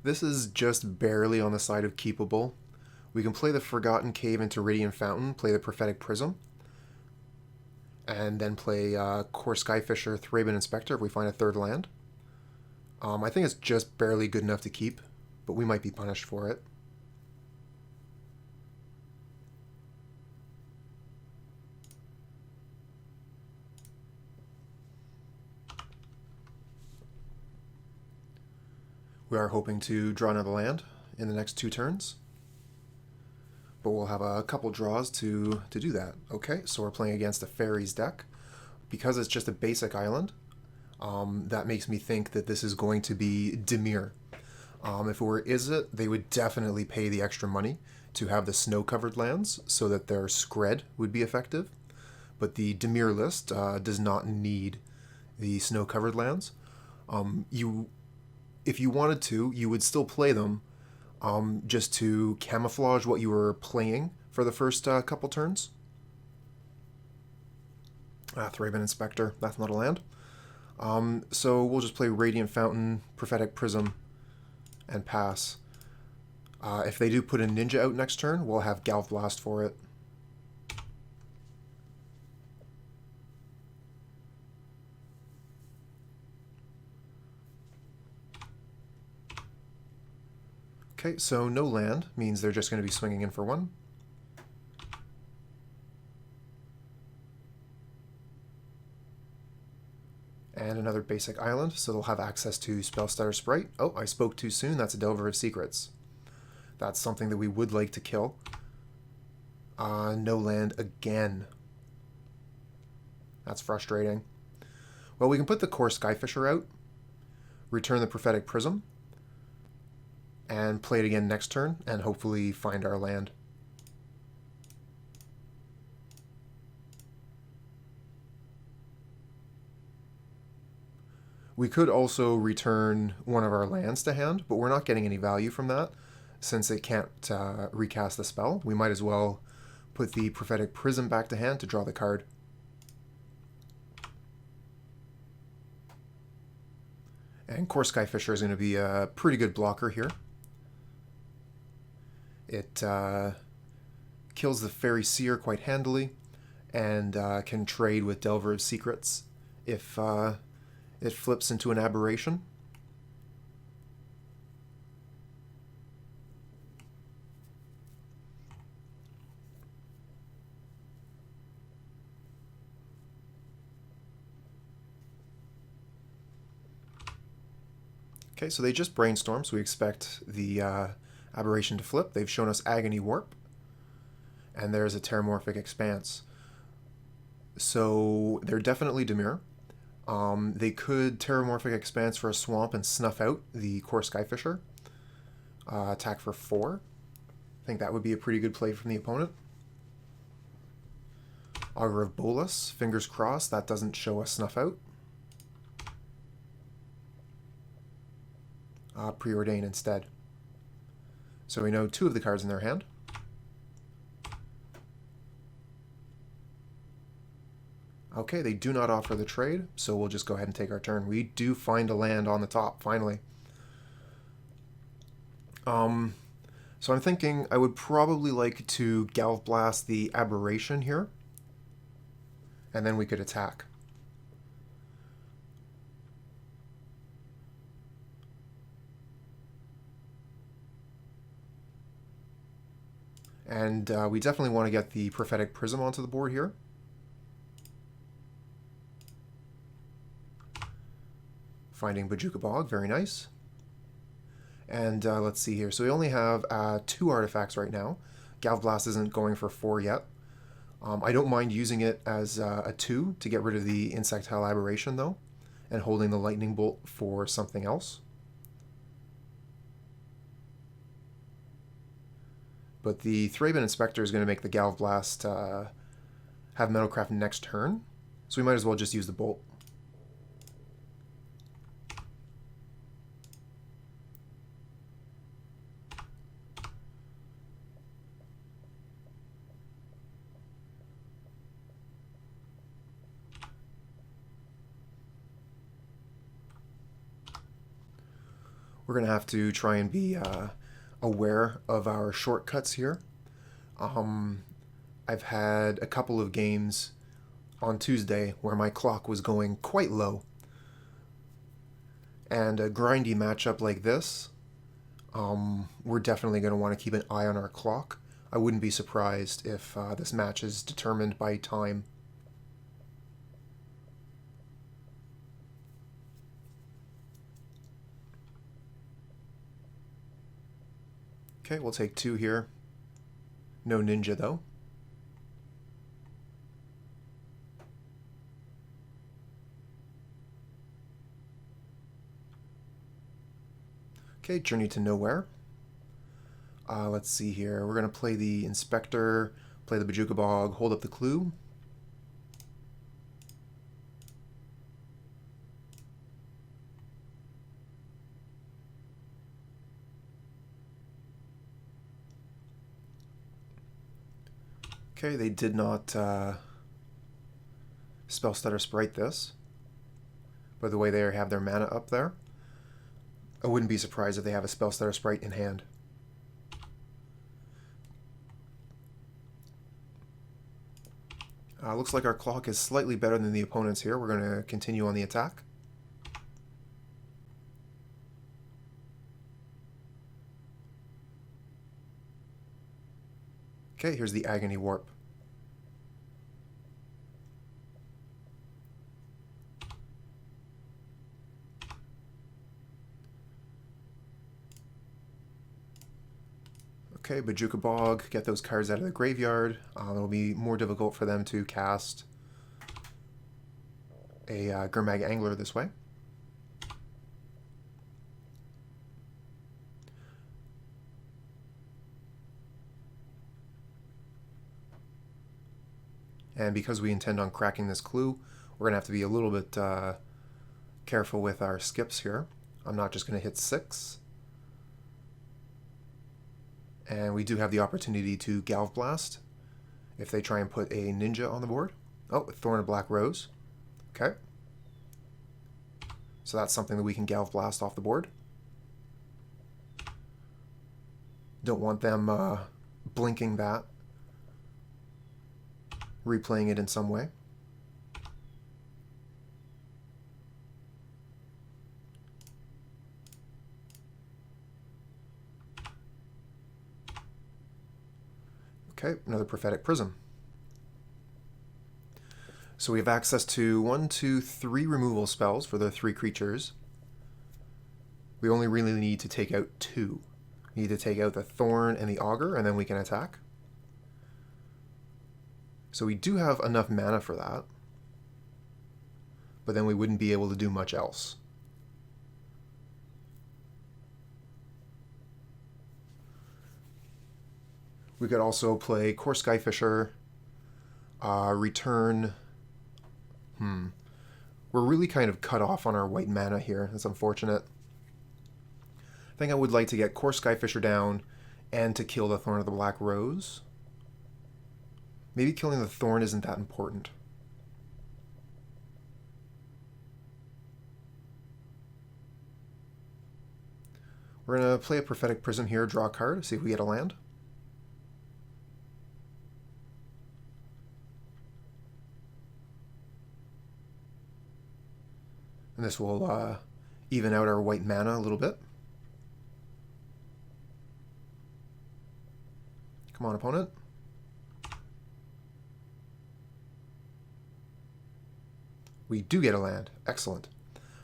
This is just barely on the side of keepable. We can play the Forgotten Cave into Radiant Fountain, play the Prophetic Prism, and then play Kor Skyfisher, Thraben Inspector if we find a third land. I think it's just barely good enough to keep, but we might be punished for it. We are hoping to draw another land in the next 2 turns, but we'll have a couple draws to do that. Okay, so we're playing against a Fairies deck. Because it's just a basic island, that makes me think that this is going to be Dimir. If it were Izzet, they would definitely pay the extra money to have the snow-covered lands so that their Scred would be effective. But the Dimir list does not need the snow-covered lands. If you wanted to, you would still play them just to camouflage what you were playing for the first couple turns. Thraben Inspector, that's not a land. So we'll just play Radiant Fountain, Prophetic Prism, and pass. If they do put a Ninja out next turn, we'll have Galv Blast for it. Okay, so no land means they're just going to be swinging in for 1. And another basic island, so they'll have access to Spellstutter Sprite. Oh, I spoke too soon. That's a Delver of Secrets. That's something that we would like to kill. No land again. That's frustrating. Well, we can put the Kor Skyfisher out, return the Prophetic Prism, and play it again next turn, and hopefully find our land. We could also return one of our lands to hand, but we're not getting any value from that, since it can't recast the spell. We might as well put the Prophetic Prism back to hand to draw the card. And Kor Skyfisher is going to be a pretty good blocker here. It kills the Fairy Seer quite handily, and can trade with Delver of Secrets if it flips into an aberration. Okay, so they just brainstorm, so we expect the aberration to flip. They've shown us Agony Warp, and there's a Terramorphic Expanse. So they're definitely Dimir. They could Terramorphic Expanse for a swamp and snuff out the Kor Skyfisher. Attack for 4. I think that would be a pretty good play from the opponent. Augur of Bolas, fingers crossed, that doesn't show a snuff out. Preordain instead. So we know 2 of the cards in their hand. Okay, they do not offer the trade, so we'll just go ahead and take our turn. We do find a land on the top, finally. So I'm thinking I would probably like to Galv Blast the Aberration here, and then we could attack. And we definitely want to get the Prophetic Prism onto the board here. Finding Bojuka Bog, very nice. And let's see here. So we only have 2 artifacts right now. Galv Blast isn't going for 4 yet. I don't mind using it as a 2 to get rid of the Insectile Aberration, though, and holding the Lightning Bolt for something else. But the Thraben Inspector is going to make the Galv Blast have Metalcraft next turn, so we might as well just use the Bolt. We're going to have to try and be aware of our shortcuts here. I've had a couple of games on Tuesday where my clock was going quite low. And a grindy matchup like this, we're definitely going to want to keep an eye on our clock. I wouldn't be surprised if this match is determined by time. Okay, we'll take 2 here. No ninja, though. Okay, Journey to Nowhere. Let's see here. We're going to play the Inspector, play the Bojuka Bog, hold up the clue. Okay, they did not spell stutter sprite this. By the way, they have their mana up there. I wouldn't be surprised if they have a spell stutter sprite in hand. Looks like our clock is slightly better than the opponent's here. We're going to continue on the attack. Okay, here's the Agony Warp. Okay, Bojuka Bog, get those cards out of the graveyard. It'll be more difficult for them to cast a Gurmag Angler this way. And because we intend on cracking this clue, we're going to have to be a little bit careful with our skips here. I'm not just going to hit 6. And we do have the opportunity to Galv Blast if they try and put a ninja on the board. Oh, Thorn of Black Rose. Okay. So that's something that we can Galv Blast off the board. Don't want them blinking that, replaying it in some way. Okay, another Prophetic Prism. So we have access to 1, 2, 3 removal spells for the 3 creatures. We only really need to take out 2. We need to take out the Thorn and the Augur, and then we can attack. So we do have enough mana for that, but then we wouldn't be able to do much else. We could also play Kor Skyfisher, return... We're really kind of cut off on our white mana here. That's unfortunate. I think I would like to get Kor Skyfisher down and to kill the Thorn of the Black Rose. Maybe killing the Thorn isn't that important. We're going to play a Prophetic Prism here, draw a card, see if we get a land. And this will even out our white mana a little bit. Come on, opponent. We do get a land. Excellent.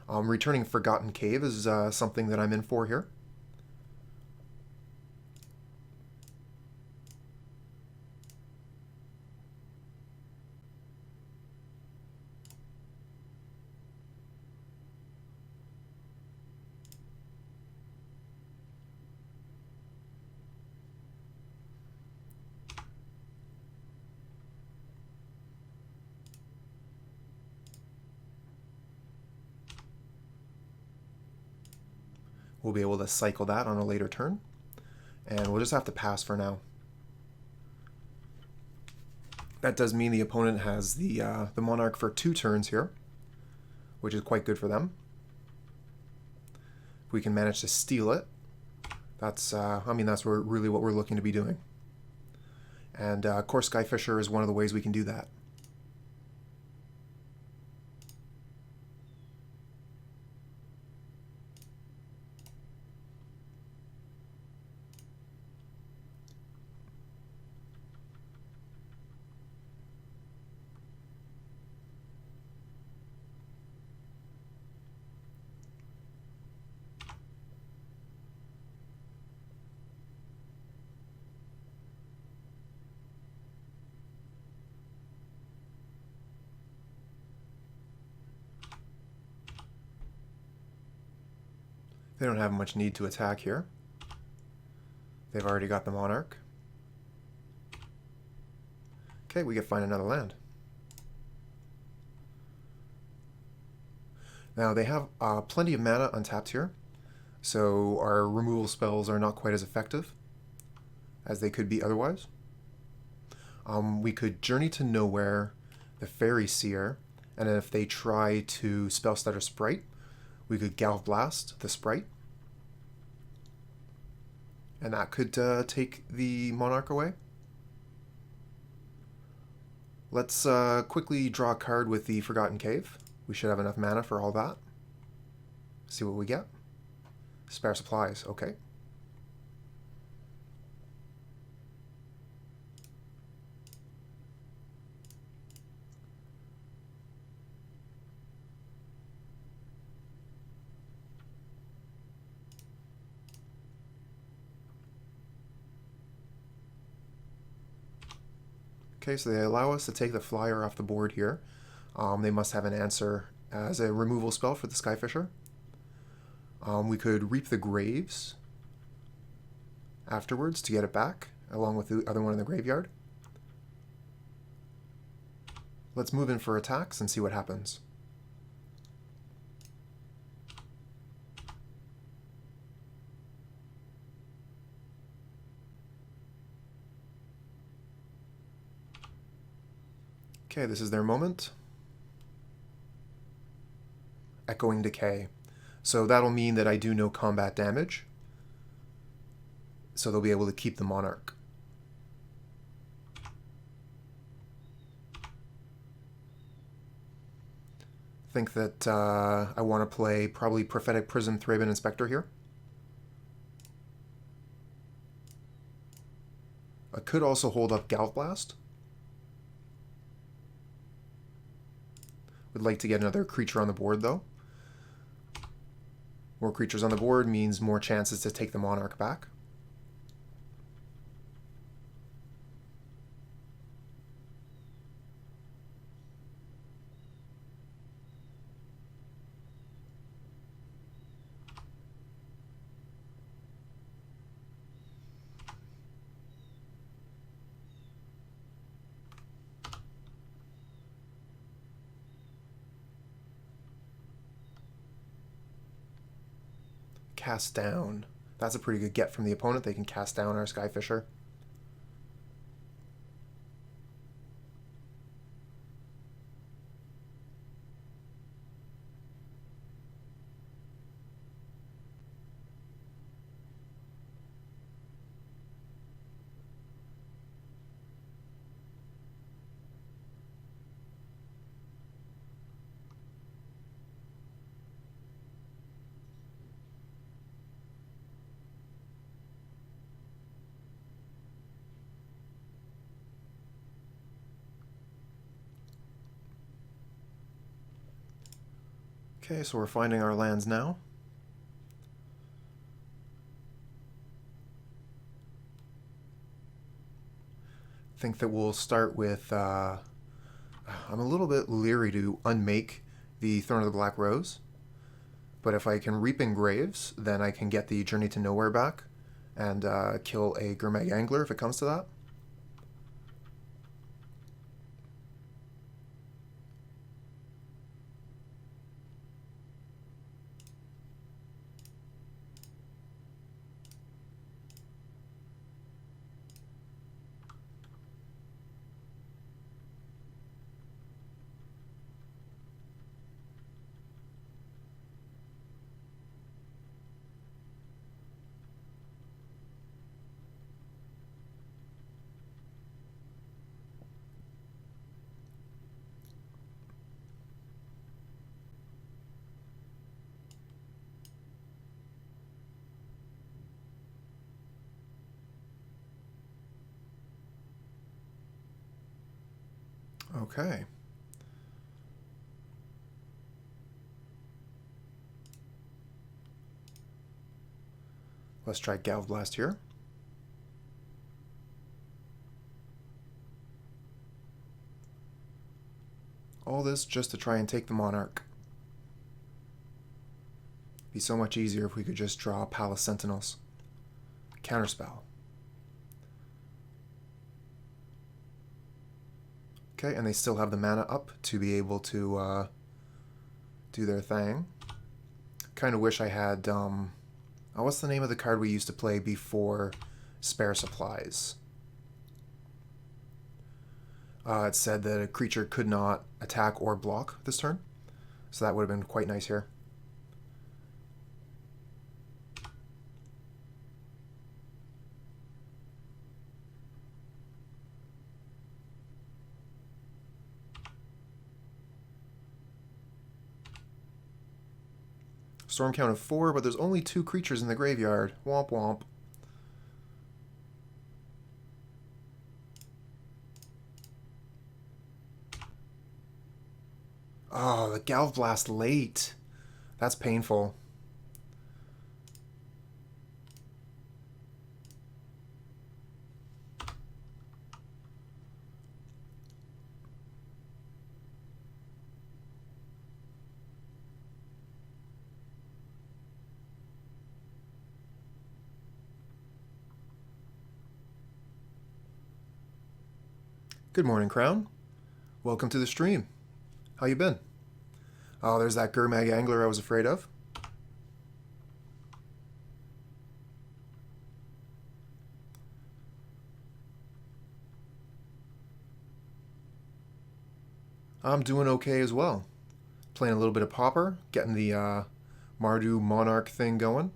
Returning Forgotten Cave is something that I'm in for here. We'll be able to cycle that on a later turn, and we'll just have to pass for now. That does mean the opponent has the Monarch for 2 turns here, which is quite good for them. If we can manage to steal it, that's that's really what we're looking to be doing. And Kor Skyfisher is one of the ways we can do that. They don't have much need to attack here. They've already got the Monarch. Okay, we can find another land. Now they have plenty of mana untapped here, so our removal spells are not quite as effective as they could be otherwise. We could Journey to Nowhere, the Fairy Seer, and then if they try to spell stutter Sprite, we could Galvanic Blast the Sprite. And that could take the Monarch away. Let's quickly draw a card with the Forgotten Cave. We should have enough mana for all that. See what we get. Spare supplies, okay. Okay, so they allow us to take the flyer off the board here. They must have an answer as a removal spell for the Skyfisher. We could Reap the Graves afterwards to get it back, along with the other one in the graveyard. Let's move in for attacks and see what happens. Okay, this is their moment. Echoing Decay. So that'll mean that I do no combat damage. So they'll be able to keep the Monarch. I think that I want to play probably Prophetic Prism, Thraben Inspector here. I could also hold up Galvanic Blast. Would like to get another creature on the board, though. More creatures on the board means more chances to take the Monarch back. Cast down. That's a pretty good get from the opponent. They can cast down our Skyfisher. Okay, so we're finding our lands now. I think that we'll start with, I'm a little bit leery to unmake the Throne of the Black Rose, but if I can Reaping Graves, then I can get the Journey to Nowhere back and kill a Gurmag Angler if it comes to that. Okay. Let's try Galv Blast here. All this just to try and take the Monarch. Be so much easier if we could just draw Palace Sentinels. Counterspell. Okay, and they still have the mana up to be able to do their thing. Kind of wish I had, oh, what's the name of the card we used to play before Spare Supplies? It said that a creature could not attack or block this turn, so that would have been quite nice here. Storm count of 4, but there's only 2 creatures in the graveyard. Womp womp. Oh, the Galv Blast late. That's painful. Good morning, Crown. Welcome to the stream. How you been? Oh, there's that Gurmag Angler I was afraid of. I'm doing okay as well. Playing a little bit of Pauper, getting the Mardu Monarch thing going.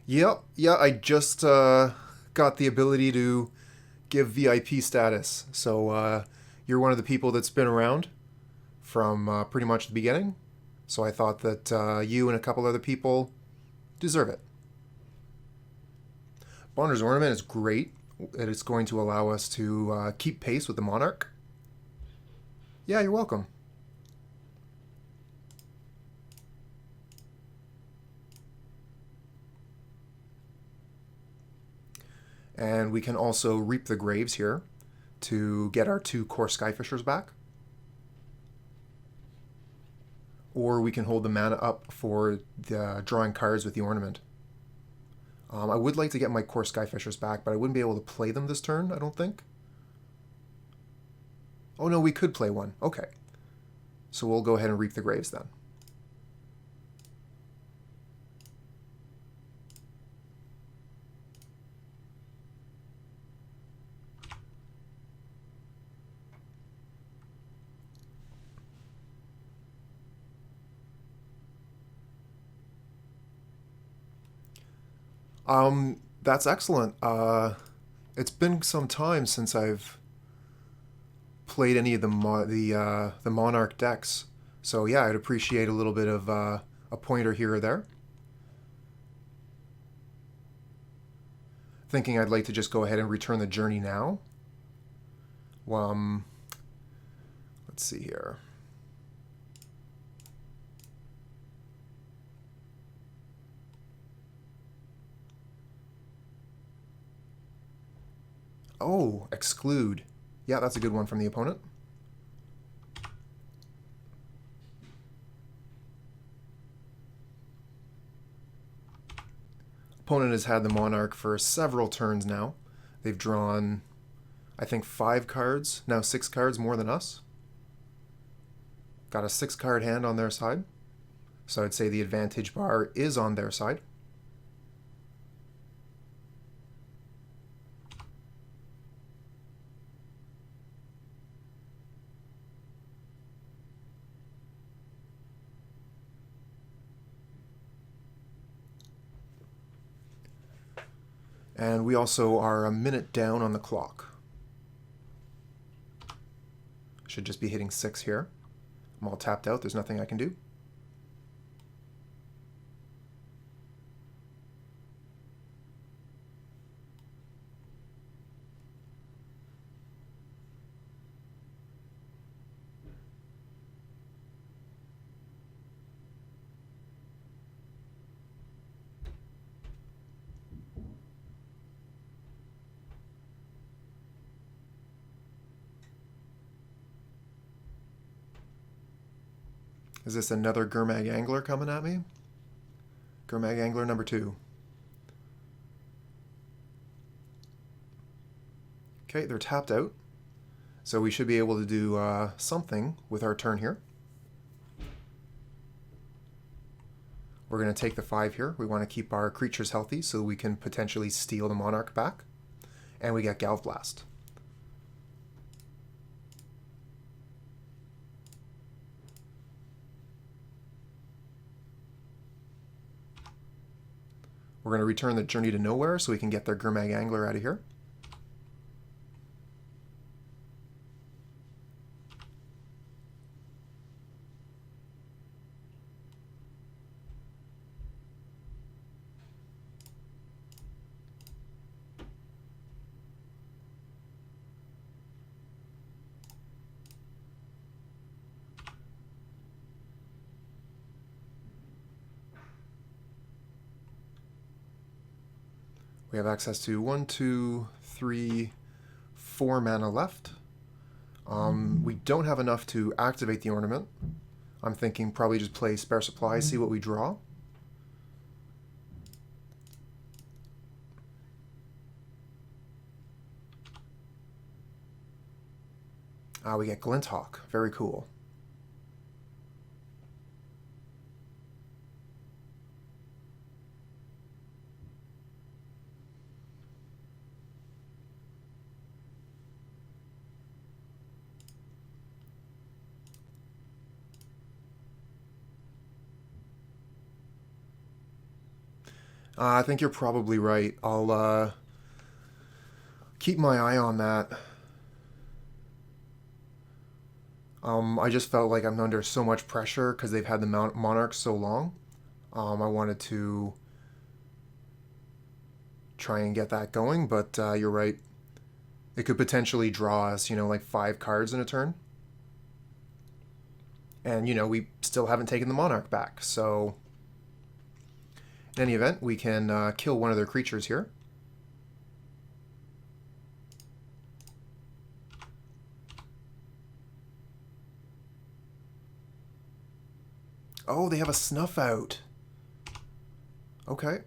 Yep, yeah, I just got the ability to give VIP status. So you're one of the people that's been around from pretty much the beginning. So I thought that you and a couple other people deserve it. Bonder's Ornament is great. It's going to allow us to keep pace with the Monarch. Yeah, you're welcome. And we can also Reap the Graves here to get our 2 Kor Skyfishers back. Or we can hold the mana up for the drawing cards with the Ornament. I would like to get my Kor Skyfishers back, but I wouldn't be able to play them this turn, I don't think. Oh no, we could play one. Okay. So we'll go ahead and Reap the Graves then. That's excellent. It's been some time since I've played any of the Monarch decks, so yeah, I'd appreciate a little bit of a pointer here or there. Thinking I'd like to just go ahead and return the journey now. Let's see here. Oh, Exclude. Yeah, that's a good one from the opponent. Opponent has had the Monarch for several turns now. They've drawn, I think, 5 cards, now 6 cards more than us. Got a 6-card hand on their side. So I'd say the advantage bar is on their side. And we also are a minute down on the clock. Should just be hitting 6 here. I'm all tapped out. There's nothing I can do. Is this another Gurmag Angler coming at me? Gurmag Angler number 2. Okay, they're tapped out. So we should be able to do something with our turn here. We're going to take the 5 here. We want to keep our creatures healthy so we can potentially steal the Monarch back. And we get Galv Blast. We're going to return the Journey to Nowhere so we can get their Gurmag Angler out of here. We have access to 1, 2, 3, 4 mana left. We don't have enough to activate the Ornament. I'm thinking probably just play Spare Supply, see what we draw. We get Glint Hawk. Very cool. I think you're probably right. I'll keep my eye on that. I just felt like I'm under so much pressure because they've had the Monarch so long. I wanted to try and get that going, but you're right. It could potentially draw us, like 5 cards in a turn. And, we still haven't taken the Monarch back, so... In any event, we can kill one of their creatures here. Oh, they have a Snuff Out. Okay.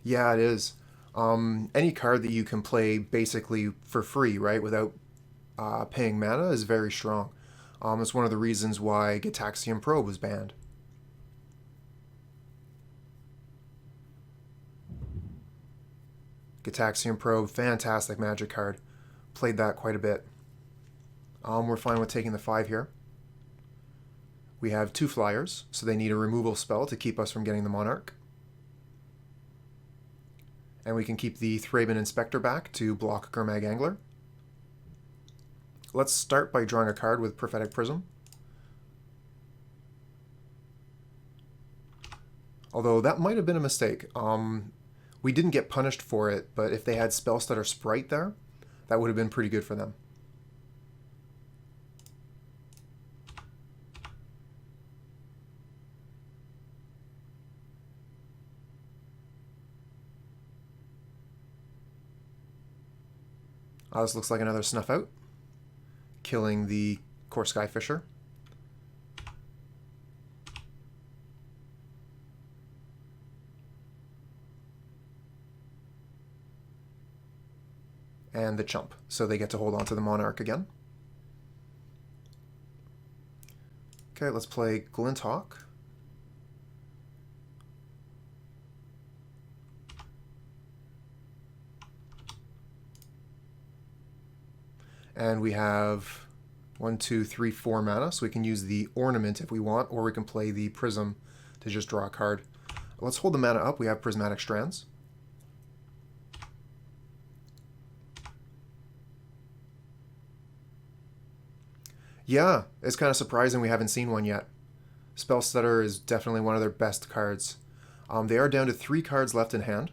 Yeah, it is. Any card that you can play basically for free, right, without paying mana is very strong. It's one of the reasons why Gitaxian Probe was banned. Gitaxian Probe, fantastic Magic card. Played that quite a bit. We're fine with taking the 5 here. We have 2 flyers, so they need a removal spell to keep us from getting the Monarch. And we can keep the Thraben Inspector back to block Gurmag Angler. Let's start by drawing a card with Prophetic Prism. Although that might have been a mistake. We didn't get punished for it, but if they had Spellstutter Sprite there, that would have been pretty good for them. This looks like another Snuff Out, killing the Kor Skyfisher. And the Chump, so they get to hold on to the Monarch again. Okay, let's play Glint Hawk. And we have 1, 2, 3, 4 mana, so we can use the Ornament if we want, or we can play the Prism to just draw a card. Let's hold the mana up. We have Prismatic Strands. Yeah, it's kind of surprising we haven't seen one yet. Spell Stutter is definitely one of their best cards. They are down to 3 cards left in hand.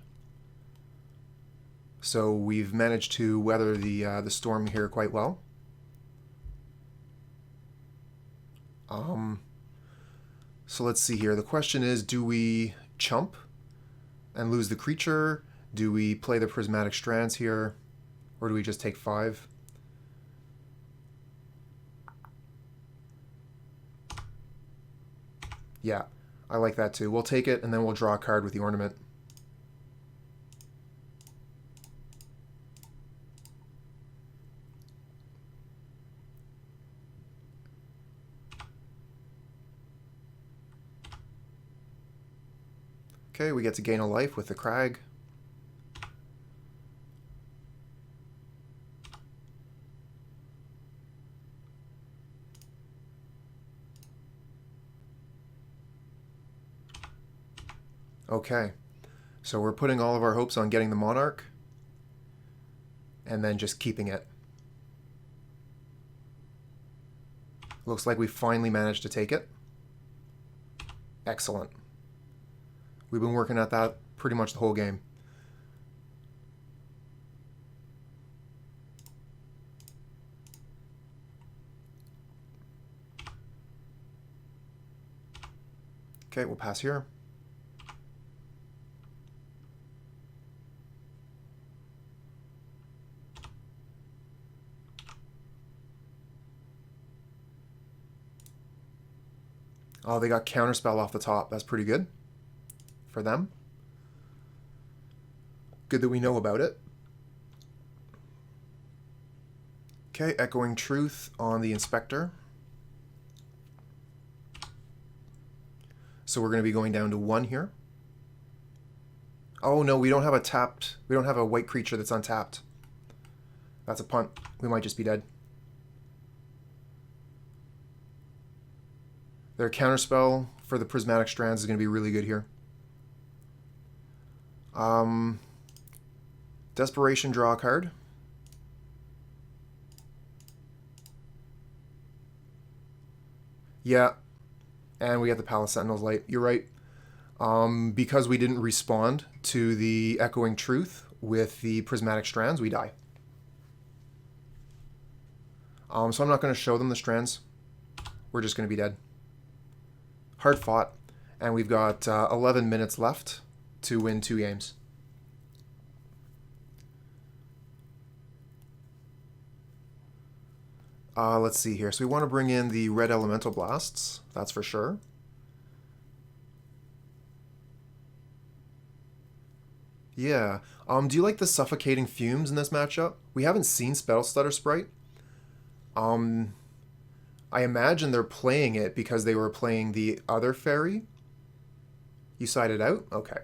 So we've managed to weather the storm here quite well. So let's see here. The question is, do we chump and lose the creature? Do we play the Prismatic Strands here? Or do we just take 5? Yeah, I like that too. We'll take it, and then we'll draw a card with the Ornament. Okay, we get to gain a life with the Crag. Okay, so we're putting all of our hopes on getting the Monarch and then just keeping it. Looks like we finally managed to take it. Excellent. We've been working at that pretty much the whole game. Okay, we'll pass here. Oh, they got Counterspell off the top. That's pretty good for them. Good that we know about it. Okay, Echoing Truth on the Inspector. So we're going to be going down to 1 here. Oh no, we don't have a white creature that's untapped. That's a punt. We might just be dead. Their Counterspell for the Prismatic Strands is going to be really good here. Desperation, draw a card. Yeah, and we get the Palace Sentinels light. You're right. Because we didn't respond to the Echoing Truth with the Prismatic Strands, we die. So I'm not going to show them the strands. We're just going to be dead. Hard fought, and we've got 11 minutes left to win 2 games. Let's see here. So we want to bring in the red elemental blasts, that's for sure. Yeah. Do you like the Suffocating Fumes in this matchup? We haven't seen Spell Stutter Sprite. I imagine they're playing it because they were playing the other fairy. You sided out? Okay.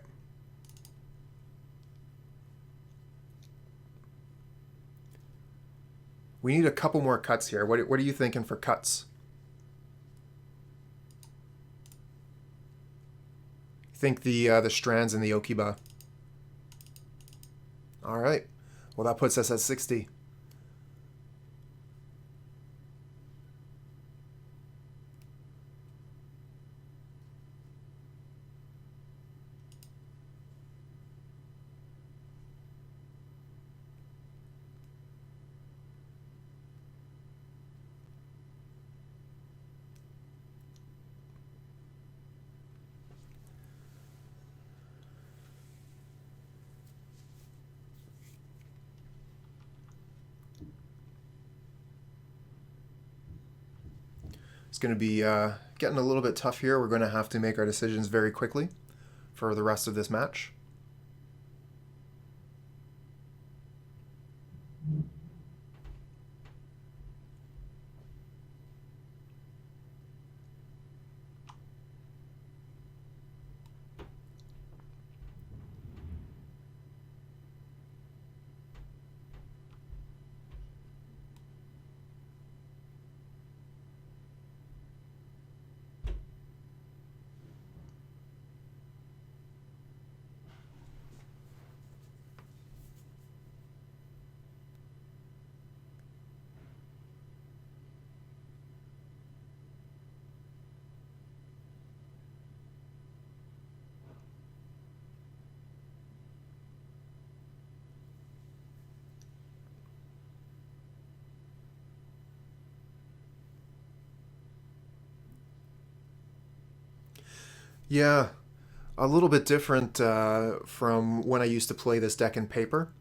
We need a couple more cuts here. What are you thinking for cuts? Think the strands and the Okiba. All right. Well, that puts us at 60. It's going to be getting a little bit tough here. We're going to have to make our decisions very quickly for the rest of this match. Yeah, a little bit different from when I used to play this deck in paper,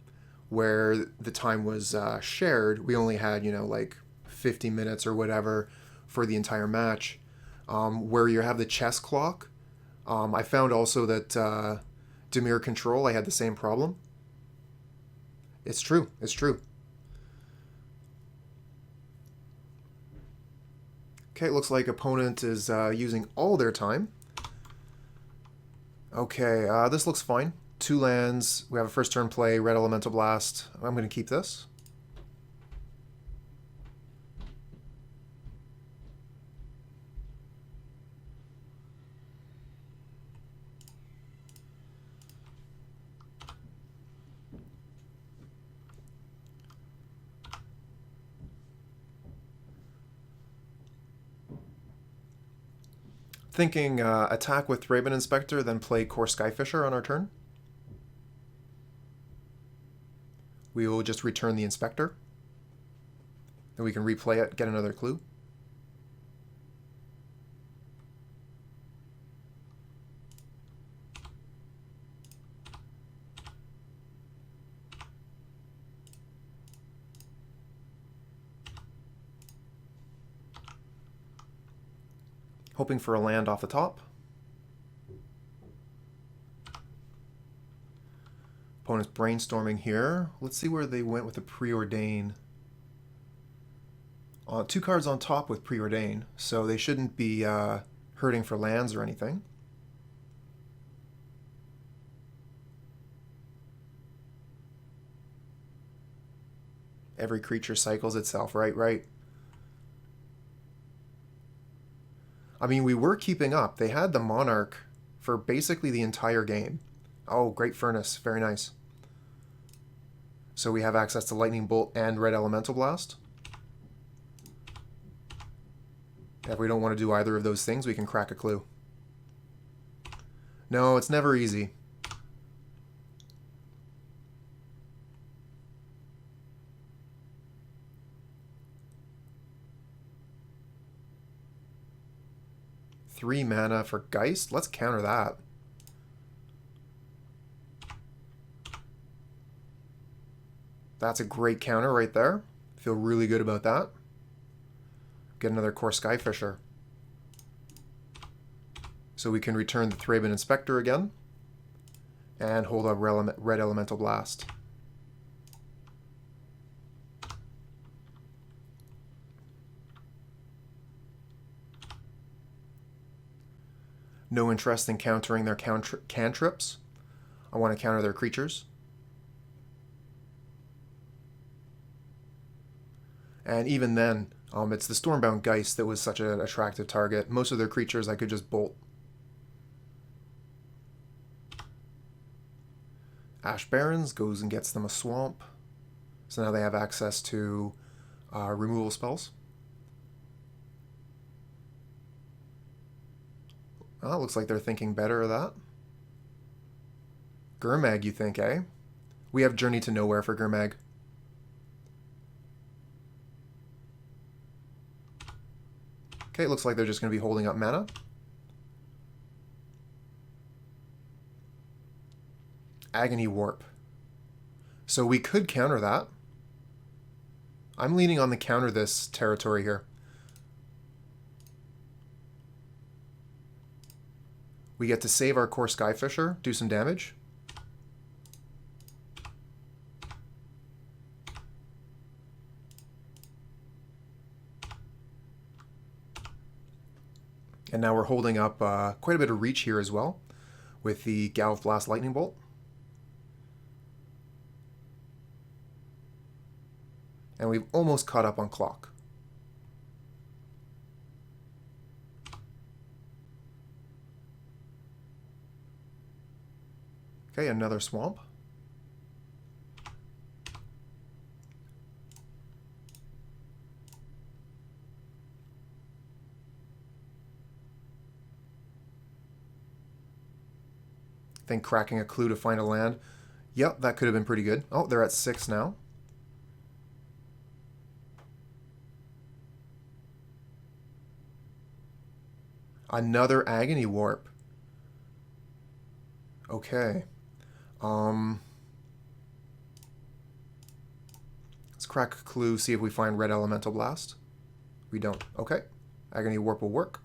where the time was shared. We only had, like 50 minutes or whatever for the entire match. Where you have the chess clock, I found also that Dimir Control, I had the same problem. It's true. It's true. Okay, it looks like opponent is using all their time. Okay, this looks fine. 2 lands. We have a first turn play, Red Elemental Blast. I'm going to keep this. Thinking attack with Thraben Inspector, then play Kor Skyfisher on our turn. We will just return the Inspector. Then we can replay it, get another clue. Hoping for a land off the top. Opponent's brainstorming here. Let's see where they went with the Preordain. 2 cards on top with Preordain, so they shouldn't be hurting for lands or anything. Every creature cycles itself, right. I mean, we were keeping up. They had the Monarch for basically the entire game. Oh, Great Furnace. Very nice. So we have access to Lightning Bolt and Red Elemental Blast. If we don't want to do either of those things, we can crack a clue. No, it's never easy. Three mana for Geist? Let's counter that. That's a great counter right there. Feel really good about that. Get another Kor Skyfisher. So we can return the Thraben Inspector again. And hold up Red Elemental Blast. No interest in countering their cantrips. I want to counter their creatures. And even then, it's the Stormbound Geist that was such an attractive target. Most of their creatures I could just bolt. Ash Barrens goes and gets them a swamp. So now they have access to removal spells. Oh, looks like they're thinking better of that. Gurmag, you think, eh? We have Journey to Nowhere for Gurmag. Okay, it looks like they're just going to be holding up mana. Agony Warp. So we could counter that. I'm leaning on the counter this territory here. We get to save our Kor Skyfisher, do some damage. And now we're holding up quite a bit of reach here as well with the Galvanic Blast Lightning Bolt. And we've almost caught up on clock. Okay, another swamp. I think cracking a clue to find a land. Yep, that could have been pretty good. Oh, they're at 6 now. Another Agony Warp. Okay. Let's crack a clue, see if we find Red Elemental Blast. We don't. Okay. Agony Warp will work.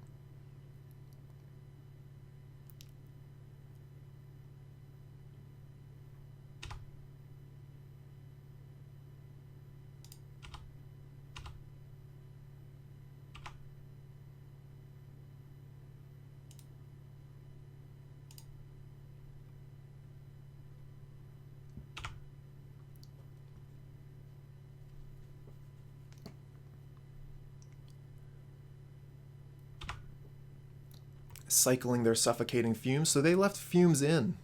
Cycling their Suffocating Fumes, so they left Fumes in.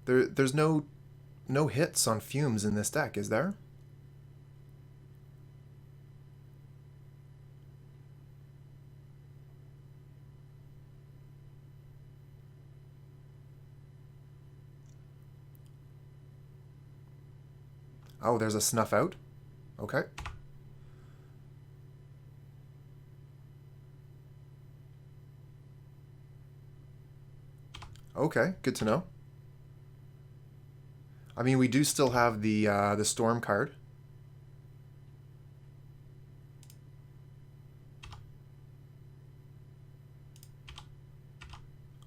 There's no hits on Fumes in this deck, is there? Oh, there's a Snuff Out. Okay. Okay, good to know. I mean, we do still have the Storm card.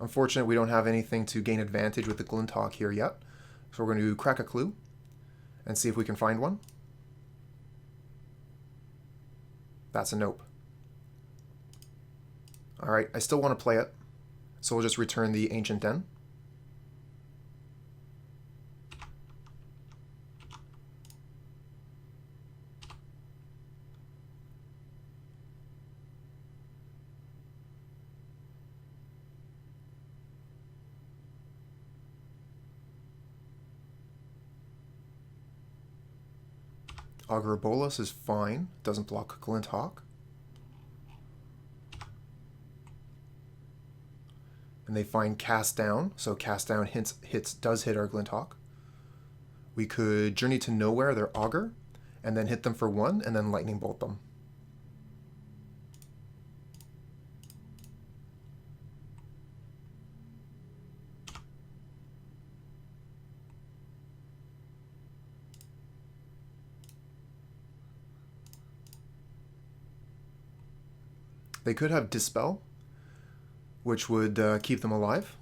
Unfortunately, we don't have anything to gain advantage with the Glint Hawk here yet. So we're going to crack a clue and see if we can find one. That's a nope. Alright, I still want to play it. So we'll just return the Ancient Den. Augur Bolas is fine. Doesn't block Glint Hawk. And they find Cast Down, so Cast Down does hit our Glint Hawk. We could Journey to Nowhere their Augur, and then hit them for 1, and then Lightning Bolt them. They could have Dispel, which would keep them alive.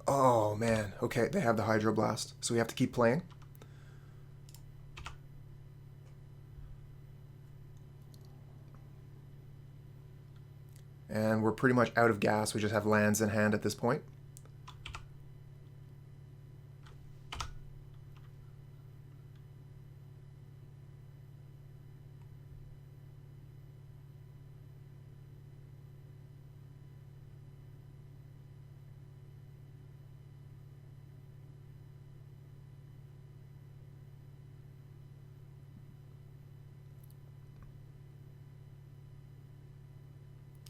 Oh man, okay, they have the Hydro Blast, so we have to keep playing. And we're pretty much out of gas. We just have lands in hand at this point.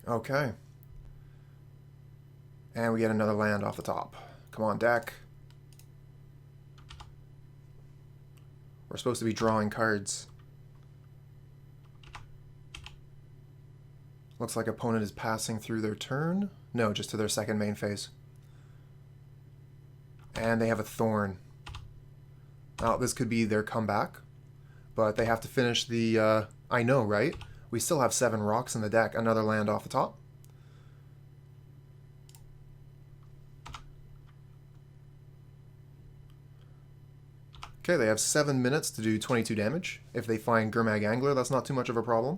Okay. And we get another land off the top. Come on, deck. We're supposed to be drawing cards. Looks like opponent is passing through their turn. No, just to their second main phase. And they have a Thorn. Now, this could be their comeback. But they have to finish the... I know, right? We still have 7 rocks in the deck. Another land off the top. Okay, they have 7 minutes to do 22 damage. If they find Gurmag Angler, that's not too much of a problem.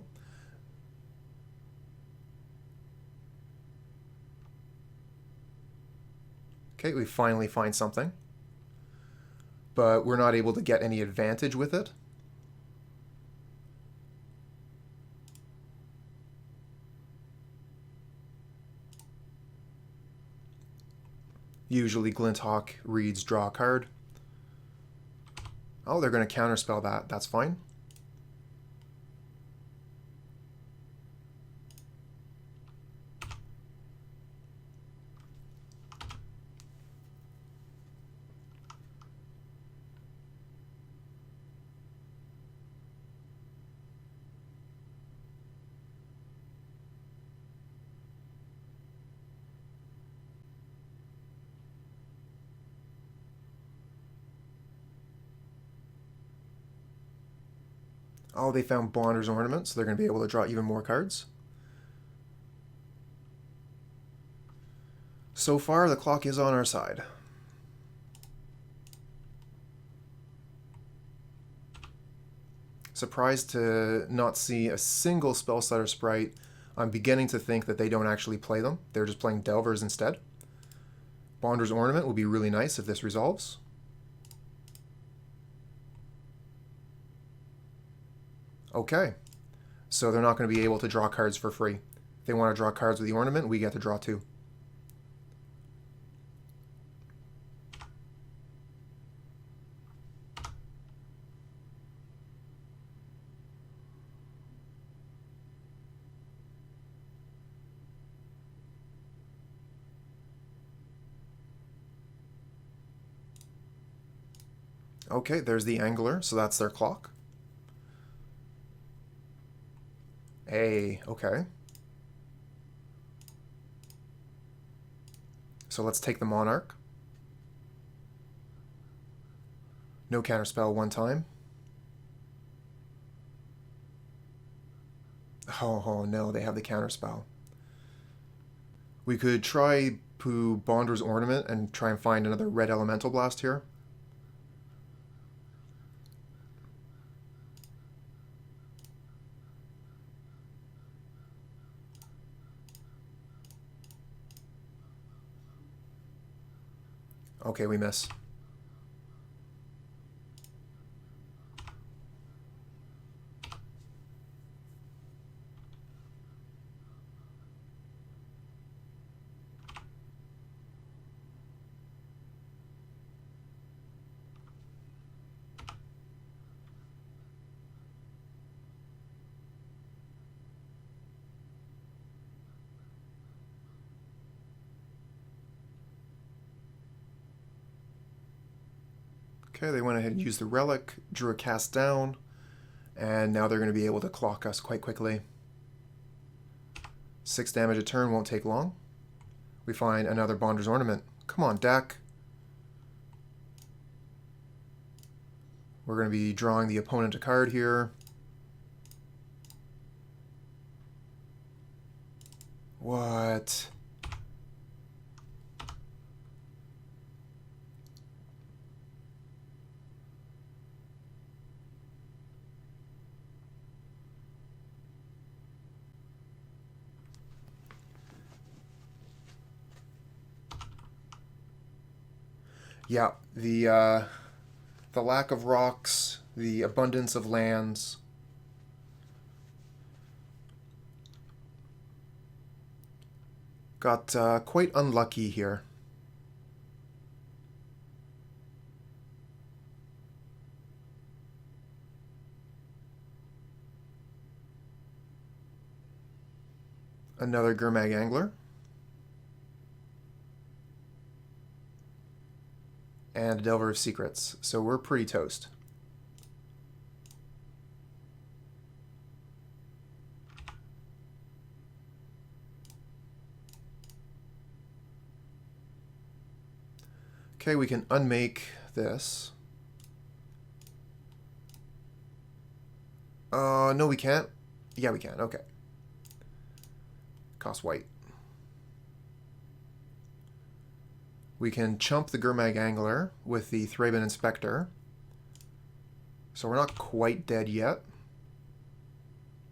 Okay, we finally find something. But we're not able to get any advantage with it. Usually Glint Hawk reads draw a card. Oh, they're going to counterspell that. That's fine. Oh, they found Bonder's Ornament, so they're going to be able to draw even more cards. So far, the clock is on our side. Surprised to not see a single Spellstutter sprite. I'm beginning to think that they don't actually play them. They're just playing Delvers instead. Bonder's Ornament will be really nice if this resolves. Okay. So they're not going to be able to draw cards for free. If they want to draw cards with the Ornament, we get to draw 2. Okay, there's the Angler, so that's their clock. Hey, okay. So let's take the Monarch. No counterspell one time. Oh no, they have the counterspell. We could try Bonder's Ornament and try and find another red Elemental Blast here. Okay, we miss. Okay, they went ahead and used the Relic, drew a cast down, and now they're going to be able to clock us quite quickly. 6 damage a turn won't take long. We find another Bonder's Ornament. Come on, deck. We're going to be drawing the opponent a card here. What? Yeah, the lack of rocks, the abundance of lands. Got quite unlucky here. Another Gurmag Angler. And a Delver of Secrets, so we're pretty toast. Okay, we can unmake this. No we can't. Yeah, we can, okay. Cost white. We can chump the Gurmag Angler with the Thraben Inspector. So we're not quite dead yet.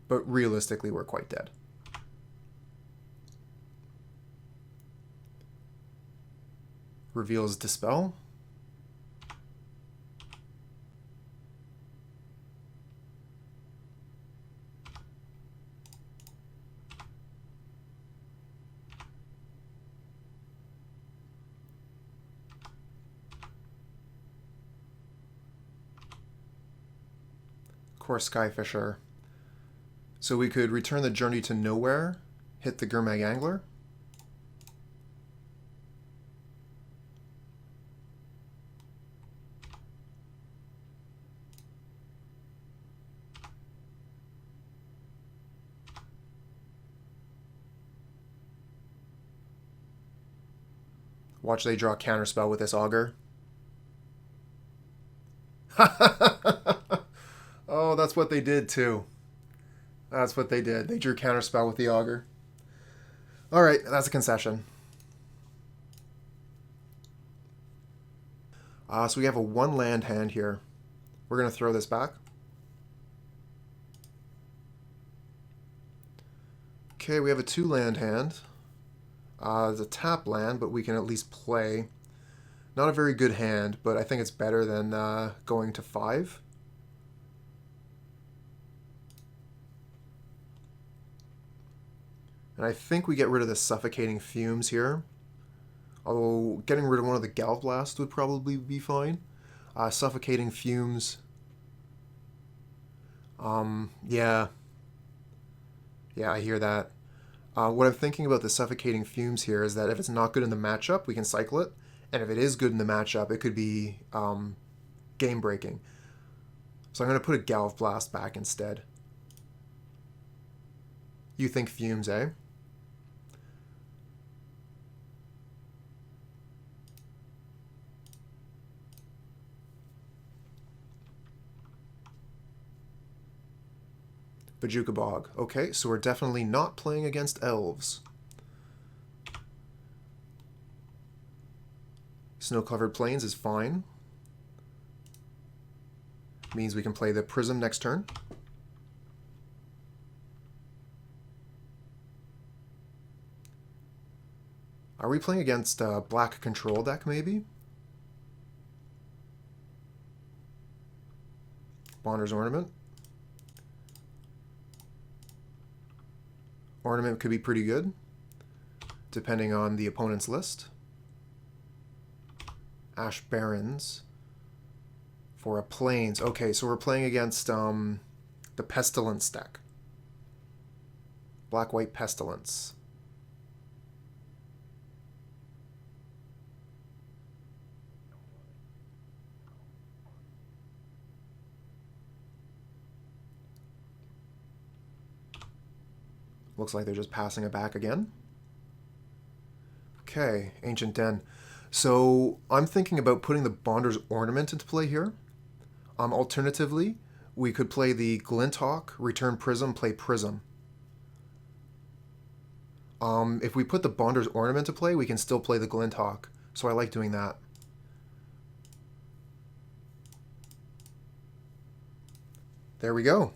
But realistically, we're quite dead. Reveals Dispel. Kor Skyfisher. So we could return the Journey to Nowhere, hit the Gurmag Angler. Watch they draw Counterspell with this Augur. Oh, Oh, that's what they did too. That's what they did. They drew Counterspell with the Augur. Alright, that's a concession. So we have a 1 land hand here. We're going to throw this back. Okay, we have a 2 land hand. It's a tap land, but we can at least play. Not a very good hand, but I think it's better than going to 5. And I think we get rid of the Suffocating Fumes here. Although getting rid of one of the Galvanic Blast would probably be fine. Suffocating Fumes. Yeah. Yeah, I hear that. What I'm thinking about the Suffocating Fumes here is that if it's not good in the matchup, we can cycle it. And if it is good in the matchup, it could be game-breaking. So I'm going to put a Galvanic Blast back instead. You think Fumes, eh? Bojuka Bog. Okay, so we're definitely not playing against elves. Snow-covered plains is fine. Means we can play the Prism next turn. Are we playing against a black control deck, maybe? Bonder's Ornament. Ornament could be pretty good, depending on the opponent's list. Ash Barrens for a Plains. Okay, so we're playing against the Pestilence deck. Black-White Pestilence. Looks like they're just passing it back again. Okay, Ancient Den. So I'm thinking about putting the Bonder's Ornament into play here. Alternatively, we could play the Glint Hawk, return Prism, play Prism. If we put the Bonder's Ornament to play, we can still play the Glint Hawk. So I like doing that. There we go.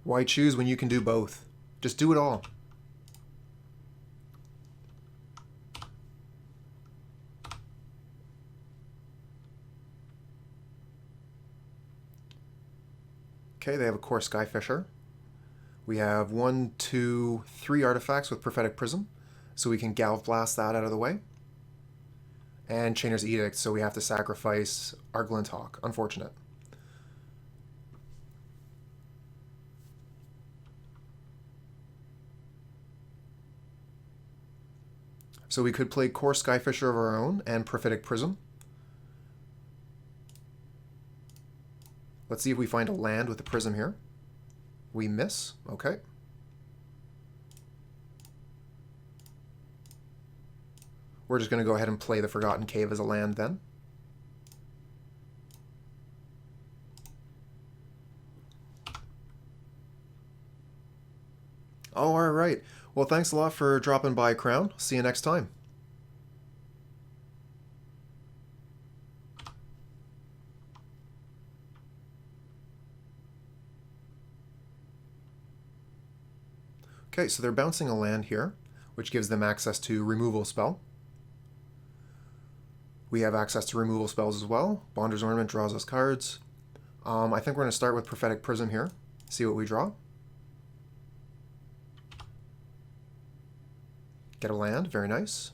Why choose when you can do both? Just do it all. Okay, they have a Kor Skyfisher. We have 1, 2, 3 artifacts with Prophetic Prism, so we can Galvanic Blast that out of the way. And Chainer's Edict, so we have to sacrifice our Glint Hawk. Unfortunate. So we could play Kor Skyfisher of our own and Prophetic Prism. Let's see if we find a land with the Prism here. We miss. Okay. We're just going to go ahead and play the Forgotten Cave as a land then. Oh, all right. Well, thanks a lot for dropping by, Crown. See you next time. Okay, so they're bouncing a land here, which gives them access to removal spell. We have access to removal spells as well. Bonder's Ornament draws us cards. I think we're going to start with Prophetic Prism here, see what we draw. Get a land, very nice.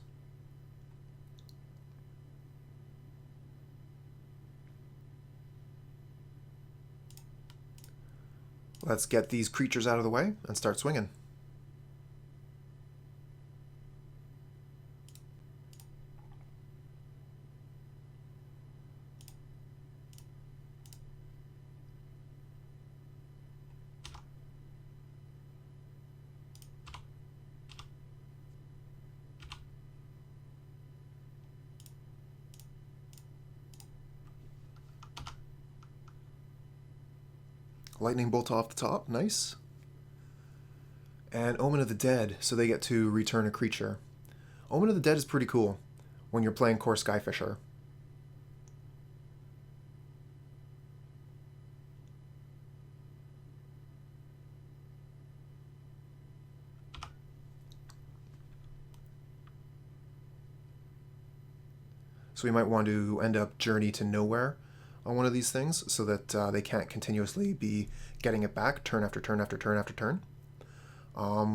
Let's get these creatures out of the way and start swinging. Lightning Bolt off the top, nice. And Omen of the Dead, so they get to return a creature. Omen of the Dead is pretty cool when you're playing Kor Skyfisher. So we might want to end up Journey to Nowhere on one of these things so that they can't continuously be getting it back turn after turn after turn after turn.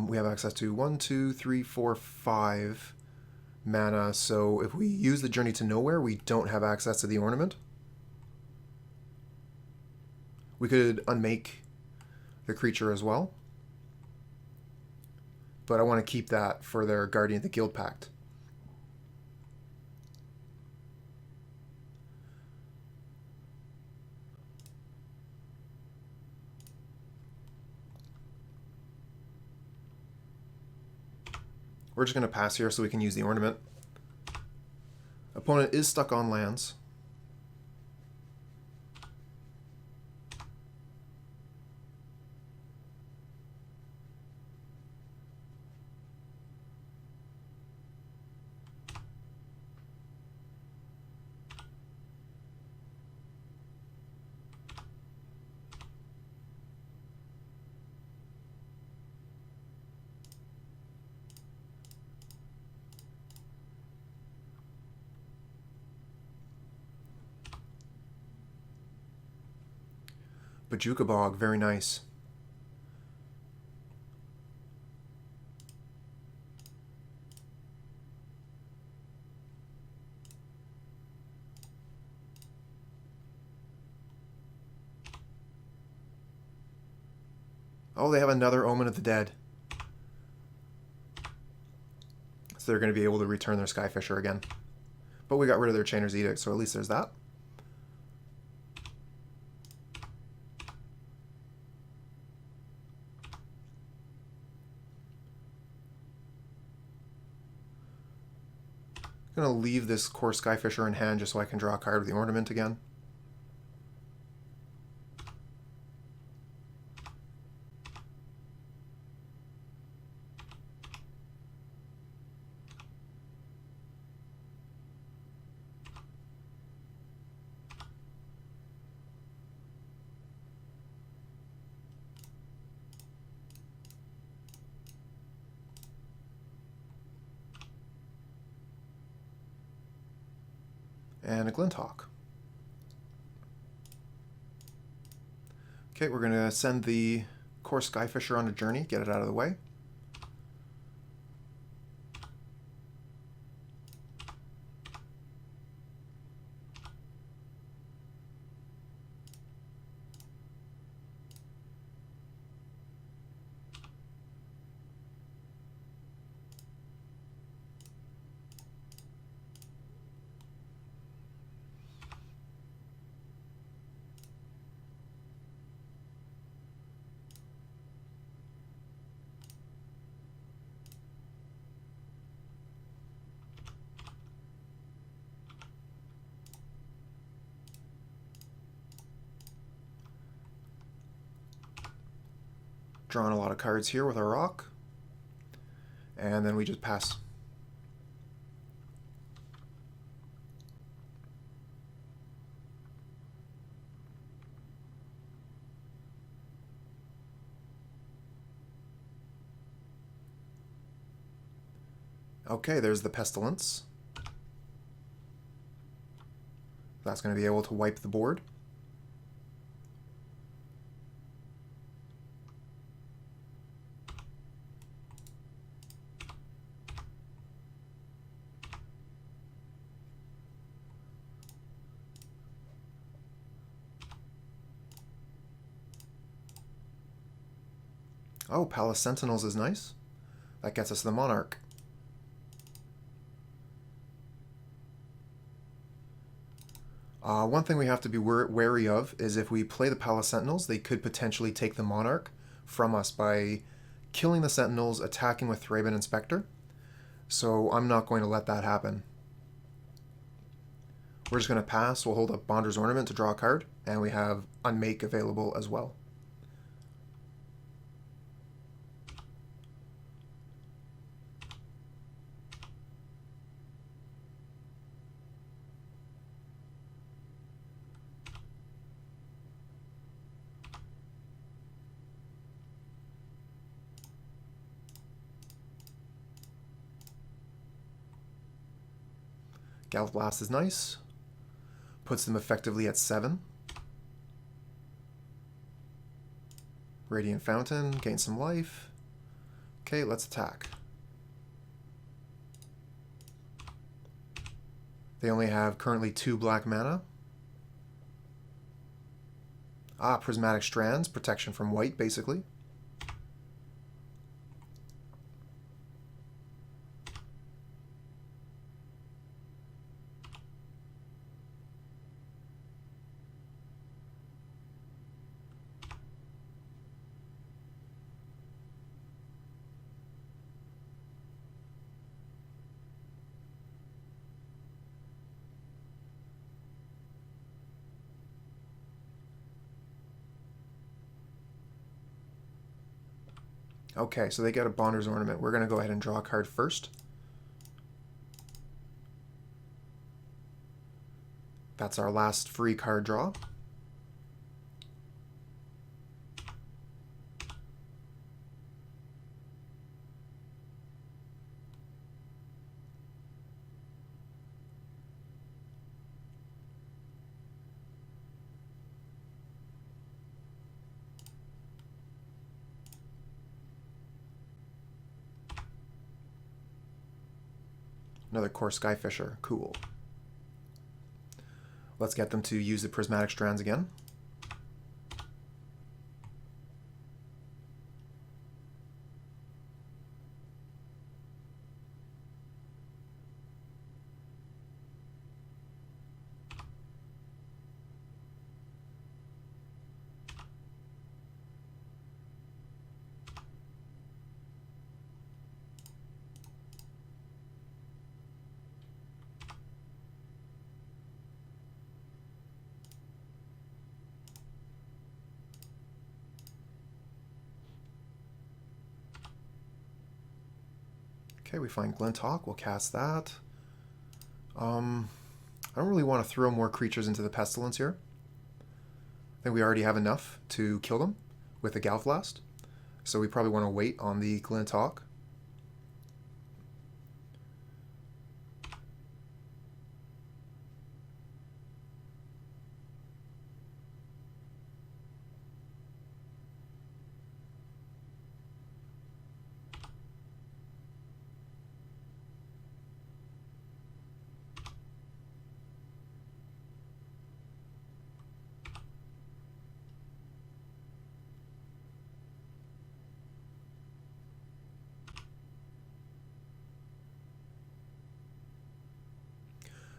We have access to 1, 2, 3, 4, 5 mana, so if we use the Journey to Nowhere, we don't have access to the Ornament. We could unmake the creature as well, but I want to keep that for their Guardian of the Guild Pact. We're just going to pass here so we can use the Ornament. Opponent is stuck on lands. Bojuka Bog, very nice. Oh, they have another Omen of the Dead. So they're going to be able to return their Skyfisher again. But we got rid of their Chainer's Edict, so at least there's that. I'm going to leave this Kor Skyfisher in hand just so I can draw a card with the Ornament again. And a Glint Hawk. Okay, we're going to send the Kor Skyfisher on a journey, get it out of the way. Drawing a lot of cards here with our rock. And then we just pass. Okay, there's the Pestilence. That's going to be able to wipe the board. Oh, Palace Sentinels is nice. That gets us the Monarch. One thing we have to be wary of is if we play the Palace Sentinels, they could potentially take the Monarch from us by killing the Sentinels, attacking with Thraben Inspector. So I'm not going to let that happen. We're just going to pass. We'll hold up Bonder's Ornament to draw a card, and we have Unmake available as well. Galvanic Blast is nice. Puts them effectively at 7. Radiant Fountain, gain some life. Okay, let's attack. They only have currently 2 black mana. Prismatic Strands, protection from white, basically. Okay, so they get a Bonder's Ornament. We're going to go ahead and draw a card first. That's our last free card draw. Another Kor Skyfisher. Cool. Let's get them to use the Prismatic Strands again. Okay, we find Glint Hawk. We'll cast that. I don't really want to throw more creatures into the Pestilence here. I think we already have enough to kill them with the Galvanic Blast. So we probably want to wait on the Glint Hawk.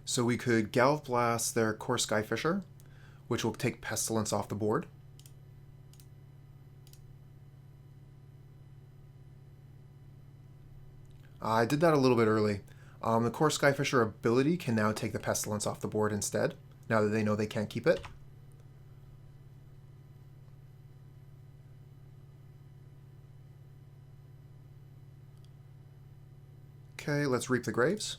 So we could Galvanic Blast their Kor Skyfisher, which will take Pestilence off the board. I did that a little bit early. The Kor Skyfisher ability can now take the Pestilence off the board instead, now that they know they can't keep it. Okay, let's Reap the Graves.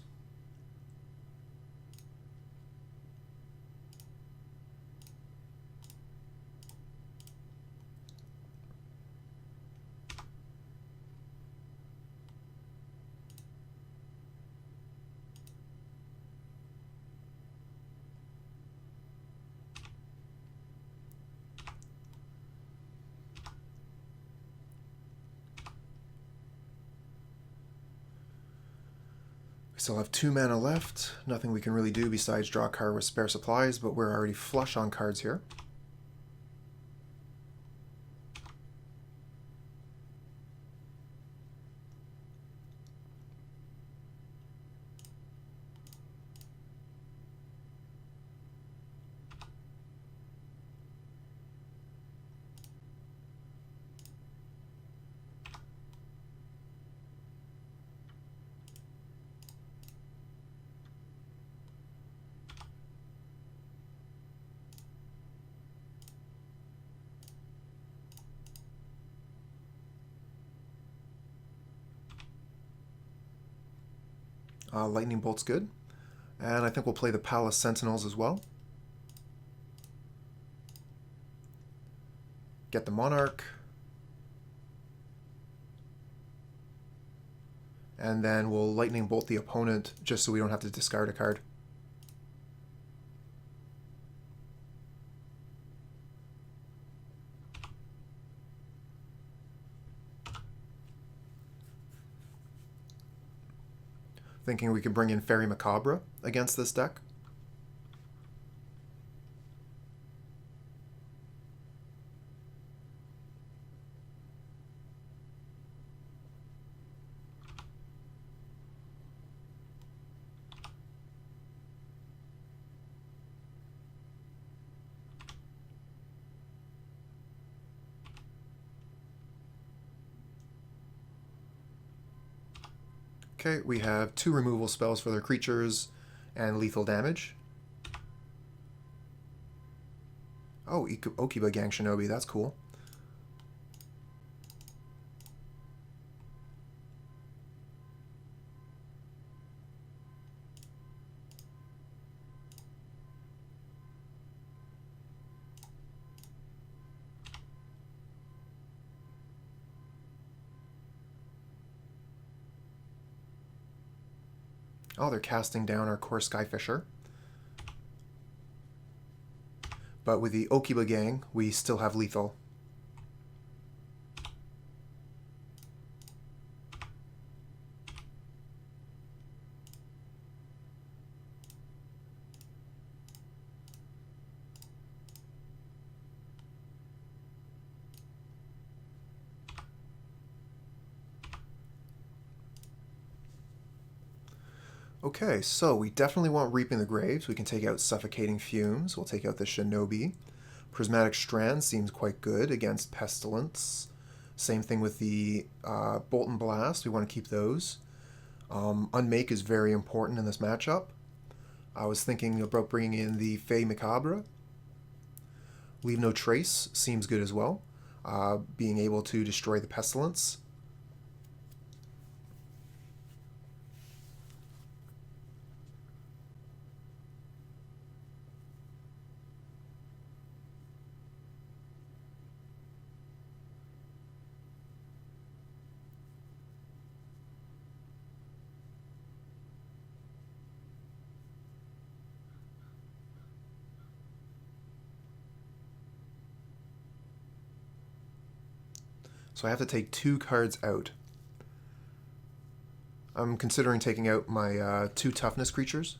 We still have 2 mana left. Nothing we can really do besides draw a card with spare supplies, but we're already flush on cards here. Lightning Bolt's good. And I think we'll play the Palace Sentinels as well. Get the Monarch. And then we'll Lightning Bolt the opponent just so we don't have to discard a card. Thinking we could bring in Faerie Macabre against this deck. Okay, we have 2 removal spells for their creatures and lethal damage. Oh, Okiba-Gang Shinobi, that's cool. Oh, they're casting down our Kor Skyfisher. But with the Okiba-Gang, we still have lethal. Okay, so we definitely want Reaping the Graves. We can take out Suffocating Fumes. We'll take out the Shinobi. Prismatic Strands seems quite good against Pestilence. Same thing with the Bolt and Blast. We want to keep those. Unmake is very important in this matchup. I was thinking about bringing in the Faerie Macabre. Leave No Trace seems good as well. Being able to destroy the Pestilence. So I have to take 2 cards out. I'm considering taking out my 2 toughness creatures.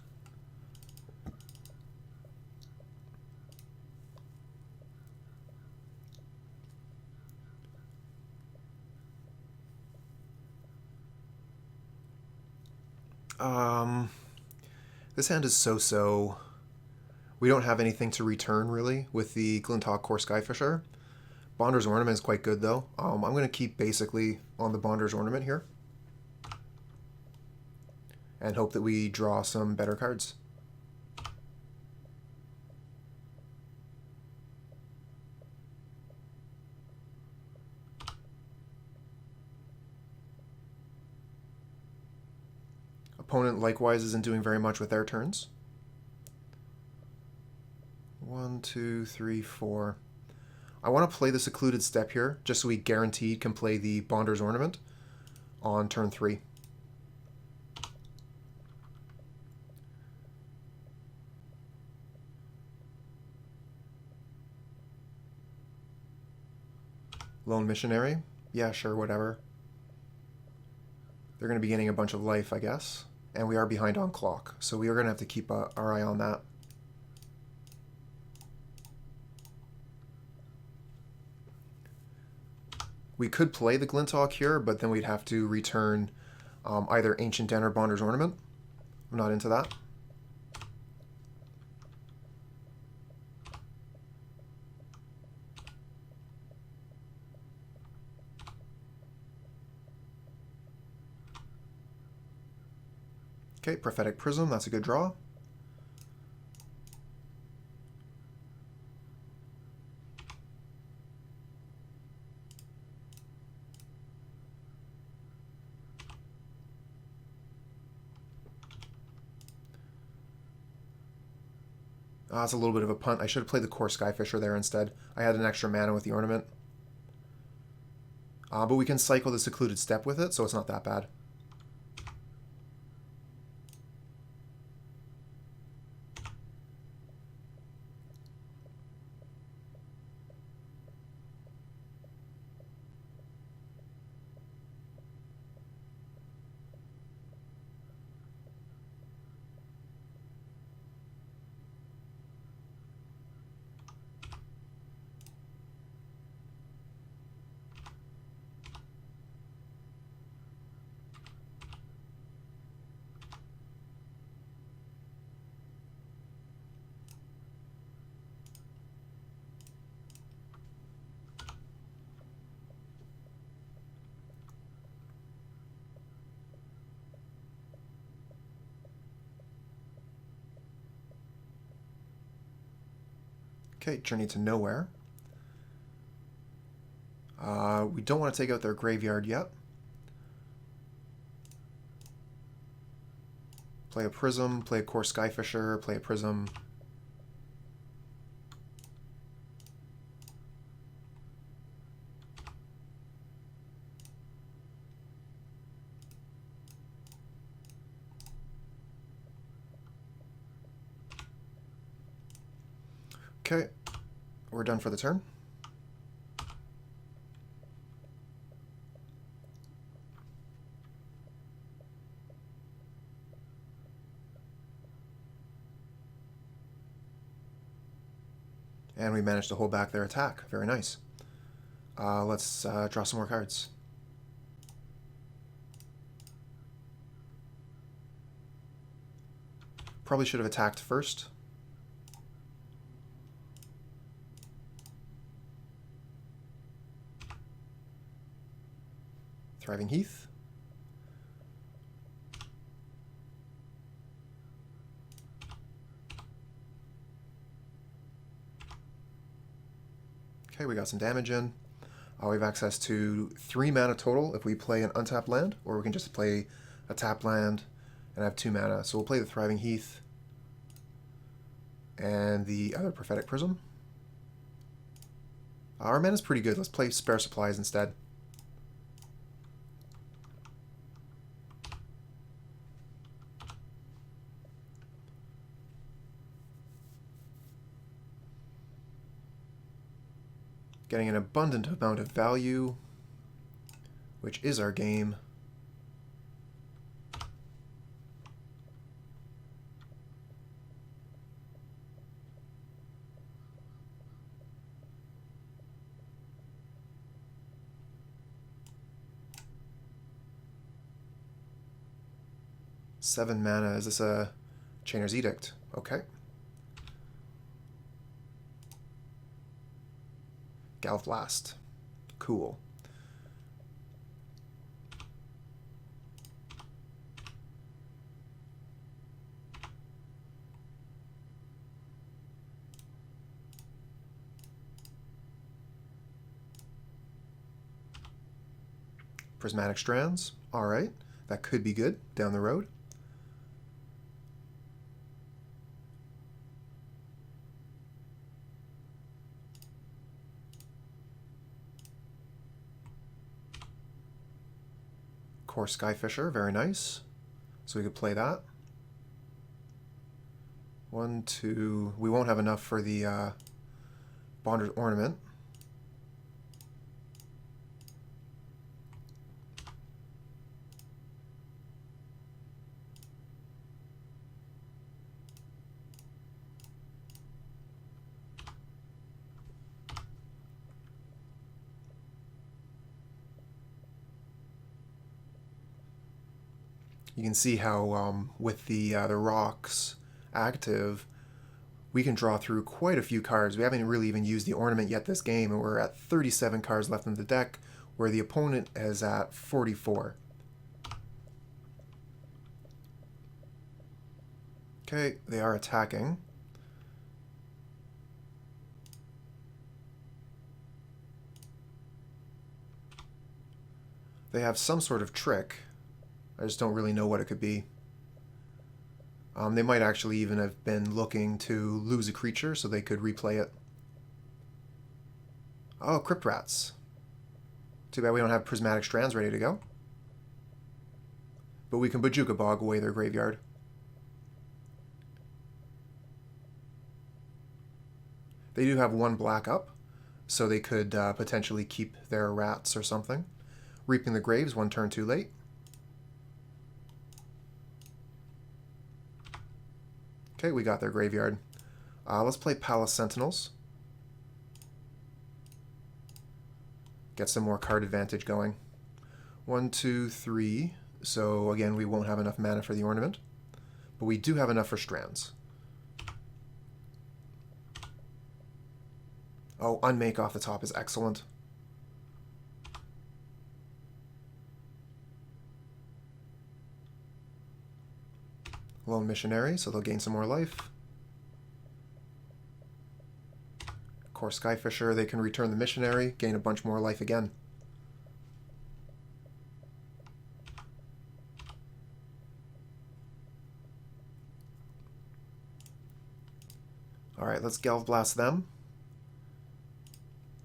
This hand is so-so. We don't have anything to return, really, with the Glint Hawk Kor Skyfisher. Bonder's Ornament is quite good, though. I'm going to keep basically on the Bonder's Ornament here. And hope that we draw some better cards. Opponent likewise isn't doing very much with their turns. 1, 2, 3, 4. I want to play the Secluded Steppe here, just so we guaranteed can play the Bonder's Ornament on turn 3. Lone Missionary? Yeah, sure, whatever. They're going to be getting a bunch of life, I guess. And we are behind on clock, so we are going to have to keep our eye on that. We could play the Glint Hawk here, but then we'd have to return either Ancient Den or Bonder's Ornament. I'm not into that. Okay, Prophetic Prism, that's a good draw. That's a little bit of a punt. I should have played the Kor Skyfisher there instead. I had an extra mana with the Ornament. But we can cycle the Secluded Steppe with it, so it's not that bad. Okay, Journey to Nowhere. We don't want to take out their graveyard yet. Play a Prism, play a Kor Skyfisher, play a Prism. Okay, we're done for the turn. And we managed to hold back their attack. Very nice. Let's draw some more cards. Probably should have attacked first. Thriving Heath. Okay, we got some damage in. We have access to 3 mana total if we play an untapped land, or we can just play a tapped land and have 2 mana. So we'll play the Thriving Heath and the other Prophetic Prism. Our mana's pretty good. Let's play Spare Supplies instead. Getting an abundant amount of value, which is our game. Seven mana. Is this a Chainer's Edict? Okay. Galvanic Blast. Cool. Prismatic Strands. Alright. That could be good down the road. Kor Skyfisher, very nice. So we could play that. 1, 2. We won't have enough for the Bonder's Ornament. You can see how with the rocks active, we can draw through quite a few cards. We haven't really even used the ornament yet this game, and we're at 37 cards left in the deck, where the opponent is at 44. Okay, they are attacking. They have some sort of trick. I just don't really know what it could be. They might actually even have been looking to lose a creature so they could replay it. Oh, Crypt Rats. Too bad we don't have Prismatic Strands ready to go. But we can Bojuka Bog away their graveyard. They do have 1 black up, so they could potentially keep their rats or something. Reaping the Graves, 1 turn too late. Okay, we got their graveyard. Let's play Palace Sentinels. Get some more card advantage going. 1, 2, 3. So again, we won't have enough mana for the ornament. But we do have enough for Strands. Oh, Unmake off the top is excellent. Lone Missionary, so they'll gain some more life. Kor Skyfisher, they can return the Missionary, gain a bunch more life again. Alright, let's Galv Blast them.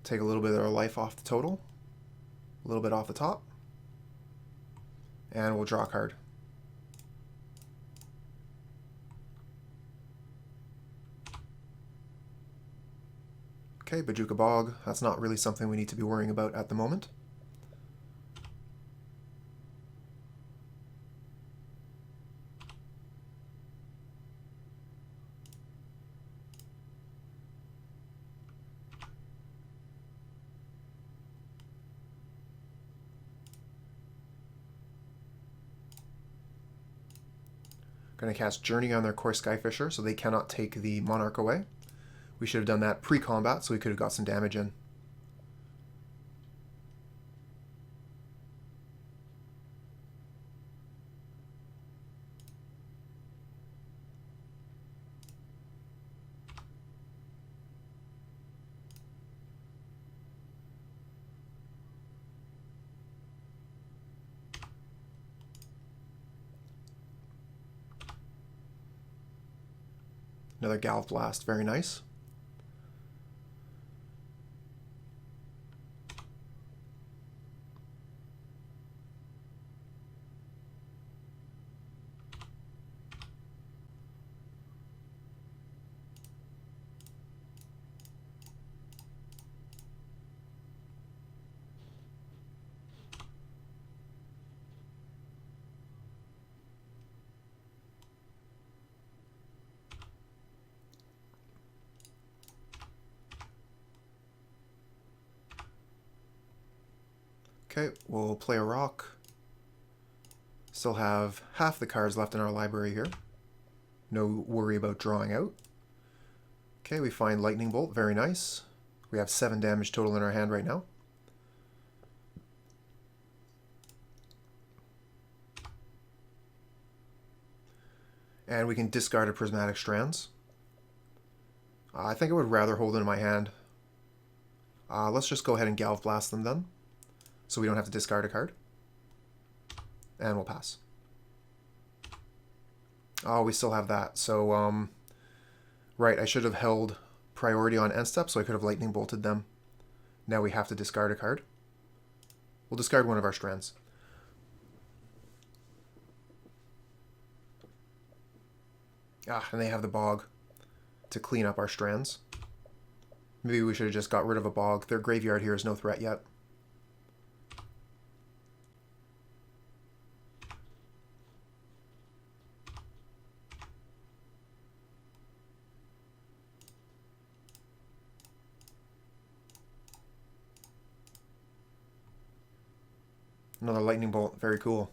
Take a little bit of their life off the total. A little bit off the top. And we'll draw a card. Okay, Bojuka Bog. That's not really something we need to be worrying about at the moment. Going to cast Journey on their Kor Skyfisher, so they cannot take the Monarch away. We should have done that pre-combat, so we could have got some damage in. Another Galv Blast, very nice. Okay, we'll play a rock. Still have half the cards left in our library here. No worry about drawing out. Okay, we find Lightning Bolt, very nice. We have 7 damage total in our hand right now. And we can discard a Prismatic Strands. I think I would rather hold it in my hand. Let's just go ahead and Galv Blast them then, so we don't have to discard a card. And we'll pass. Oh, we still have that. So, right, I should have held priority on end step, so I could have Lightning Bolted them. Now we have to discard a card. We'll discard one of our strands. And they have the Bog to clean up our strands. Maybe we should have just got rid of a Bog. Their graveyard here is no threat yet. Another Lightning Bolt, very cool.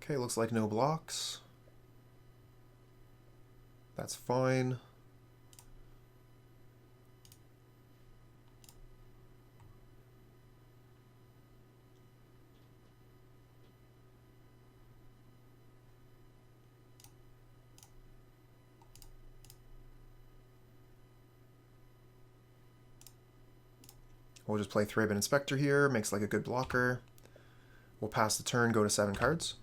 Okay, looks like no blocks. That's fine. We'll just play Thraben Inspector here, makes like a good blocker. We'll pass the turn, go to 7 cards.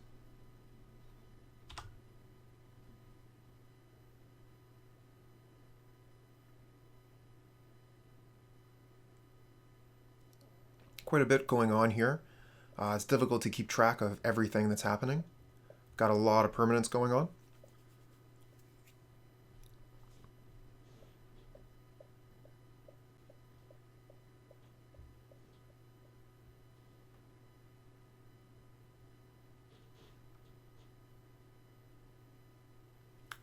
Quite a bit going on here. It's difficult to keep track of everything that's happening. Got a lot of permanents going on.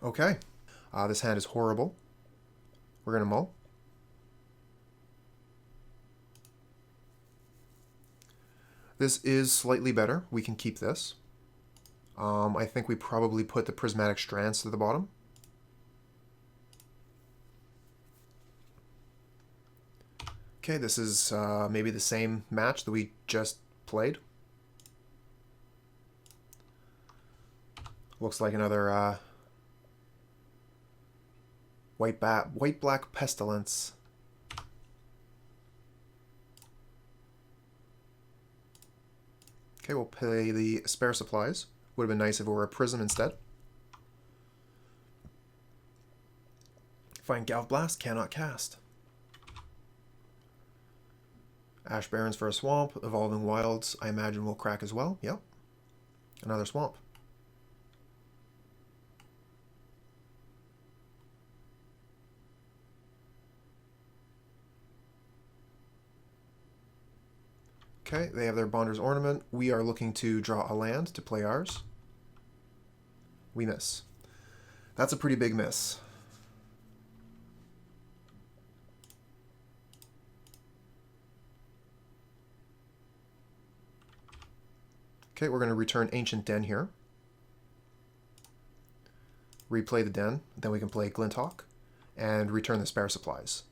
Okay, this hand is horrible. We're going to mull. This is slightly better. We can keep this. I think we probably put the Prismatic Strands to the bottom. Okay, this is maybe the same match that we just played. Looks like another white-black Pestilence. Okay, we'll play the Spare Supplies. Would have been nice if it were a Prism instead. Find Galv Blast, cannot cast. Ash Barrens for a swamp. Evolving Wilds, I imagine, will crack as well. Yep. Another swamp. Okay, they have their Bonder's Ornament. We are looking to draw a land to play ours. We miss. That's a pretty big miss. Okay, we're going to return Ancient Den here. Replay the Den, then we can play Glint Hawk and return the Spare Supplies.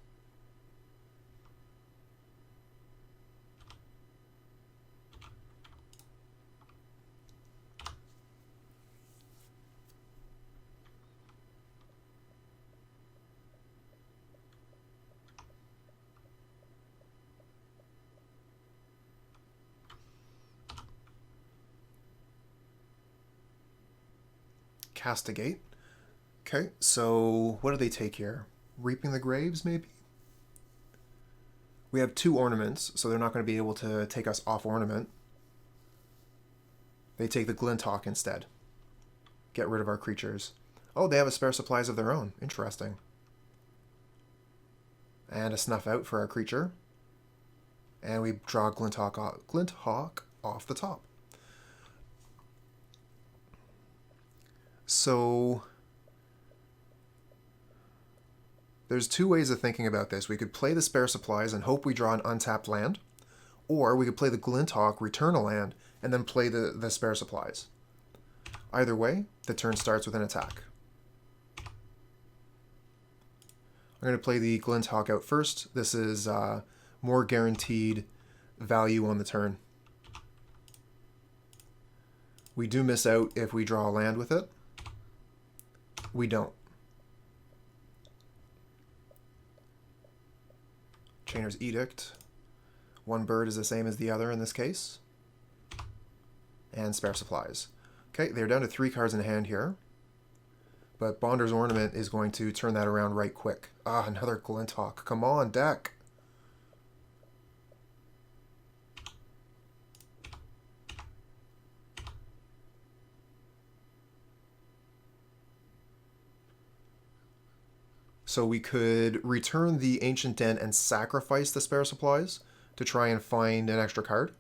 Castigate. Okay, so what do they take here? Reaping the Graves, maybe? We have 2 ornaments, so they're not going to be able to take us off Ornament. They take the Glint Hawk instead. Get rid of our creatures. Oh, they have a Spare Supplies of their own. Interesting. And a Snuff Out for our creature. And we draw Glint Hawk off the top. So there's 2 ways of thinking about this. We could play the Spare Supplies and hope we draw an untapped land, or we could play the Glint Hawk, return a land, and then play the Spare Supplies. Either way, the turn starts with an attack. I'm going to play the Glint Hawk out first. This is more guaranteed value on the turn. We do miss out if we draw a land with it. We don't. Chainer's Edict. 1 bird is the same as the other in this case. And Spare Supplies. Okay, they're down to 3 cards in hand here. But Bonder's Ornament is going to turn that around right quick. Ah, another Glint Hawk. Come on, deck. So we could return the Ancient Den and sacrifice the Spare Supplies to try and find an extra card.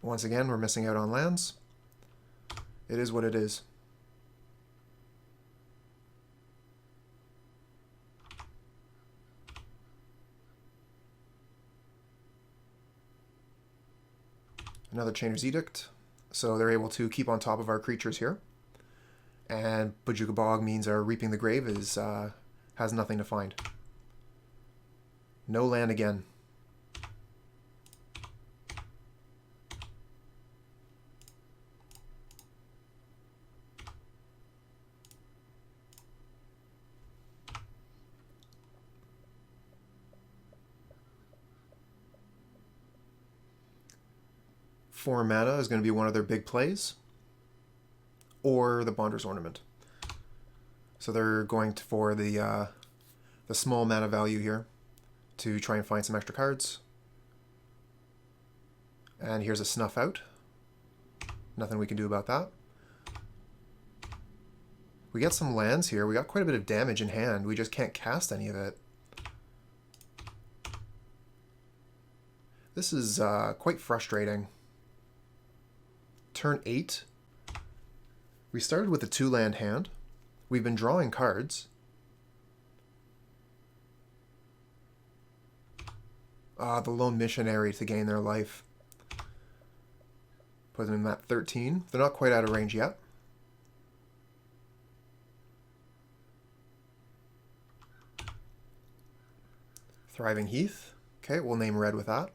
Once again, we're missing out on lands. It is what it is. Another Chainer's Edict, so they're able to keep on top of our creatures here. And Bojuka Bog means our Reaping the Grave is has nothing to find. No land again. Four mana is going to be one of their big plays, or the Bonder's Ornament. So they're going for the small mana value here to try and find some extra cards. And here's a Snuff Out. Nothing we can do about that. We got some lands here. We got quite a bit of damage in hand. We just can't cast any of it. This is quite frustrating. Turn 8. We started with a 2-land hand. We've been drawing cards. The Lone Missionary to gain their life. Put them in that 13. They're not quite out of range yet. Thriving Heath. Okay, we'll name red with that.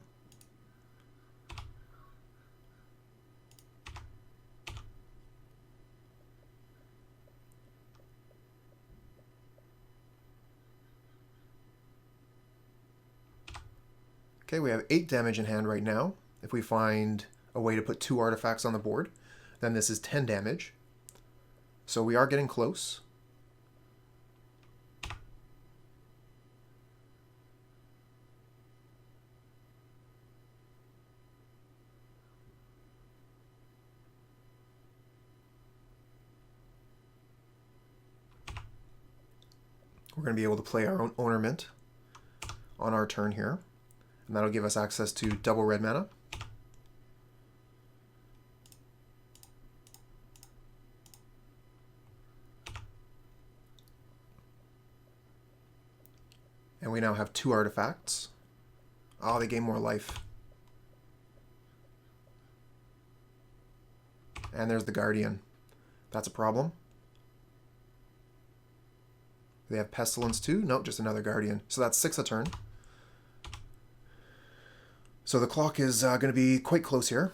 Okay, we have 8 damage in hand right now. If we find a way to put 2 artifacts on the board, then this is 10 damage. So we are getting close. We're going to be able to play our own Ornament on our turn here. And that'll give us access to double red mana. And we now have 2 artifacts. Oh, they gain more life. And there's the Guardian. That's a problem. They have Pestilence too? Nope, just another Guardian. So that's 6 a turn. So the clock is going to be quite close here.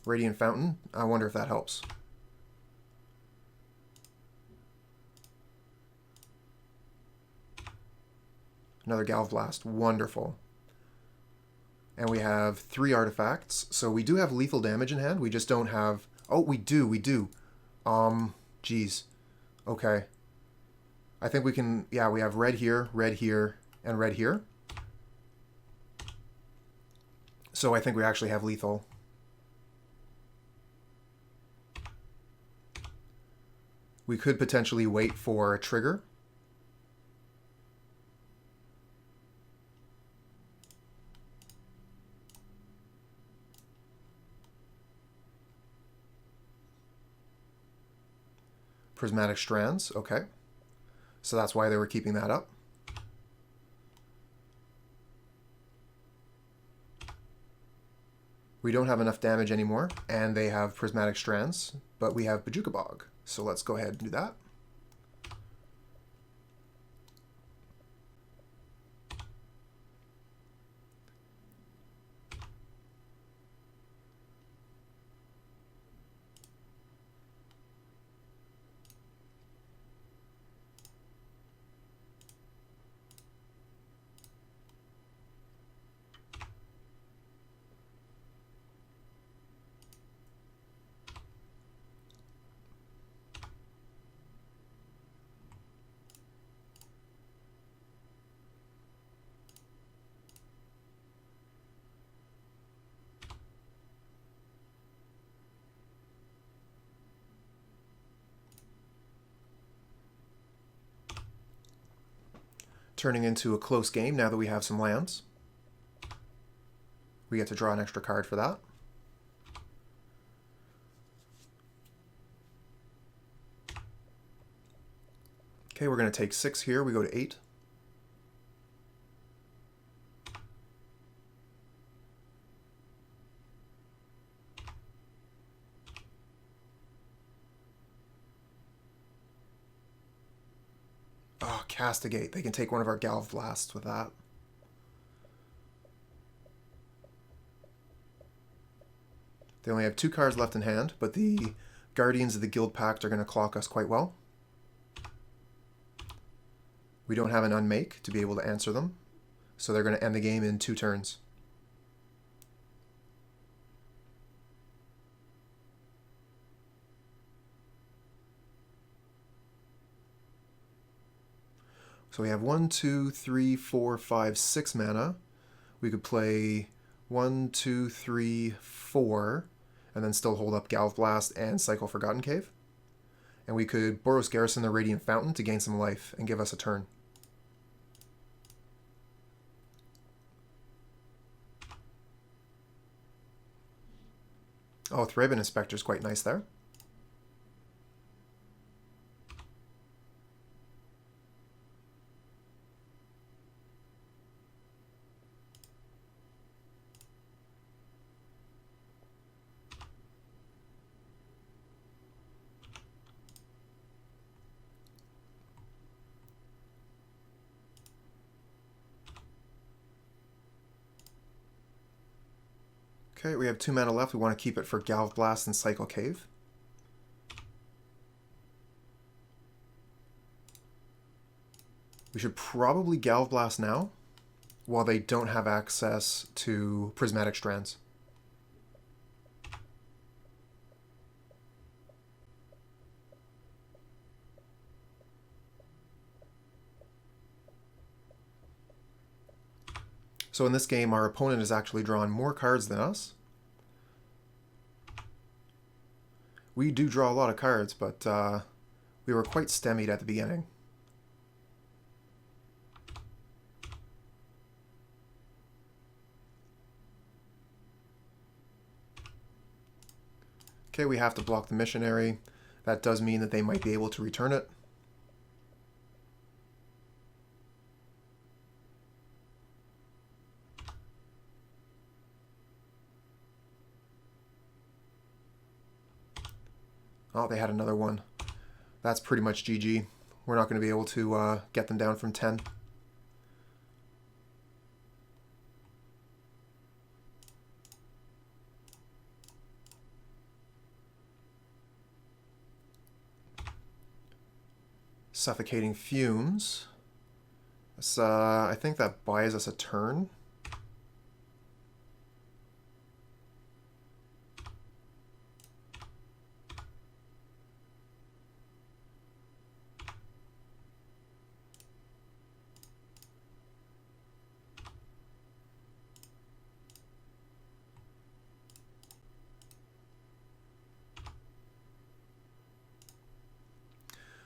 Radiant Fountain. I wonder if that helps. Another Galv Blast. Wonderful. And we have 3 artifacts. So we do have lethal damage in hand. We just don't have... Oh, we do. Geez. Okay. I think we can... Yeah, we have red here, and red here. So I think we actually have lethal. We could potentially wait for a trigger. Prismatic Strands, okay. So that's why they were keeping that up. We don't have enough damage anymore, and they have Prismatic Strands, but we have Bojuka Bog. So let's go ahead and do that. Turning into a close game now that we have some lands. We get to draw an extra card for that. Okay, we're going to take 6 here. We go to 8. Oh, Castigate. They can take one of our Galv Blasts with that. They only have 2 cards left in hand, but the Guardians of the Guild Pact are going to clock us quite well. We don't have an Unmake to be able to answer them, so they're going to end the game in 2 turns. So we have 1, 2, 3, 4, 5, 6 mana. We could play 1, 2, 3, 4, and then still hold up Galv Blast and cycle Forgotten Cave. And we could Boros Garrison the Radiant Fountain to gain some life and give us a turn. Oh, Thraben Inspector is quite nice there. Okay, we have 2 mana left. We want to keep it for Galv Blast and Cycle Cave. We should probably Galv Blast now, while they don't have access to Prismatic Strands. So in this game, our opponent has actually drawn more cards than us. We do draw a lot of cards, but we were quite stymied at the beginning. Okay, we have to block the Missionary. That does mean that they might be able to return it. Oh, they had another one. That's pretty much GG. We're not going to be able to get them down from 10. Suffocating Fumes. I think that buys us a turn.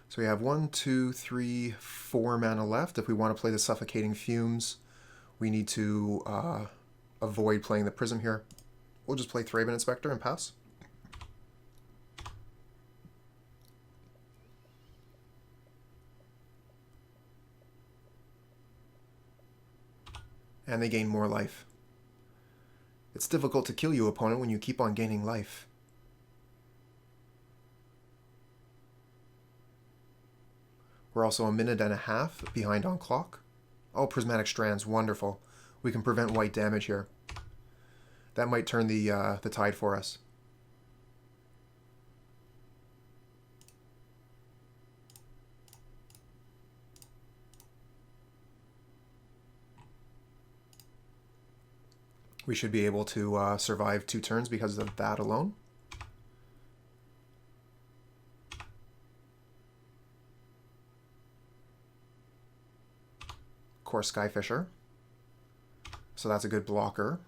So we have 1, 2, 3, 4 mana left. If we want to play the Suffocating Fumes, we need to avoid playing the Prism here. We'll just play Thraben Inspector and pass. And they gain more life. It's difficult to kill you, opponent, when you keep on gaining life. We're also a minute and a half behind on clock. Oh, Prismatic Strands, wonderful. We can prevent white damage here. That might turn the tide for us. We should be able to survive 2 turns because of that alone. Kor Skyfisher. So that's a good blocker.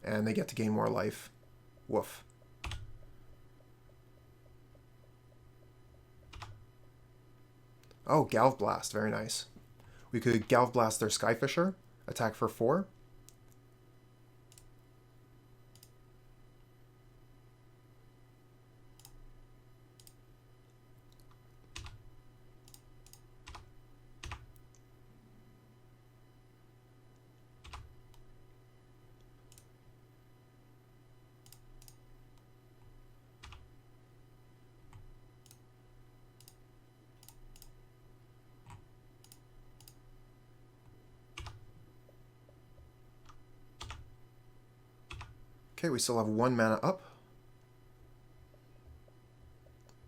And they get to gain more life. Woof. Oh, Galv Blast. Very nice. We could Galv Blast their Skyfisher. Attack for 4. Okay, we still have 1 mana up.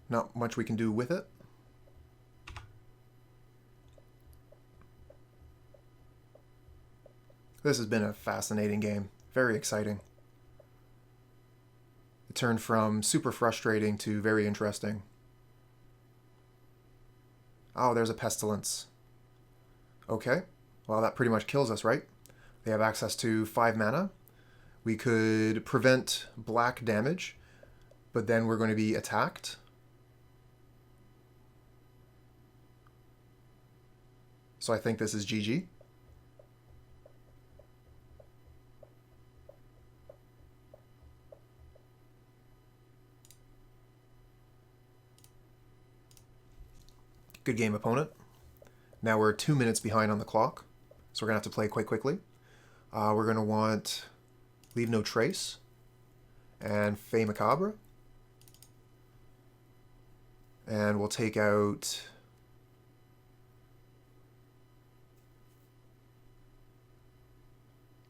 Not much we can do with it. This has been a fascinating game. Very exciting. It turned from super frustrating to very interesting. Oh, there's a Pestilence. Okay, well that pretty much kills us, right? They have access to 5 mana. We could prevent black damage, but then we're going to be attacked. So I think this is GG. Good game, opponent. Now we're 2 minutes behind on the clock, so we're going to have to play quite quickly. We're going to want Leave No Trace and Faerie Macabre. And we'll take out...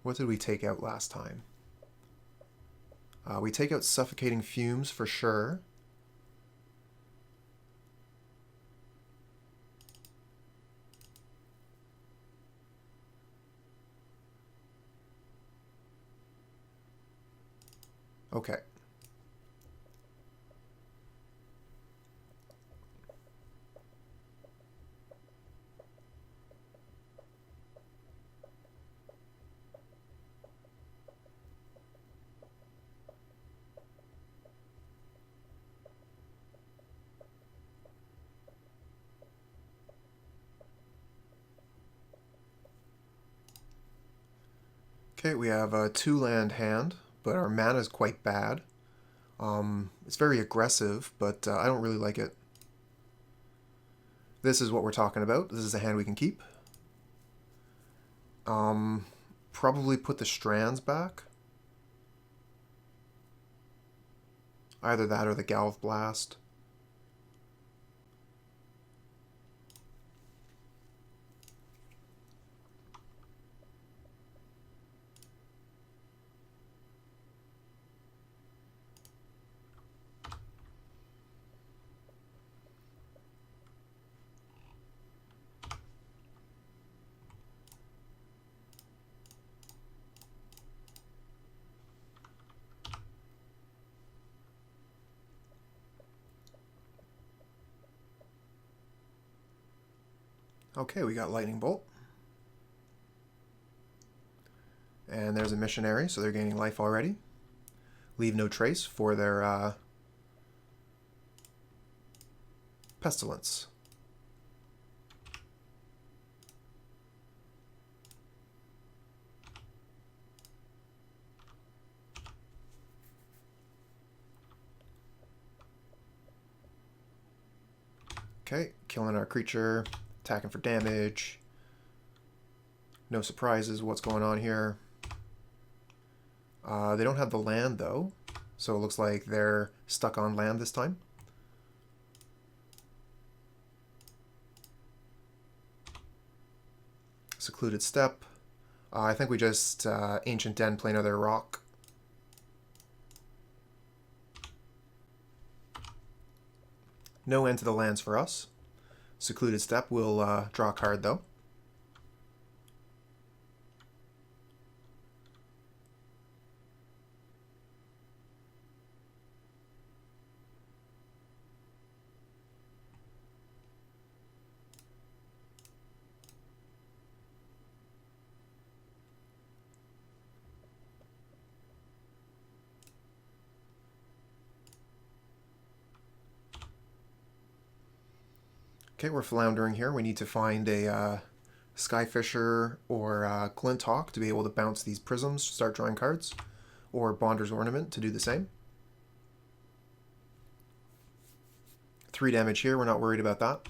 What did we take out last time? We take out Suffocating Fumes for sure. Okay. Okay, we have a 2-land hand, but our mana is quite bad. It's very aggressive, but I don't really like it. This is what we're talking about. This is a hand we can keep. Probably put the Strands back. Either that or the Galvanic Blast. Okay, we got Lightning Bolt. And there's a Missionary, so they're gaining life already. Leave No Trace for their Pestilence. Okay, killing our creature. Attacking for damage. No surprises what's going on here. They don't have the land though, so it looks like they're stuck on land this time. Secluded Steppe. I think we just Ancient Den, play another rock. No end to the lands for us. Secluded Steppe will draw a card though. Okay, we're floundering here. We need to find a Skyfisher or Glint Hawk to be able to bounce these prisms, start drawing cards, or Bonder's Ornament to do the same. 3 damage here, we're not worried about that.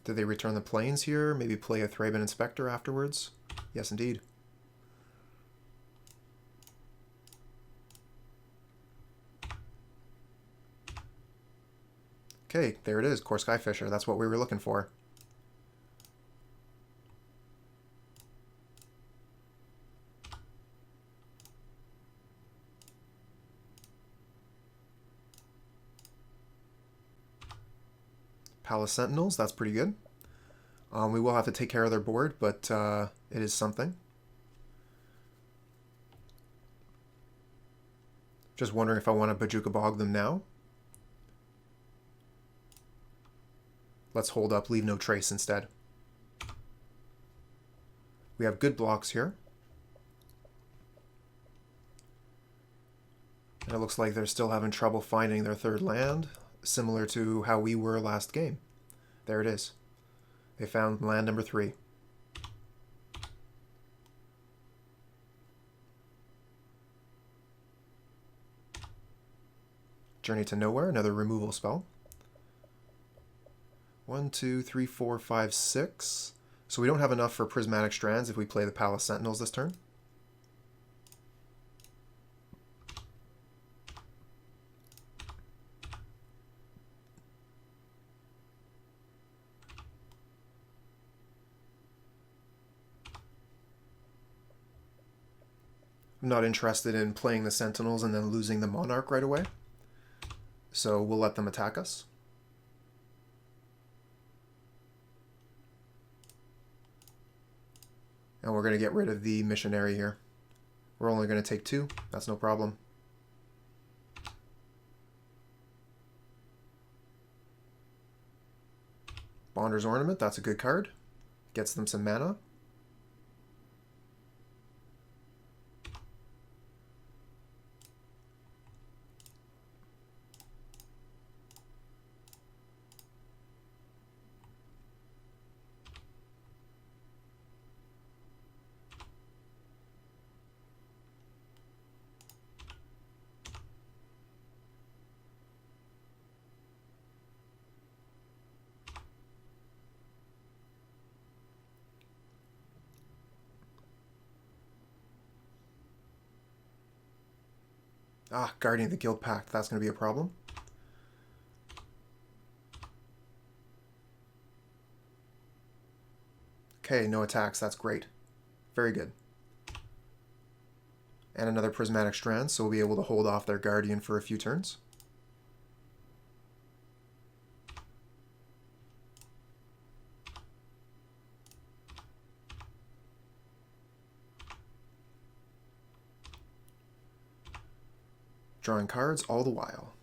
Did they return the planes here? Maybe play a Thraben Inspector afterwards? Yes, indeed. Okay, there it is, Kor Skyfisher. That's what we were looking for. Palace Sentinels, that's pretty good. We will have to take care of their board, but it is something. Just wondering if I want to Bojuka Bog them now. Let's hold up, Leave No Trace instead. We have good blocks here. And it looks like they're still having trouble finding their 3rd land, similar to how we were last game. There it is. They found land number 3. Journey to Nowhere, another removal spell. 1, 2, 3, 4, 5, 6. So we don't have enough for Prismatic Strands if we play the Palace Sentinels this turn. I'm not interested in playing the Sentinels and then losing the Monarch right away. So we'll let them attack us. And we're going to get rid of the Missionary here. We're only going to take 2. That's no problem. Bonder's Ornament, that's a good card. Gets them some mana. Ah, Guardian of the Guild Pact, that's going to be a problem. Okay, no attacks, that's great. Very good. And another Prismatic Strand, so we'll be able to hold off their Guardian for a few turns. Drawing cards all the while.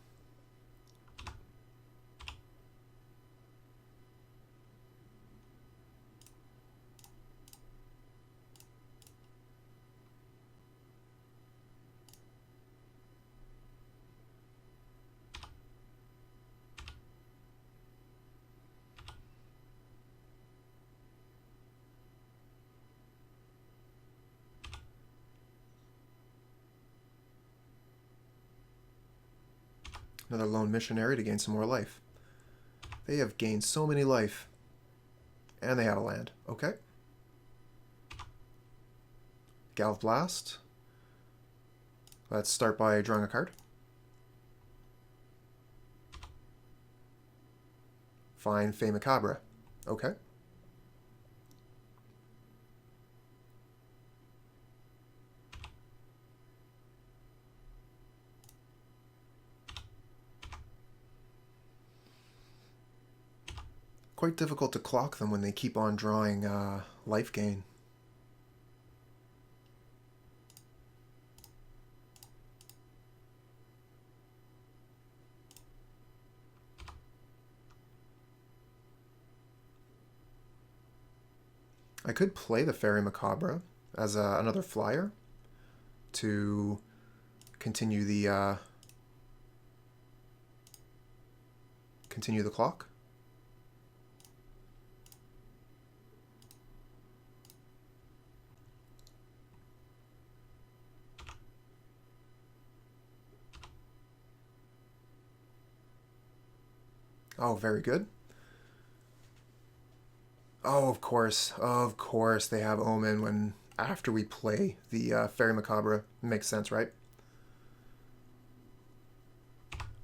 Another Lone Missionary to gain some more life. They have gained so many life. And they had a land. Okay. Galvanic Blast. Let's start by drawing a card. Fine, Faerie Macabre. Okay. Quite difficult to clock them when they keep on drawing life gain. I could play the Faerie Macabre as another flyer to continue the clock. Oh, very good. Oh, of course, they have Omen when after we play the Faerie Macabre. Makes sense, right?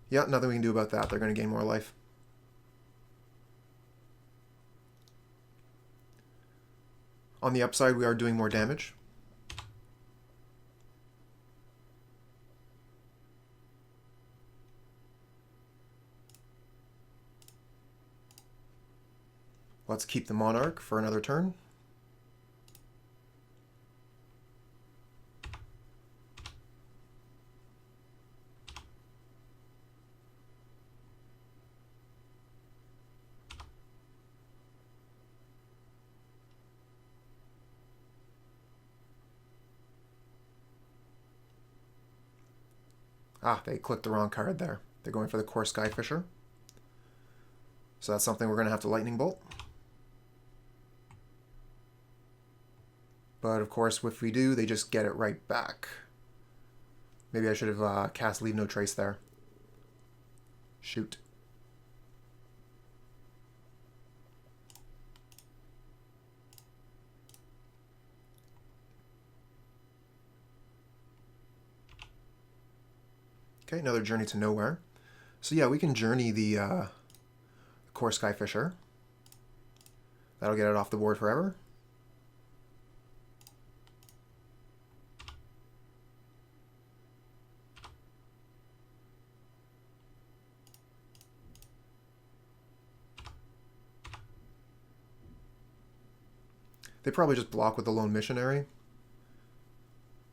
Yeah, nothing we can do about that. They're going to gain more life. On the upside, we are doing more damage. Let's keep the Monarch for another turn. Ah, they clicked the wrong card there. They're going for the Kor Skyfisher. So that's something we're going to have to Lightning Bolt. But of course, if we do, they just get it right back. Maybe I should have cast Leave No Trace there. Shoot. Okay, another Journey to Nowhere. So yeah, we can journey the Kor Skyfisher. That'll get it off the board forever. They probably just block with the Lone Missionary.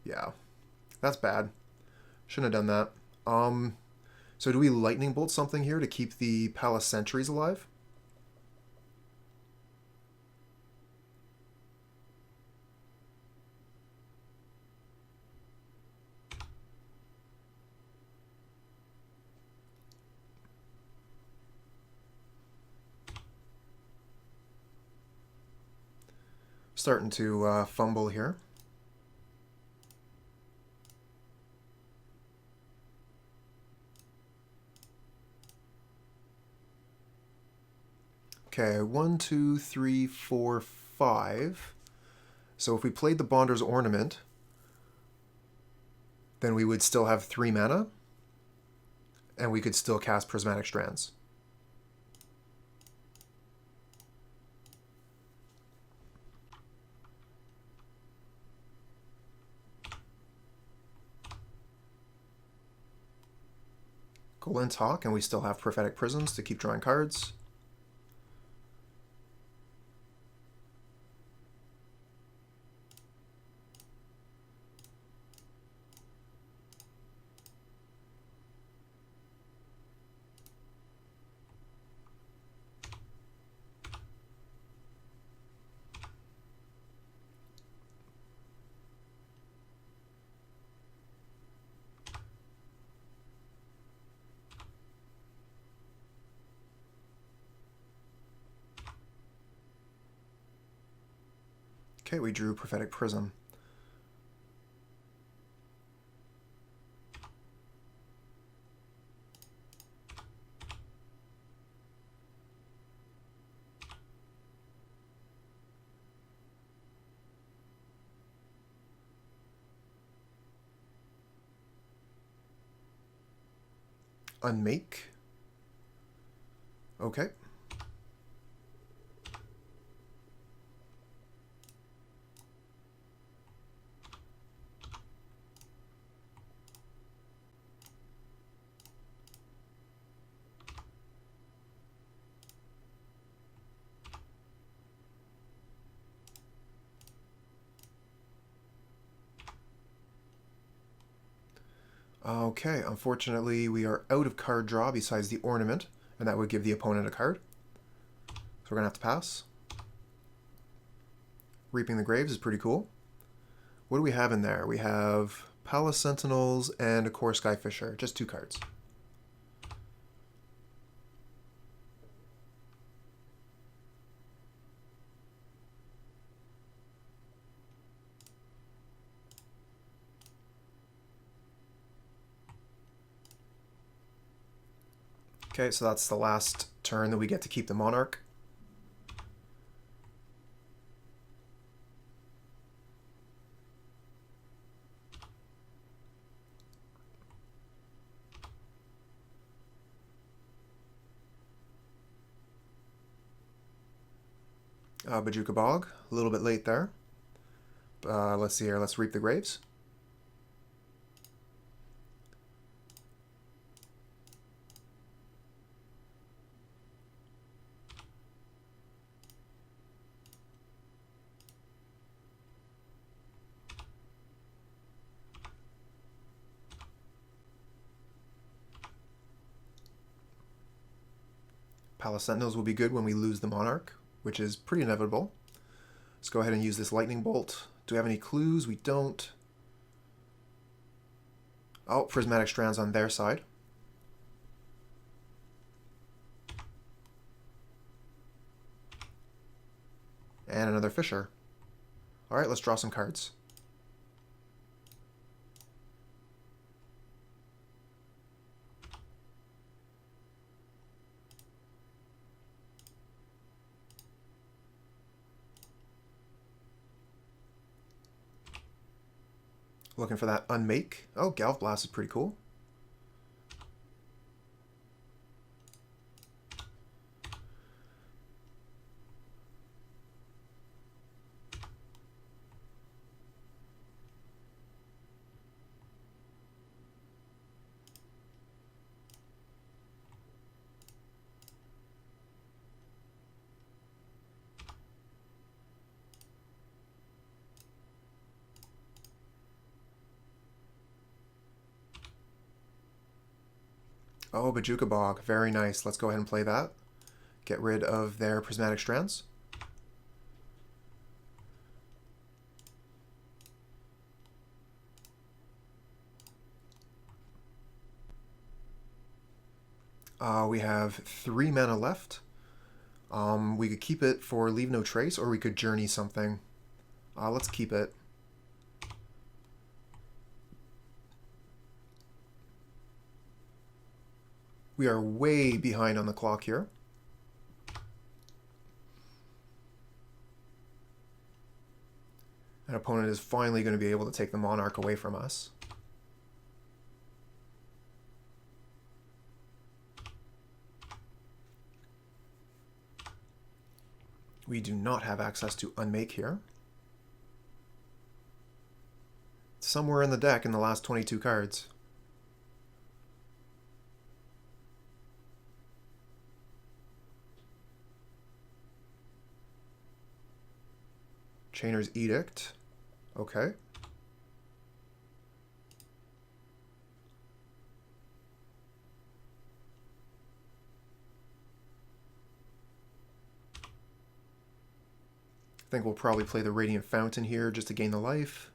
Yeah, that's bad. Shouldn't have done that. So do we Lightning Bolt something here to keep the Palace Sentries alive? Starting to fumble here. Okay, 1, 2, 3, 4, 5. So if we played the Bonder's Ornament, then we would still have 3 mana, and we could still cast Prismatic Strands. Glint Hawk, and we still have Prophetic Prisms to keep drawing cards. Okay, we drew Prophetic Prism. Unmake. Okay. Okay, unfortunately we are out of card draw besides the Ornament, and that would give the opponent a card. So we're going to have to pass. Reaping the Graves is pretty cool. What do we have in there? We have Palace Sentinels and a Kor Skyfisher, just 2 cards. Okay, so that's the last turn that we get to keep the Monarch. Bojuka Bog, a little bit late there. Let's see here, let's Reap the Graves. Palace Sentinels will be good when we lose the Monarch, which is pretty inevitable. Let's go ahead and use this Lightning Bolt. Do we have any clues? We don't. Oh, Prismatic Strands on their side. And another Fisher. Alright, let's draw some cards. Looking for that Unmake. Oh, Galvanic Blast is pretty cool. Oh, Bojuka Bog. Very nice. Let's go ahead and play that. Get rid of their Prismatic Strands. We have 3 mana left. We could keep it for Leave No Trace, or we could Journey something. Let's keep it. We are way behind on the clock here. An opponent is finally going to be able to take the Monarch away from us. We do not have access to Unmake here. It's somewhere in the deck in the last 22 cards. Chainer's Edict. Okay. I think we'll probably play the Radiant Fountain here just to gain the life.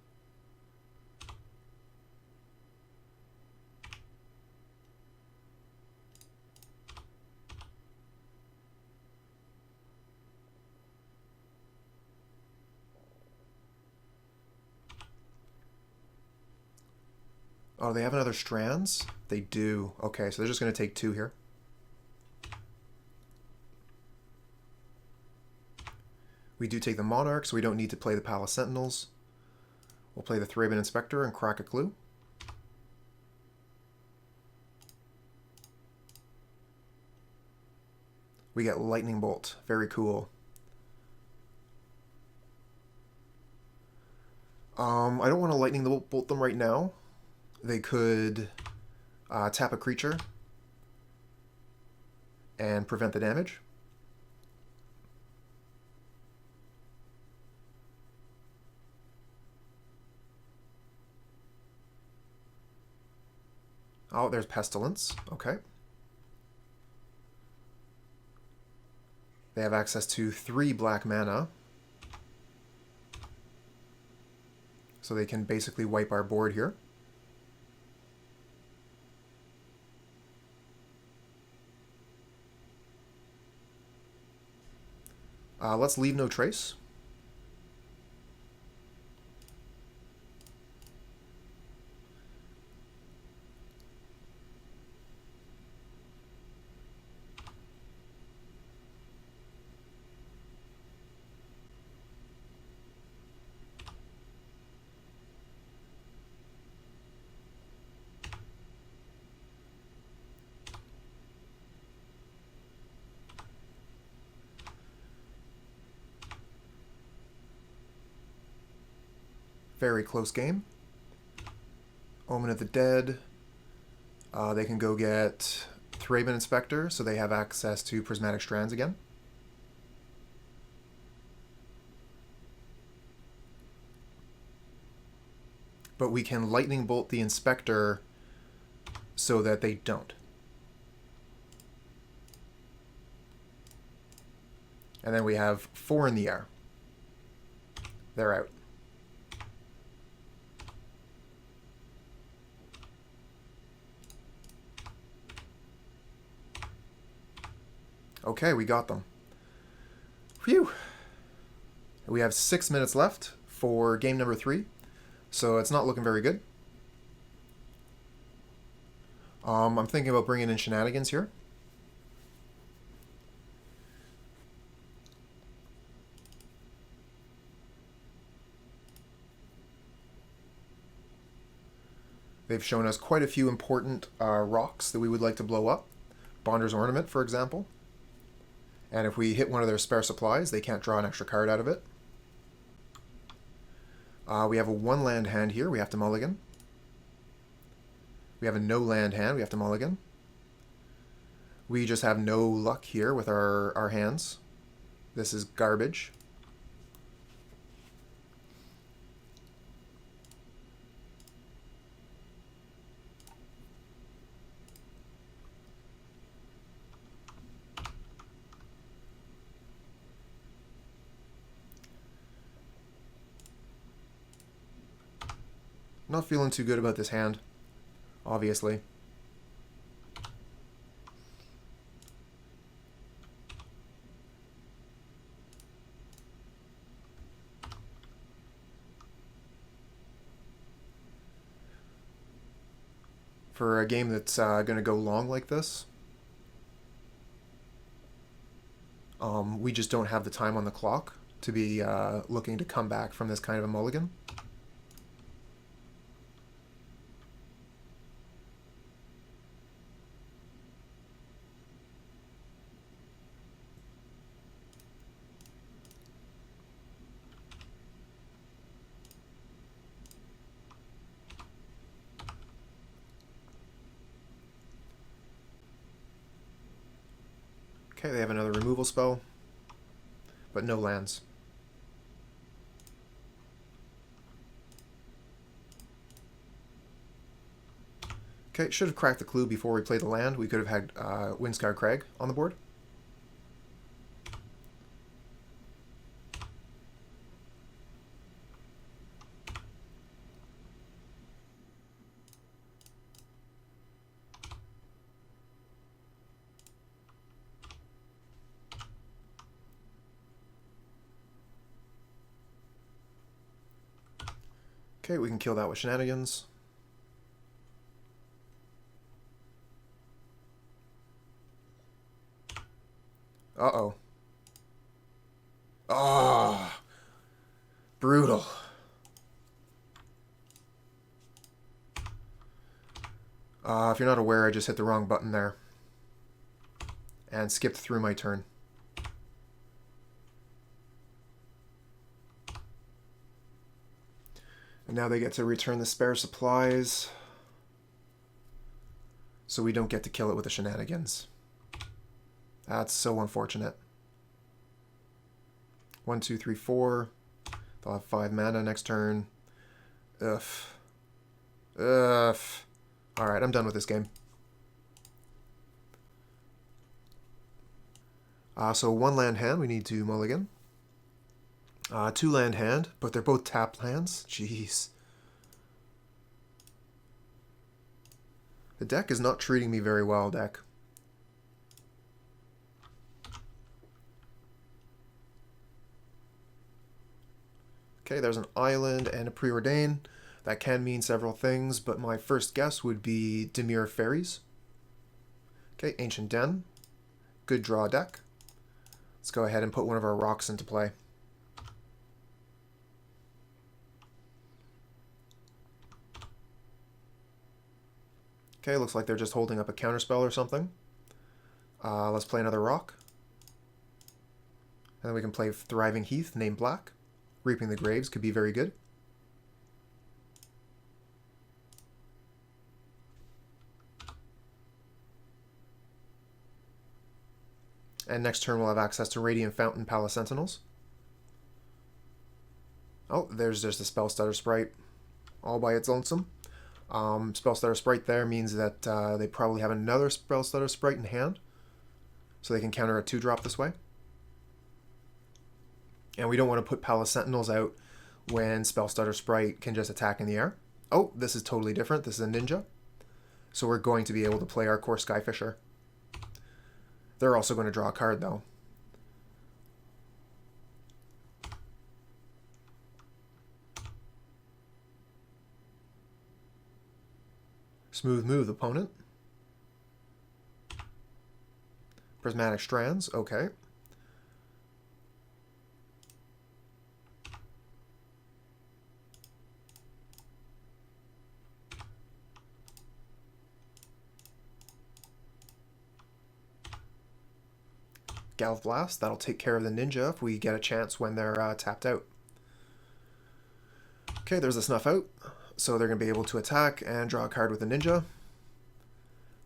Oh, they have another Strands? They do. Okay, so they're just going to take 2 here. We do take the Monarch, so we don't need to play the Palace Sentinels. We'll play the Thraben Inspector and crack a clue. We get Lightning Bolt. Very cool. I don't want to Lightning Bolt them right now. They could tap a creature and prevent the damage. Oh, there's Pestilence. Okay. They have access to 3 black mana. So they can basically wipe our board here. Let's Leave No Trace. Very close game. Omen of the Dead. They can go get Thraben Inspector, so they have access to Prismatic Strands again. But we can Lightning Bolt the Inspector so that they don't. And then we have 4 in the air. They're out. Okay, we got them. Phew. We have 6 minutes left for game number 3, so it's not looking very good. I'm thinking about bringing in Shenanigans here. They've shown us quite a few important rocks that we would like to blow up. Bonder's Ornament, for example. And if we hit one of their spare supplies, they can't draw an extra card out of it. We have a 1-land hand here. We have to mulligan. We have a no-land hand. We have to mulligan. We just have no luck here with our hands. This is garbage. Not feeling too good about this hand, obviously. For a game that's going to go long like this, we just don't have the time on the clock to be looking to come back from this kind of a mulligan. Okay, they have another removal spell, but no lands. Okay, should have cracked the clue before we played the land. We could have had Wind-Scarred Crag on the board. Okay, we can kill that with Shenanigans. Uh-oh. Ah, brutal. If you're not aware, I just hit the wrong button there and skipped through my turn. And now they get to return the spare supplies, so we don't get to kill it with the Shenanigans. That's so unfortunate. 1, 2, 3, 4. They'll have 5 mana next turn. Ugh. Ugh. Alright, I'm done with this game. So 1-land hand, we need to mulligan. 2-land hand, but they're both tapped lands. Jeez. The deck is not treating me very well, deck. Okay, there's an island and a preordain. That can mean several things, but my first guess would be Dimir Fairies. Okay, Ancient Den. Good draw deck. Let's go ahead and put one of our rocks into play. Okay, looks like they're just holding up a counterspell or something. Let's play another rock. And then we can play Thriving Heath, named Black. Reaping the Graves could be very good. And next turn we'll have access to Radiant Fountain, Palace Sentinels. Oh, there's just a Spellstutter Sprite all by its lonesome. Spellstutter Sprite there means that they probably have another Spellstutter Sprite in hand, so they can counter a 2-drop this way. And we don't want to put Palace Sentinels out when Spellstutter Sprite can just attack in the air. Oh, this is totally different. This is a ninja. So we're going to be able to play our Kor Skyfisher. They're also going to draw a card, though. Smooth move, opponent. Prismatic Strands, okay. Galv Blast. That'll take care of the ninja if we get a chance when they're tapped out. Okay, there's a Snuff Out. So they're going to be able to attack and draw a card with the ninja.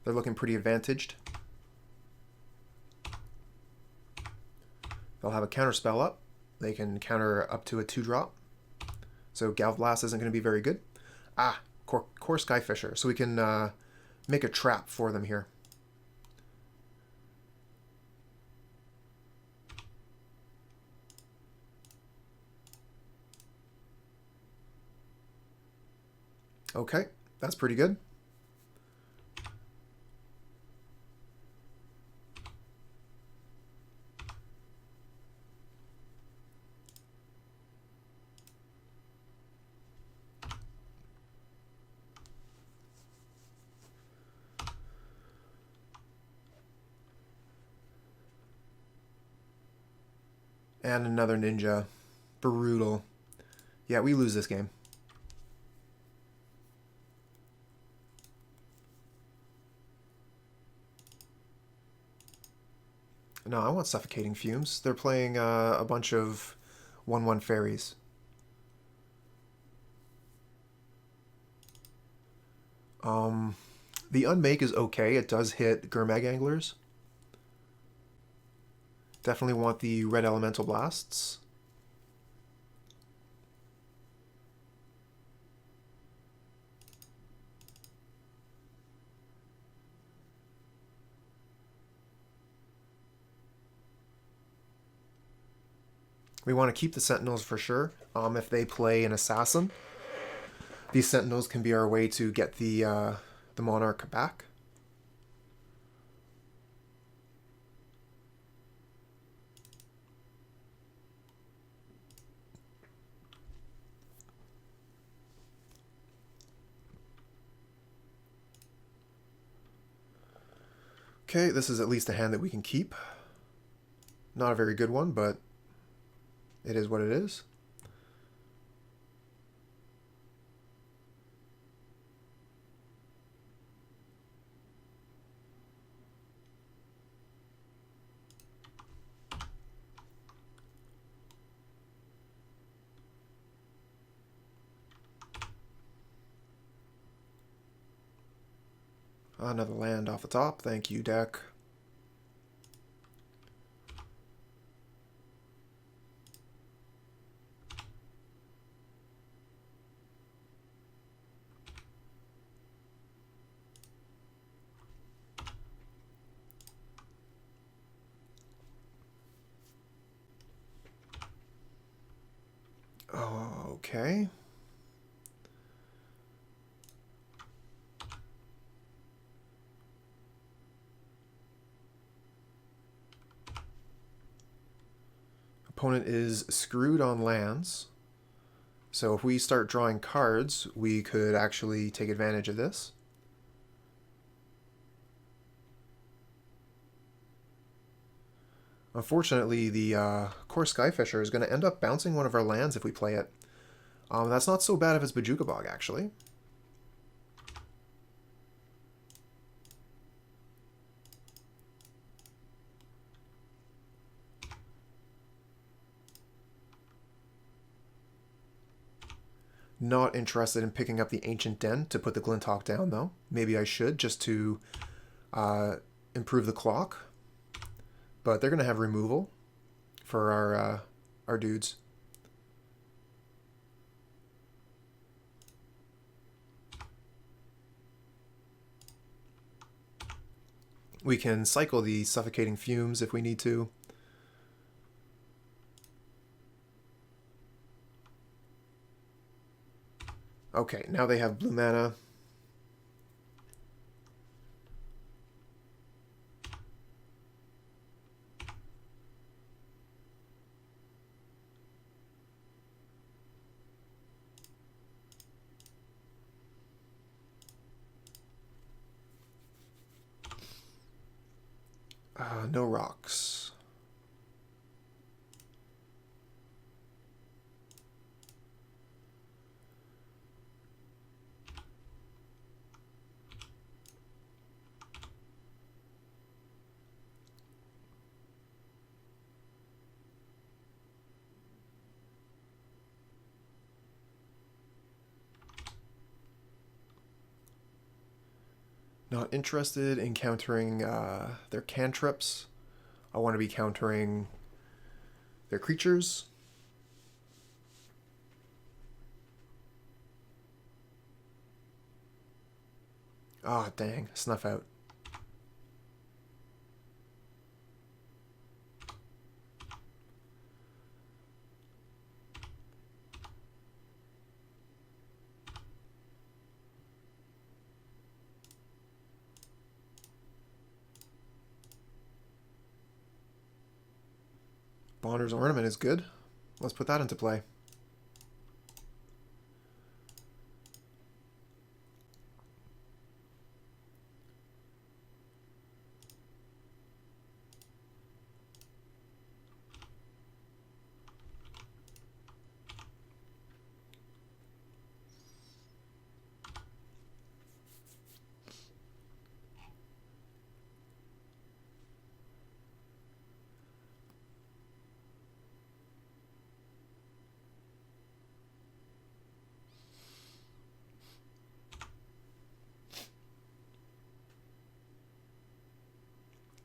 They're looking pretty advantaged. They'll have a counter spell up. They can counter up to a 2-drop. So Galv Blast isn't going to be very good. Kor Skyfisher. So we can make a trap for them here. Okay, that's pretty good. And another ninja. Brutal. Yeah, we lose this game. No, I want Suffocating Fumes. They're playing a bunch of 1/1 fairies. The Unmake is okay. It does hit Gurmag Anglers. Definitely want the Red Elemental Blasts. We want to keep the Sentinels for sure. If they play an Assassin, these Sentinels can be our way to get the Monarch back. Okay, this is at least a hand that we can keep. Not a very good one, but it is what it is. Another land off the top. Thank you, deck. Okay. Opponent is screwed on lands. So if we start drawing cards, we could actually take advantage of this. Unfortunately, the Kor Skyfisher is going to end up bouncing one of our lands if we play it. That's not so bad if it's Bojuka Bog, actually. Not interested in picking up the Ancient Den to put the Glint Hawk down, though. Maybe I should, just to improve the clock. But they're going to have removal for our dudes. We can cycle the Suffocating Fumes if we need to. Okay, now they have blue mana. No rocks. Not interested in countering their cantrips. I want to be countering their creatures. Ah, oh, dang. Snuff out. Bonner's Ornament is good. Let's put that into play.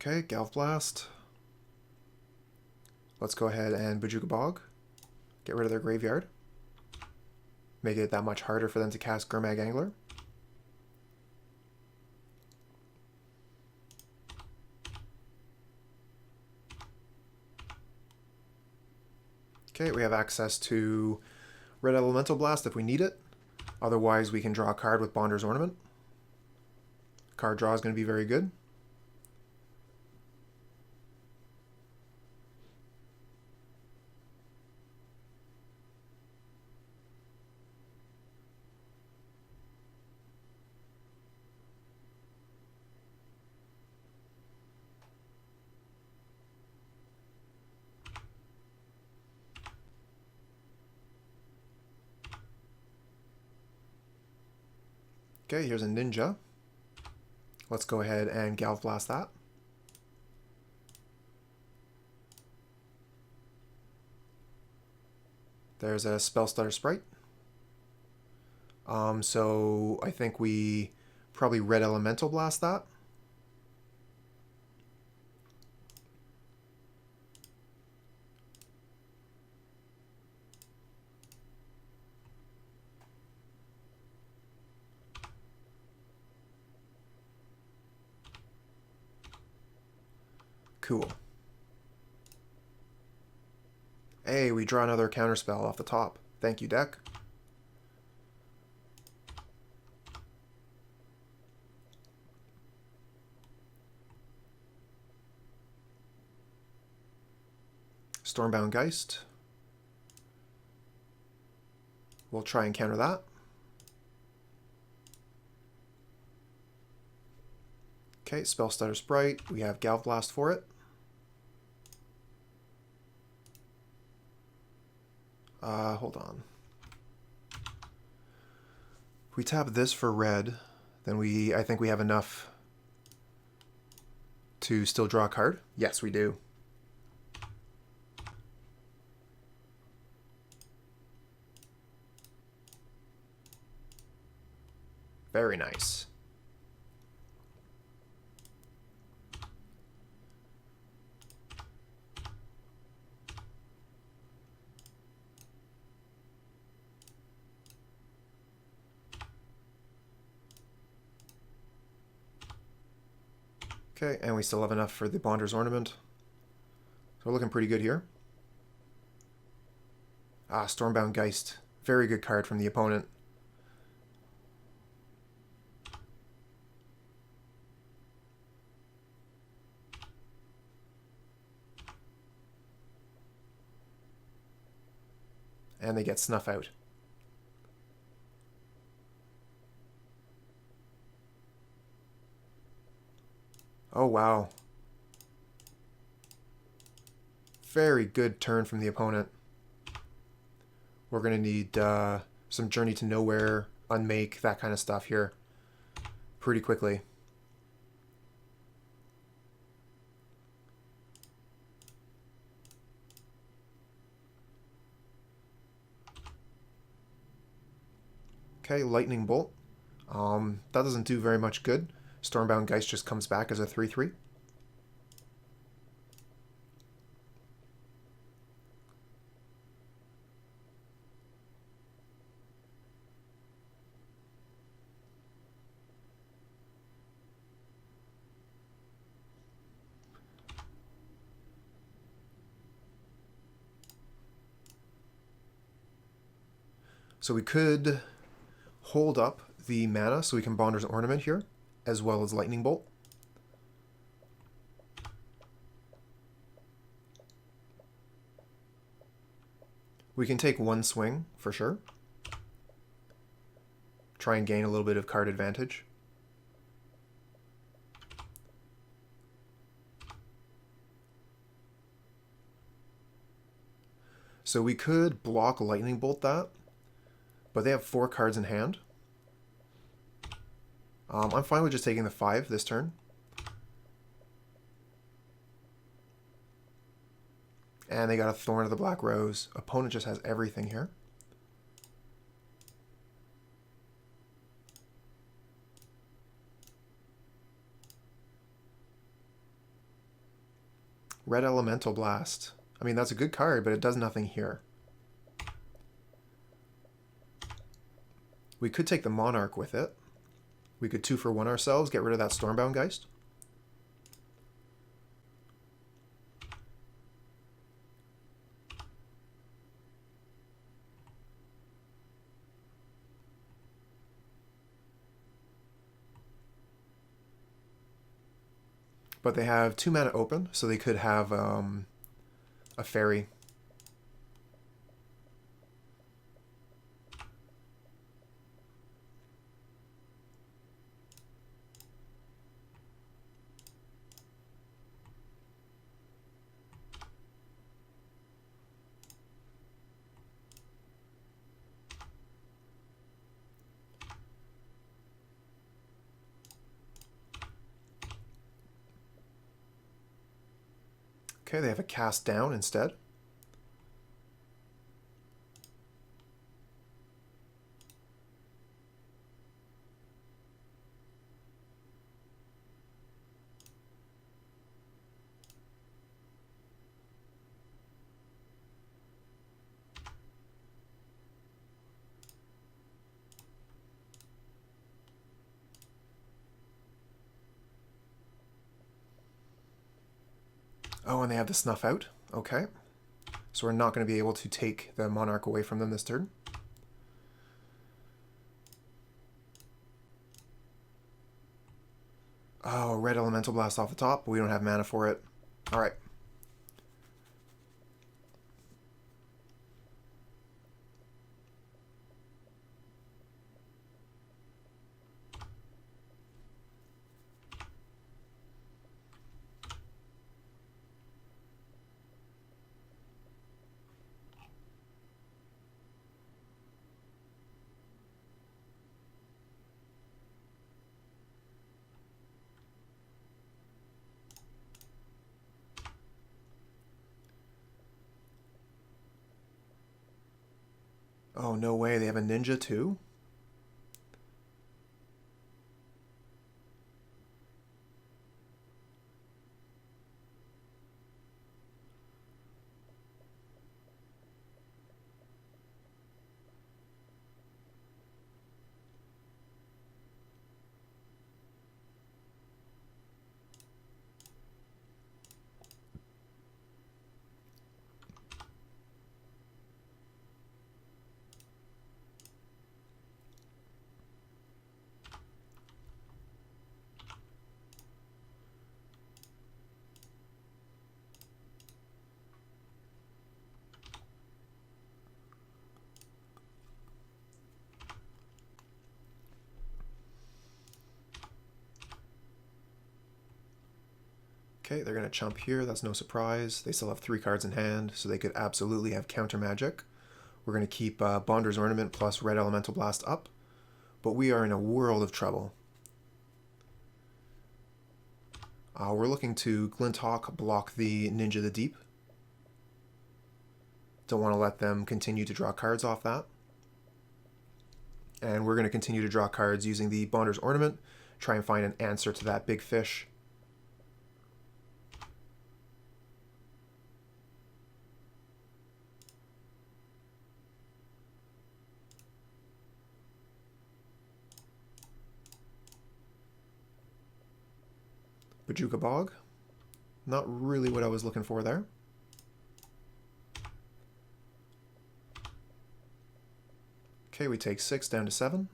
Okay, Galv Blast. Let's go ahead and Bojuka Bog. Get rid of their graveyard. Make it that much harder for them to cast Gurmag Angler. Okay, we have access to Red Elemental Blast if we need it. Otherwise, we can draw a card with Bonder's Ornament. Card draw is going to be very good. Okay, here's a Ninja. Let's go ahead and Galv Blast that. There's a Spellstutter Sprite. So I think we probably Red Elemental Blast that. Cool. Hey, we draw another counterspell off the top. Thank you, deck. Stormbound Geist. We'll try and counter that. Okay, Spellstutter Sprite. We have Galv Blast for it. Hold on. If we tap this for red, then I think we have enough to still draw a card. Yes, we do. Very nice. Okay, and we still have enough for the Bonder's Ornament. So we're looking pretty good here. Ah, Stormbound Geist. Very good card from the opponent. And they get Snuff out. Oh, wow. Very good turn from the opponent. We're going to need some Journey to Nowhere, Unmake, that kind of stuff here pretty quickly. Okay, Lightning Bolt. That doesn't do very much good. Stormbound Geist just comes back as a 3/3. So we could hold up the mana so we can Bonder's Ornament here, as well as Lightning Bolt. We can take one swing, for sure. Try and gain a little bit of card advantage. So we could block Lightning Bolt that, but they have 4 cards in hand. I'm fine with just taking the 5 this turn. And they got a Thorn of the Black Rose. Opponent just has everything here. Red Elemental Blast. I mean, that's a good card, but it does nothing here. We could take the Monarch with it. We could 2-for-1 ourselves, get rid of that Stormbound Geist. But they have 2 mana open, so they could have a Faerie. Okay, they have a Cast Down instead. Oh, and they have the Snuff Out. Okay. So we're not going to be able to take the Monarch away from them this turn. Oh, Red Elemental Blast off the top, but we don't have mana for it. Alright. Oh, no way. They have a Ninja too? Okay, they're going to chump here. That's no surprise. They still have 3 cards in hand, so they could absolutely have counter magic. We're going to keep Bonder's Ornament plus Red Elemental Blast up, but we are in a world of trouble. We're looking to Glint Hawk block the Ninja the Deep. Don't want to let them continue to draw cards off that. And we're going to continue to draw cards using the Bonder's Ornament try and find an answer to that big fish. Bojuka Bog. Not really what I was looking for there. Okay, we take 6 down to 7.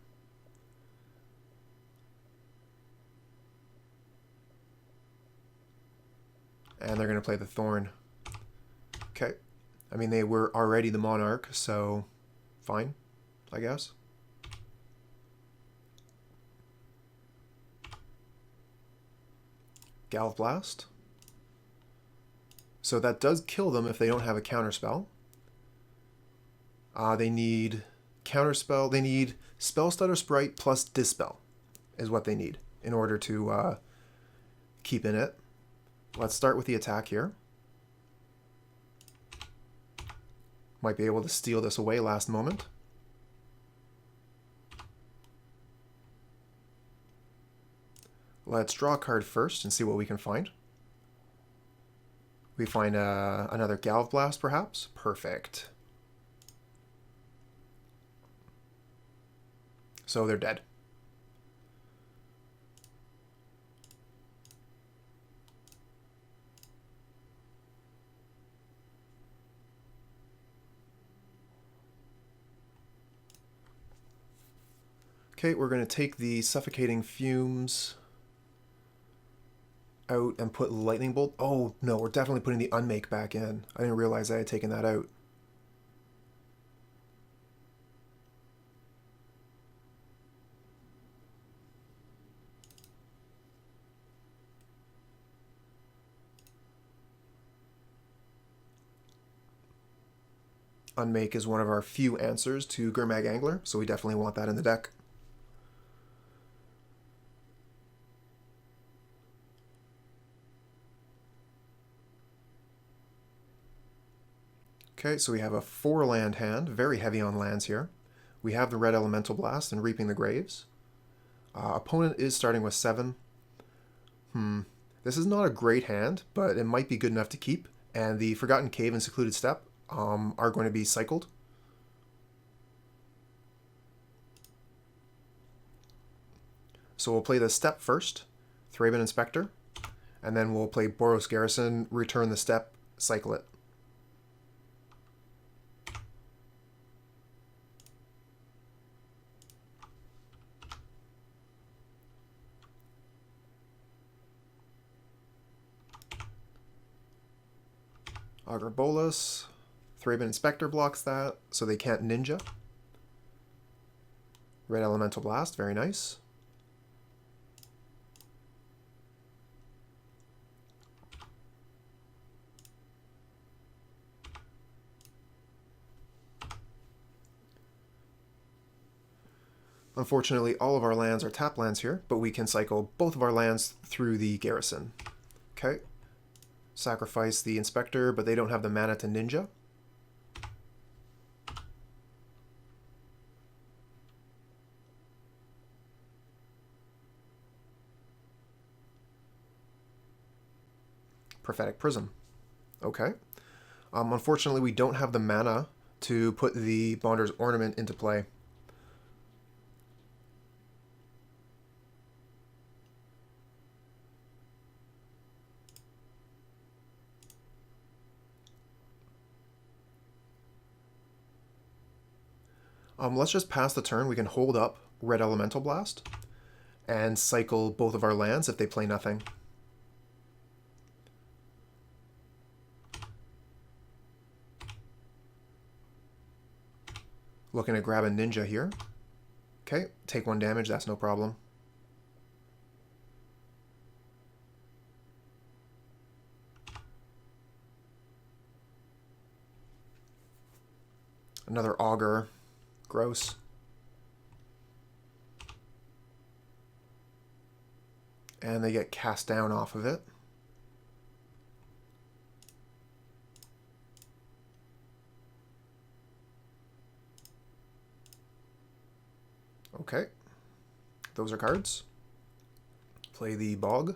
And they're going to play the Thorn. Okay. I mean, they were already the Monarch, so fine, I guess. Galvanic Blast. So that does kill them if they don't have a counterspell. They need counterspell. They need Spell Stutter Sprite plus Dispel is what they need in order to keep in it. Let's start with the attack here. Might be able to steal this away last moment. Let's draw a card first and see what we can find. We find another Galv Blast, perhaps? Perfect. So they're dead. Okay, we're going to take the Suffocating Fumes out and put Lightning Bolt. Oh, no, we're definitely putting the Unmake back in. I didn't realize I had taken that out. Unmake is one of our few answers to Gurmag Angler, so we definitely want that in the deck. Okay, so we have a 4-land hand, very heavy on lands here. We have the red Elemental Blast and Reaping the Graves. Opponent is starting with 7. This is not a great hand, but it might be good enough to keep. And the Forgotten Cave and Secluded Steppe are going to be cycled. So we'll play the Steppe first, Thraben Inspector, and then we'll play Boros Garrison, return the Steppe, cycle it. Augur Bolus. Thraben Inspector blocks that, so they can't ninja. Red Elemental Blast, very nice. Unfortunately, all of our lands are tap lands here, but we can cycle both of our lands through the Garrison. Okay. Sacrifice the Inspector, but they don't have the mana to ninja. Prophetic Prism. Okay. Unfortunately, we don't have the mana to put the Bonder's Ornament into play. Let's just pass the turn. We can hold up Red Elemental Blast and cycle both of our lands if they play nothing. Looking to grab a ninja here. Okay, take 1 damage, that's no problem. Another Augur. Gross. And they get cast down off of it. Okay. Those are cards. Play the Bog.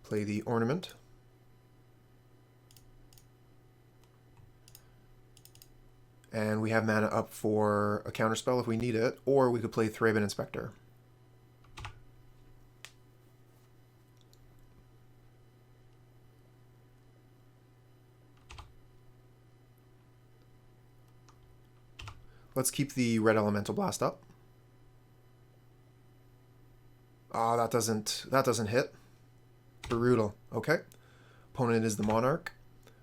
Play the Ornament. And we have mana up for a counterspell if we need it, or we could play Thraben Inspector. Let's keep the red elemental blast up. Ah, that doesn't hit. Brutal. Okay. Opponent is the Monarch.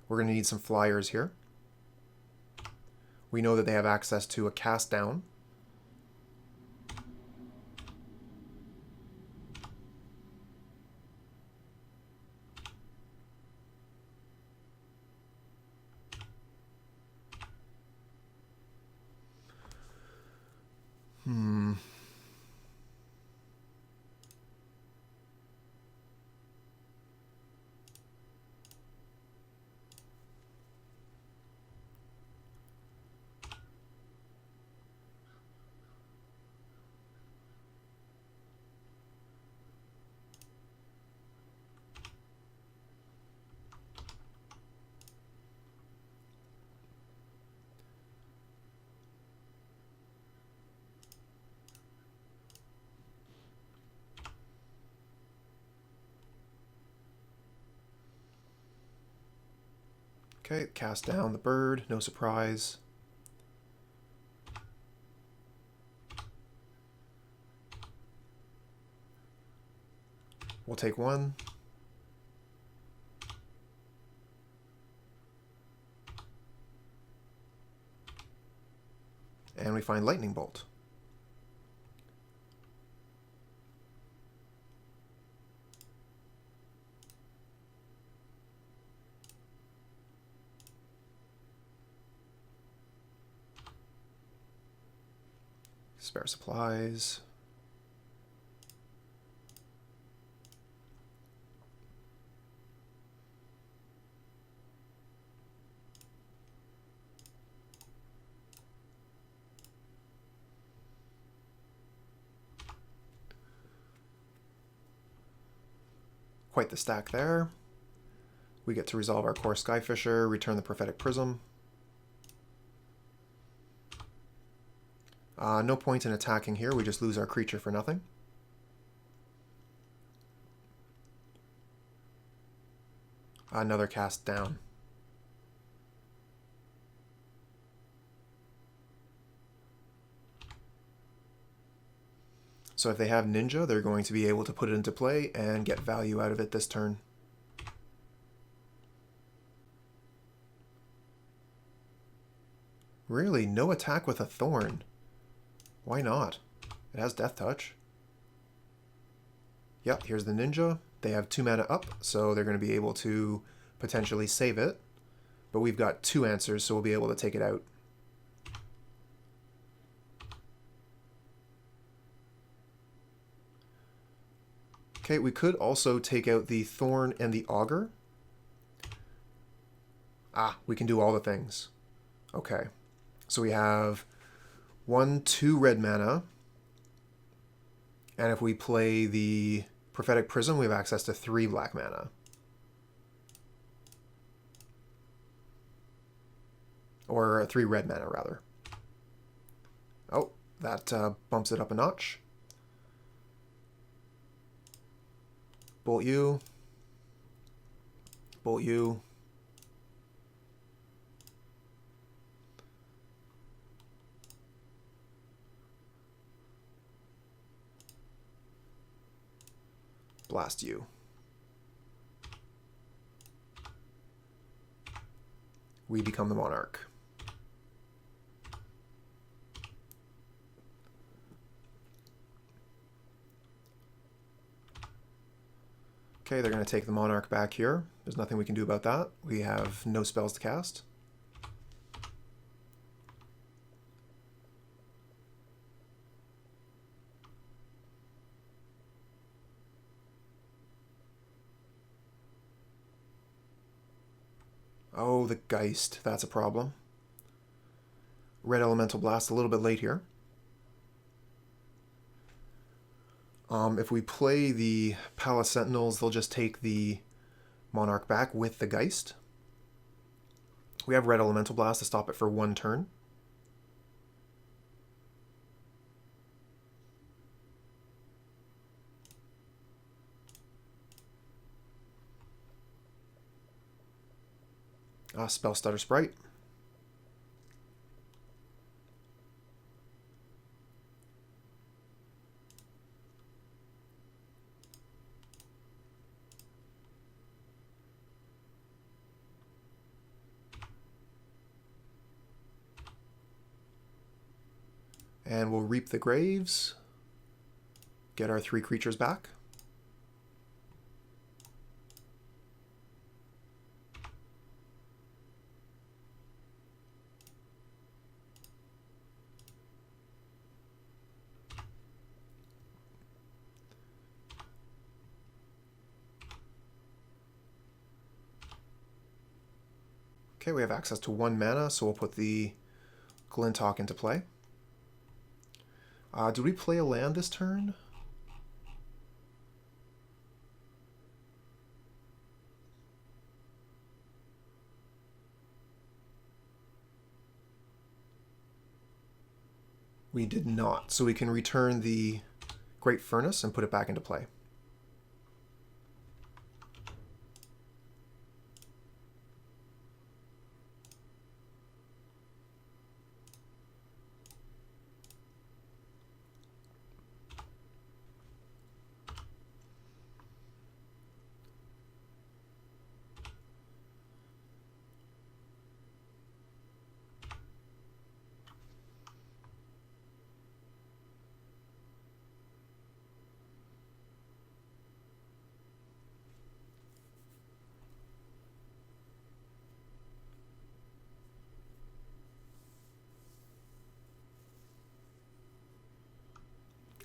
We're going to need some flyers here. We know that they have access to a cast down. Okay, cast down the bird, no surprise. We'll take one. And we find Lightning Bolt. Spare supplies. Quite the stack there. We get to resolve our Kor Skyfisher, return the Prophetic Prism. No point in attacking here, we just lose our creature for nothing. Another cast down. So if they have Ninja, they're going to be able to put it into play and get value out of it this turn. Really? No attack with a Thorn? Why not? It has Death Touch. Yeah, here's the Ninja. They have 2 mana up, so they're going to be able to potentially save it. But we've got 2 answers, so we'll be able to take it out. Okay, we could also take out the Thorn and the Augur. Ah, we can do all the things. Okay, so we have 1, 2 red mana. And if we play the Prophetic Prism, we have access to 3 black mana. Or 3 red mana, rather. Oh, that bumps it up a notch. Bolt you. Bolt you. Blast you. We become the Monarch. Okay, they're going to take the Monarch back here. There's nothing we can do about that. We have no spells to cast. Oh, the Geist. That's a problem. Red Elemental Blast a little bit late here. If we play the Palace Sentinels, they'll just take the Monarch back with the Geist. We have Red Elemental Blast to stop it for 1 turn. Spell Stutter Sprite. And we'll Reap the Graves, get our 3 creatures back. Okay, we have access to 1 mana, so we'll put the Glint Hawk into play. Did we play a land this turn? We did not, so we can return the Great Furnace and put it back into play.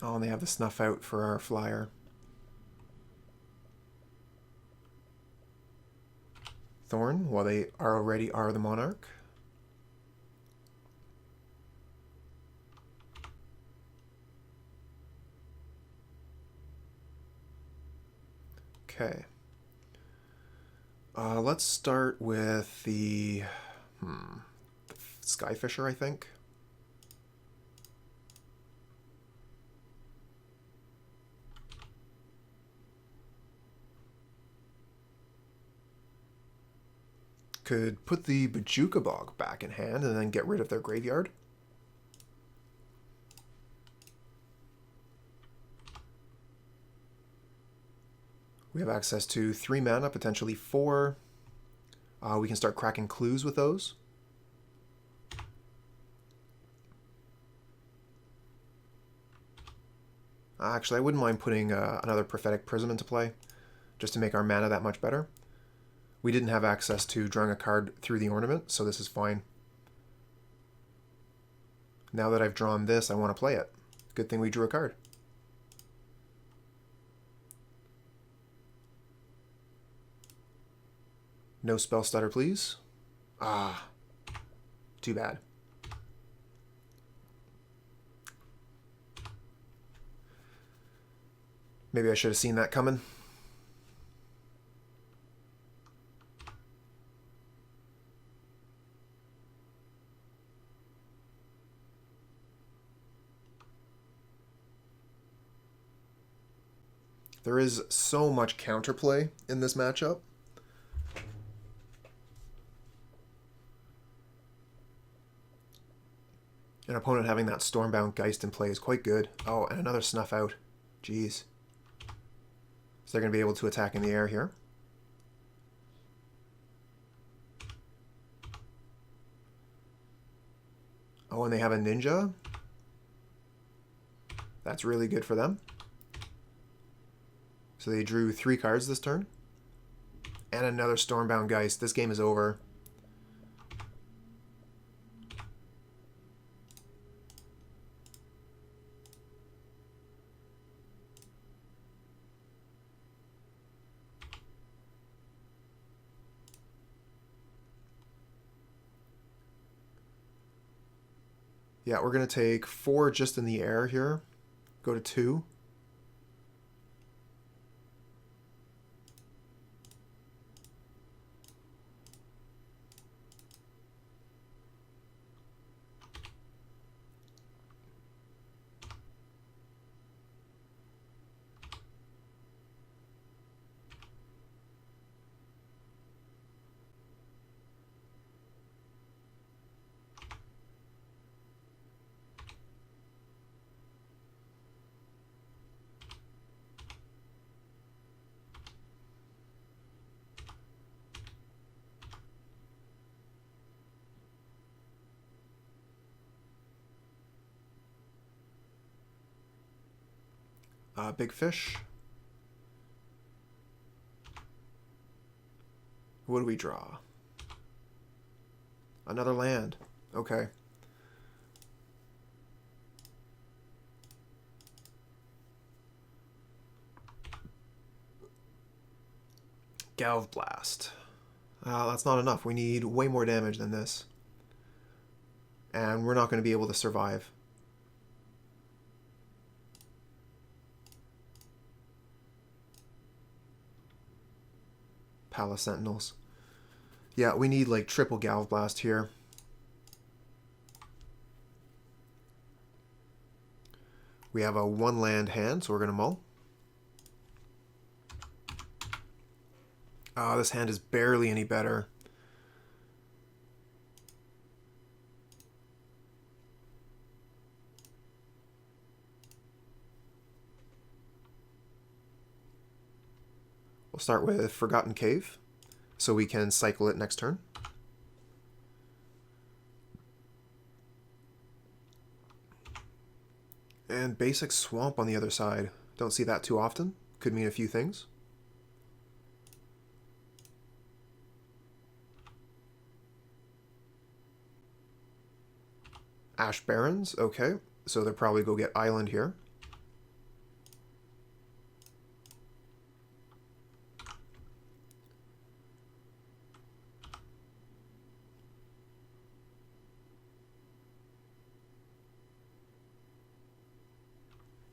Oh, and they have the Snuff Out for our flyer. Thorn, well, they already are the Monarch. Okay. Let's start with the Skyfisher, I think. Could put the Bojuka Bog back in hand and then get rid of their graveyard. We have access to 3 mana, potentially 4. We can start cracking clues with those. Actually, I wouldn't mind putting another Prophetic Prism into play, just to make our mana that much better. We didn't have access to drawing a card through the Ornament, so this is fine. Now that I've drawn this, I want to play it. Good thing we drew a card. No Spell Stutter, please. Ah, too bad. Maybe I should have seen that coming. There is so much counterplay in this matchup. An opponent having that Stormbound Geist in play is quite good. Oh, and another Snuff Out. Jeez. So they're going to be able to attack in the air here. Oh, and they have a Ninja. That's really good for them. So they drew 3 cards this turn. And another Stormbound Geist. This game is over. Yeah, we're going to take 4 just in the air here. Go to 2. Big fish. What do we draw? Another land. Okay. Galv Blast. That's not enough. We need way more damage than this. And we're not going to be able to survive. Palace Sentinels. Yeah, we need like triple Galv Blast here. We have a 1 land hand, so we're going to mull. This hand is barely any better. We'll start with Forgotten Cave, so we can cycle it next turn. And Basic Swamp on the other side. Don't see that too often. Could mean a few things. Ash Barrens, okay. So they'll probably go get Island here.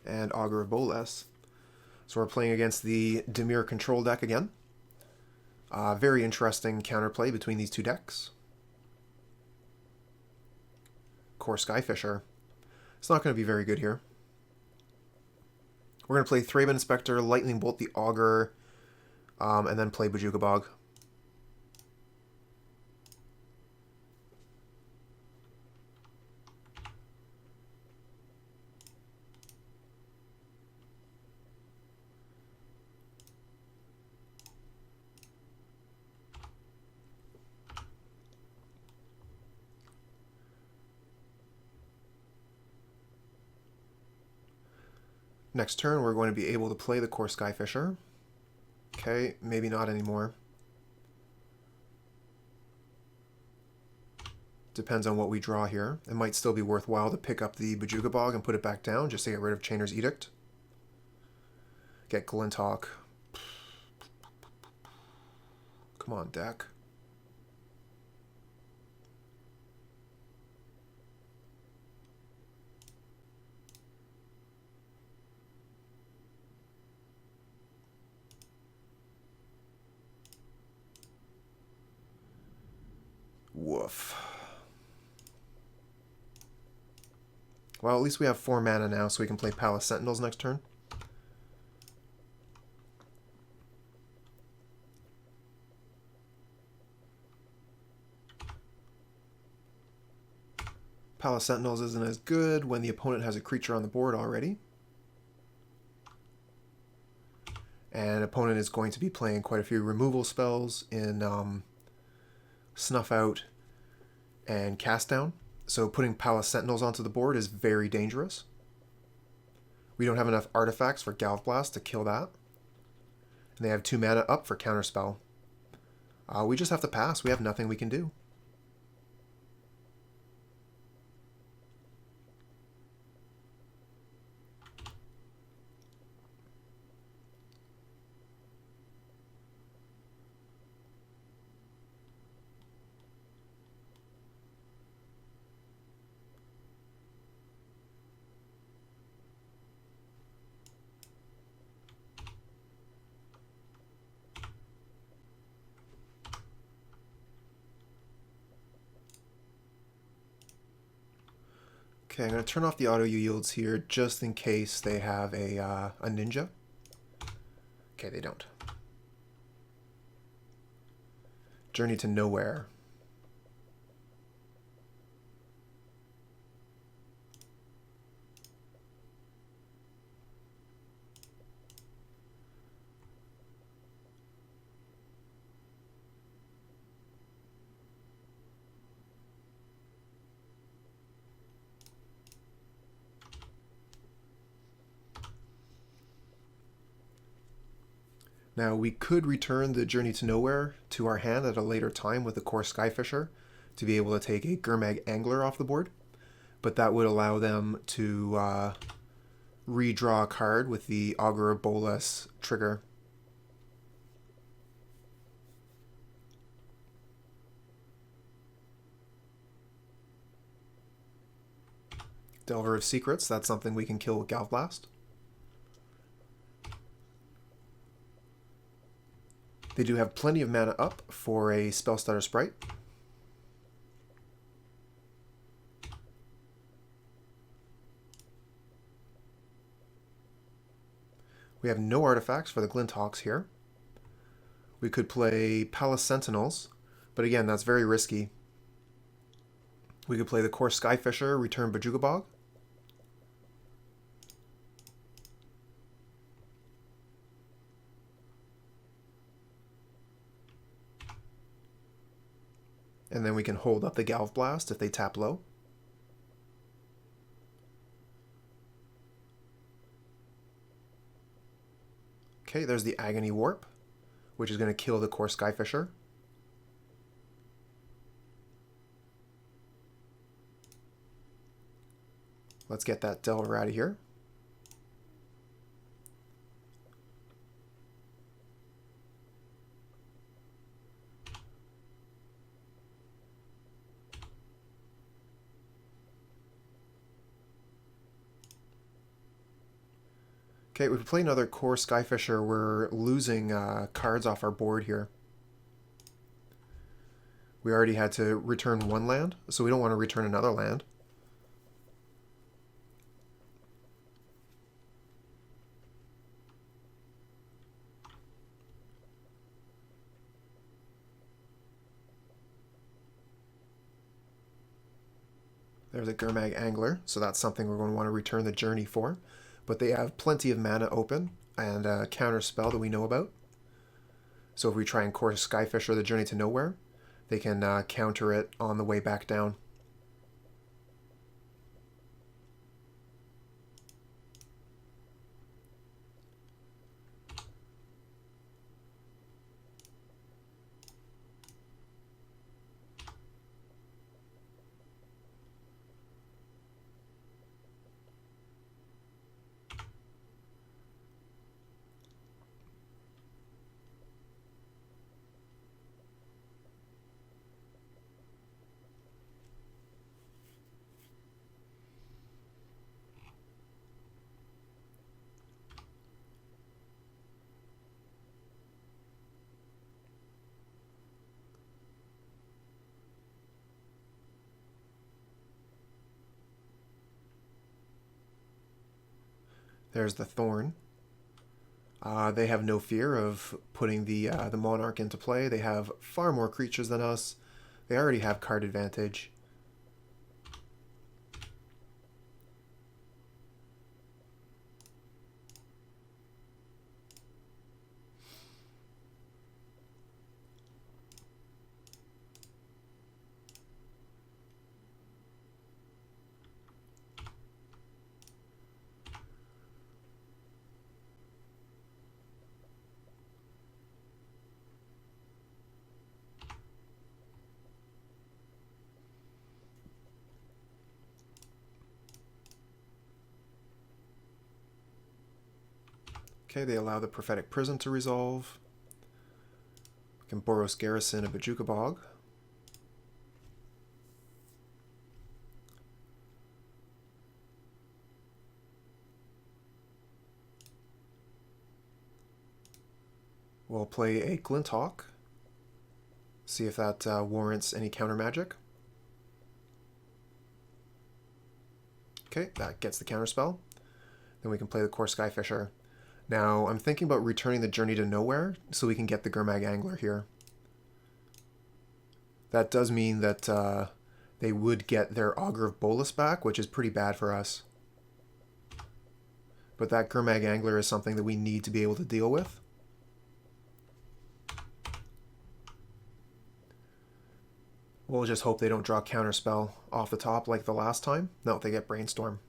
And Augur of Bolas. So we're playing against the Dimir control deck again. Very interesting counterplay between these two decks. Kor Skyfisher. It's not going to be very good here. We're going to play Thraben Inspector, Lightning Bolt the Augur, and then play Bojuka Bog. Next turn, we're going to be able to play the Kor Skyfisher. Okay, maybe not anymore. Depends on what we draw here. It might still be worthwhile to pick up the Bojuka Bog and put it back down just to get rid of Chainer's Edict. Get Glint Hawk. Come on, deck. Woof. Well, at least we have 4 mana now, so we can play Palace Sentinels next turn. Palace Sentinels isn't as good when the opponent has a creature on the board already. And opponent is going to be playing quite a few removal spells in Snuff Out and Cast Down. So putting Palace Sentinels onto the board is very dangerous. We don't have enough artifacts for Galv Blast to kill that. And they have 2 mana up for Counterspell. We just have to pass. We have nothing we can do. Okay, I'm going to turn off the auto yields here just in case they have a ninja. Okay, they don't. Journey to Nowhere. Now, we could return the Journey to Nowhere to our hand at a later time with the Kor Skyfisher to be able to take a Gurmag Angler off the board, but that would allow them to redraw a card with the Augur of Bolas trigger. Delver of Secrets, that's something we can kill with Galv Blast. They do have plenty of mana up for a Spellstutter Sprite. We have no artifacts for the Glint Hawks here. We could play Palace Sentinels, but again, that's very risky. We could play the Kor Skyfisher, return Bojuka Bog. And then we can hold up the Galv Blast if they tap low. Okay, there's the Agony Warp, which is going to kill the Kor Skyfisher. Let's get that Delver out of here. Okay, if we play another Kor Skyfisher, we're losing cards off our board here. We already had to return one land, so we don't want to return another land. There's a Gurmag Angler, so that's something we're going to want to return the Journey for. But they have plenty of mana open and a counter spell that we know about. So if we try and Kor Skyfisher the Journey to Nowhere, they can counter it on the way back down. There's the Thorn. They have no fear of putting the Monarch into play. They have far more creatures than us. They already have card advantage. Okay, they allow the Prophetic Prism to resolve. We can Boros Garrison a Bojuka Bog. We'll play a Glint Hawk. See if that warrants any counter magic. Okay, that gets the counterspell. Then we can play the Kor Skyfisher. Now, I'm thinking about returning the Journey to Nowhere so we can get the Gurmag Angler here. That does mean that they would get their Augur of Bolus back, which is pretty bad for us. But that Gurmag Angler is something that we need to be able to deal with. We'll just hope they don't draw Counterspell off the top like the last time. No, they get Brainstorm.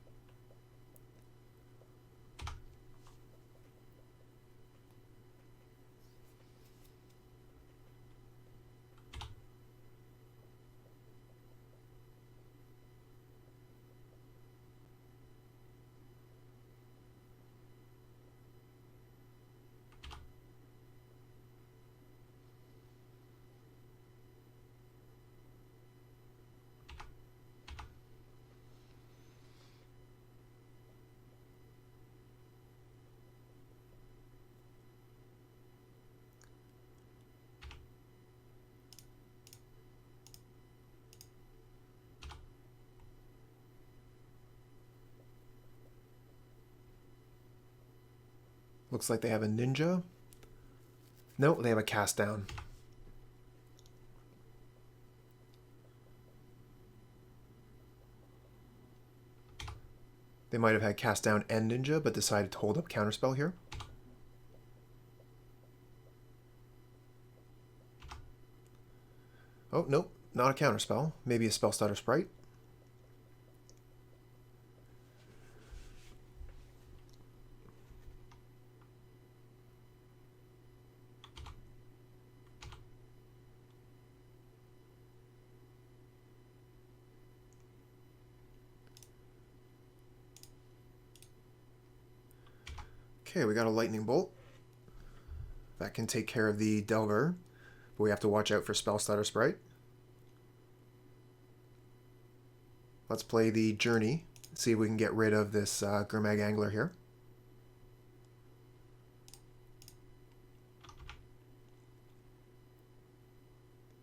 Looks like they have a Ninja. No, they have a Cast Down. They might have had Cast Down and Ninja, but decided to hold up Counterspell here. Oh, nope, not a Counterspell. Maybe a Spell Stutter Sprite. Okay, we got a Lightning Bolt. That can take care of the Delver, but we have to watch out for Spell Stutter Sprite. Let's play the Journey, see if we can get rid of this Gurmag Angler here.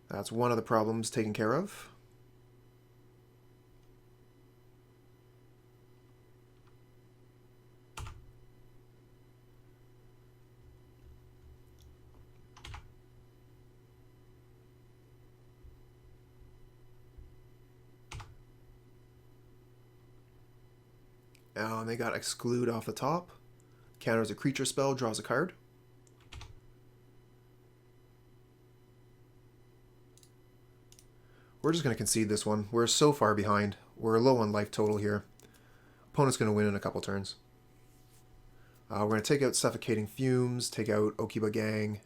That's one of the problems taken care of. And they got Exclude off the top. Counters a creature spell, draws a card. We're just going to concede this one. We're so far behind. We're low on life total here. Opponent's going to win in a couple turns. We're going to take out Suffocating Fumes, take out Okiba-Gang.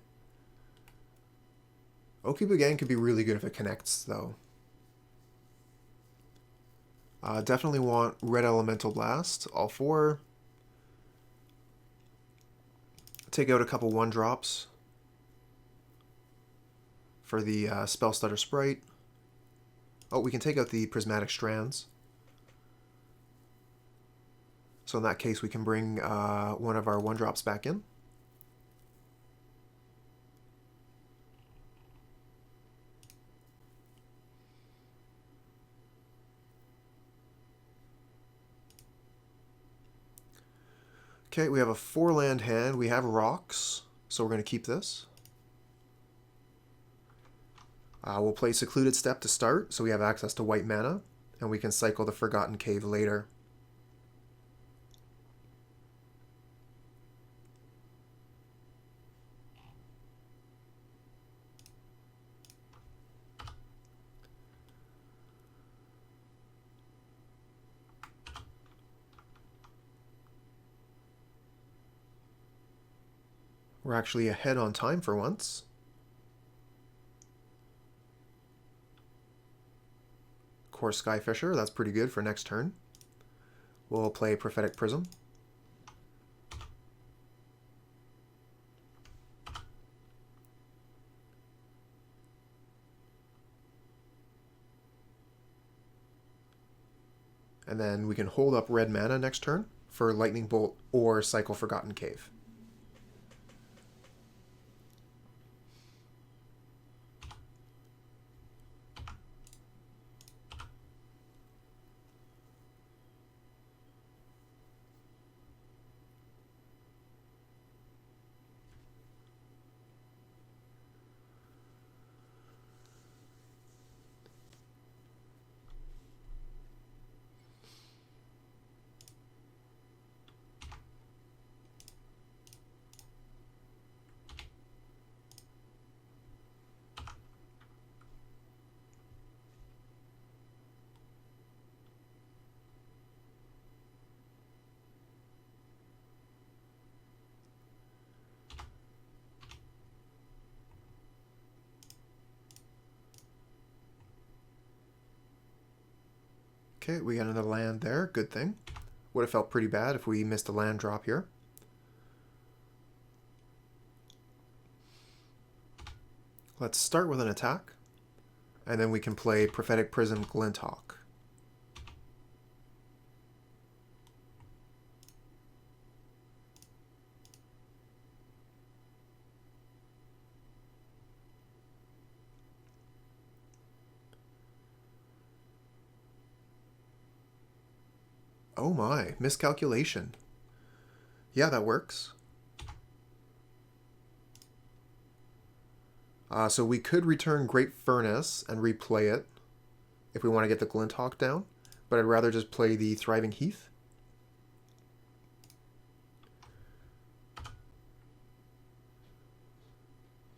Okiba-Gang could be really good if it connects, though. Definitely want Red Elemental Blast, all four. Take out a couple 1-drops for the Spell Stutter Sprite. Oh, we can take out the Prismatic Strands. So in that case, we can bring one of our 1-drops back in. Okay, we have a 4-land hand. We have rocks, so we're going to keep this. We'll play Secluded Steppe to start, so we have access to white mana, and we can cycle the Forgotten Cave later. We're actually ahead on time for once. Kor Skyfisher, that's pretty good for next turn. We'll play Prophetic Prism. And then we can hold up red mana next turn for Lightning Bolt or cycle Forgotten Cave. Okay, we got another land there. Good thing. Would have felt pretty bad if we missed a land drop here. Let's start with an attack, and then we can play Prophetic Prism, Glint Hawk. Oh my, miscalculation. Yeah, that works. So we could return Great Furnace and replay it if we want to get the Glint Hawk down, but I'd rather just play the Thriving Heath.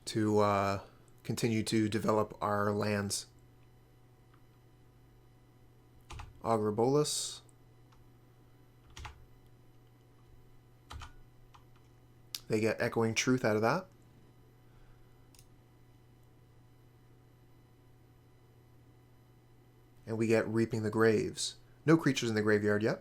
To continue to develop our lands. Augur Bolus. They get Echoing Truth out of that. And we get Reaping the Graves. No creatures in the graveyard yet.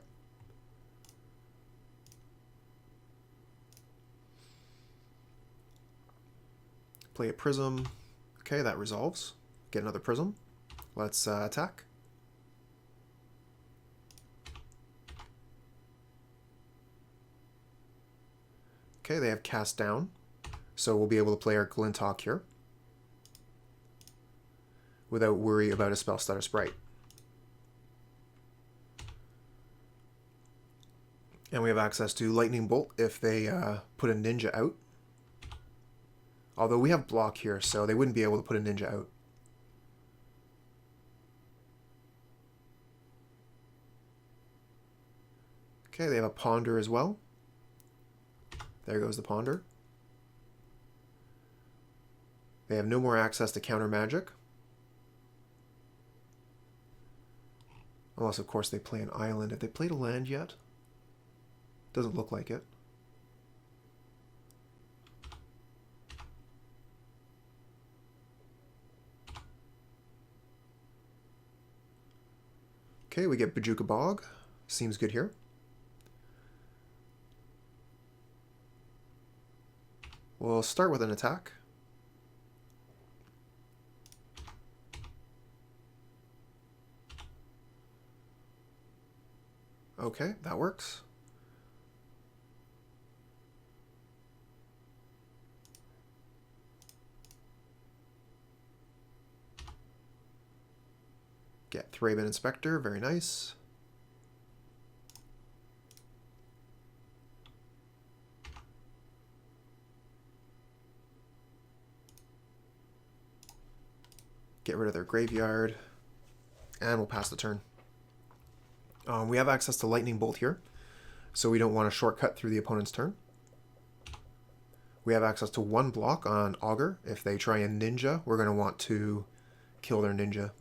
Play a Prism. Okay, that resolves. Get another Prism. Let's attack. Okay, they have Cast Down, so we'll be able to play our Glint Hawk here without worry about a Spell Stutter Sprite. And we have access to Lightning Bolt if they put a Ninja out. Although we have block here, so they wouldn't be able to put a Ninja out. Okay, they have a Ponder as well. There goes the Ponder. They have no more access to counter magic. Unless, of course, they play an island. Have they played a land yet? Doesn't look like it. Okay, we get Bojuka Bog. Seems good here. We'll start with an attack. Okay, that works. Get Thraben Inspector, very nice. Get rid of their graveyard, and we'll pass the turn. We have access to Lightning Bolt here, so we don't want to shortcut through the opponent's turn. We have access to one block on Augur. If they try and Ninja, we're going to want to kill their Ninja.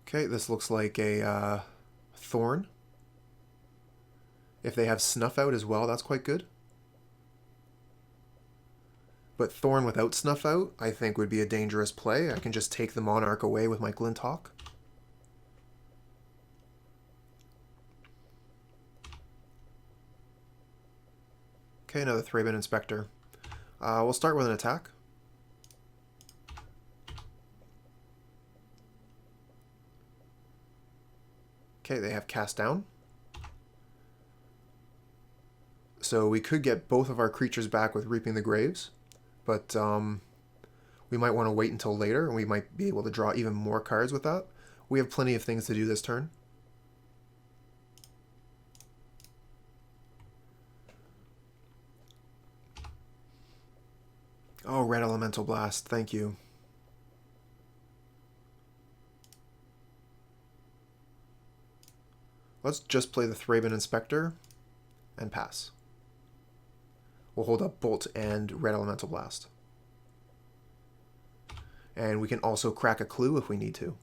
Okay, this looks like a Thorn. If they have Snuff Out as well, that's quite good. But Thorn without Snuff Out, I think, would be a dangerous play. I can just take the Monarch away with my Glint Hawk. Okay, another Thraben Inspector. We'll start with an attack. Okay, they have Cast Down. So we could get both of our creatures back with Reaping the Graves, but we might want to wait until later, and we might be able to draw even more cards with that. We have plenty of things to do this turn. Oh, Red Elemental Blast, thank you. Let's just play the Thraben Inspector and pass. We'll hold up Bolt and Red Elemental Blast. And we can also crack a clue if we need to.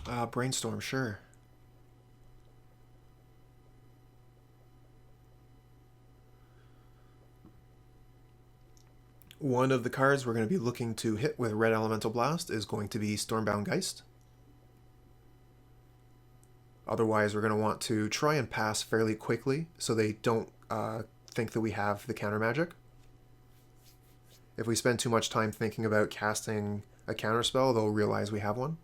Brainstorm, sure. One of the cards we're going to be looking to hit with Red Elemental Blast is going to be Stormbound Geist. Otherwise, we're going to want to try and pass fairly quickly so they don't think that we have the counter magic. If we spend too much time thinking about casting a counter spell, they'll realize we have one.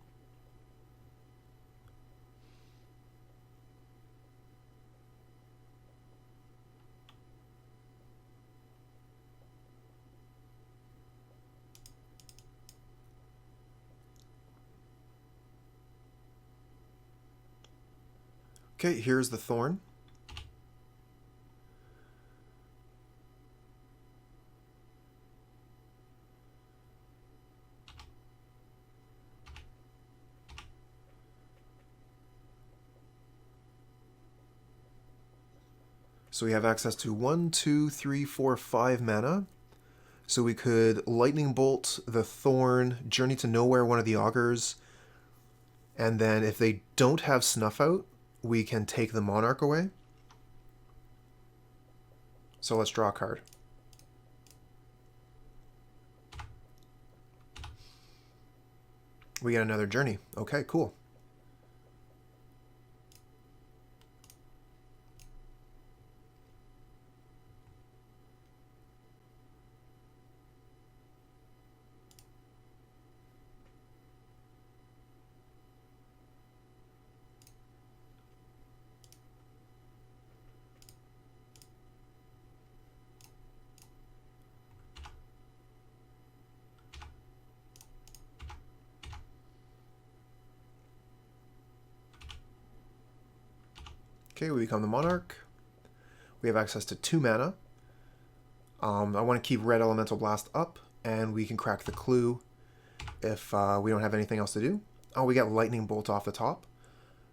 Okay, here's the Thorn. So we have access to 1, 2, 3, 4, 5 mana. So we could Lightning Bolt the Thorn, Journey to Nowhere one of the Augurs, and then if they don't have Snuff Out, we can take the Monarch away. So let's draw a card. We get another Journey. Okay, cool. Okay, we become the Monarch. We have access to 2 mana. I want to keep Red Elemental Blast up, and we can crack the Clue if we don't have anything else to do. Oh, we got Lightning Bolt off the top.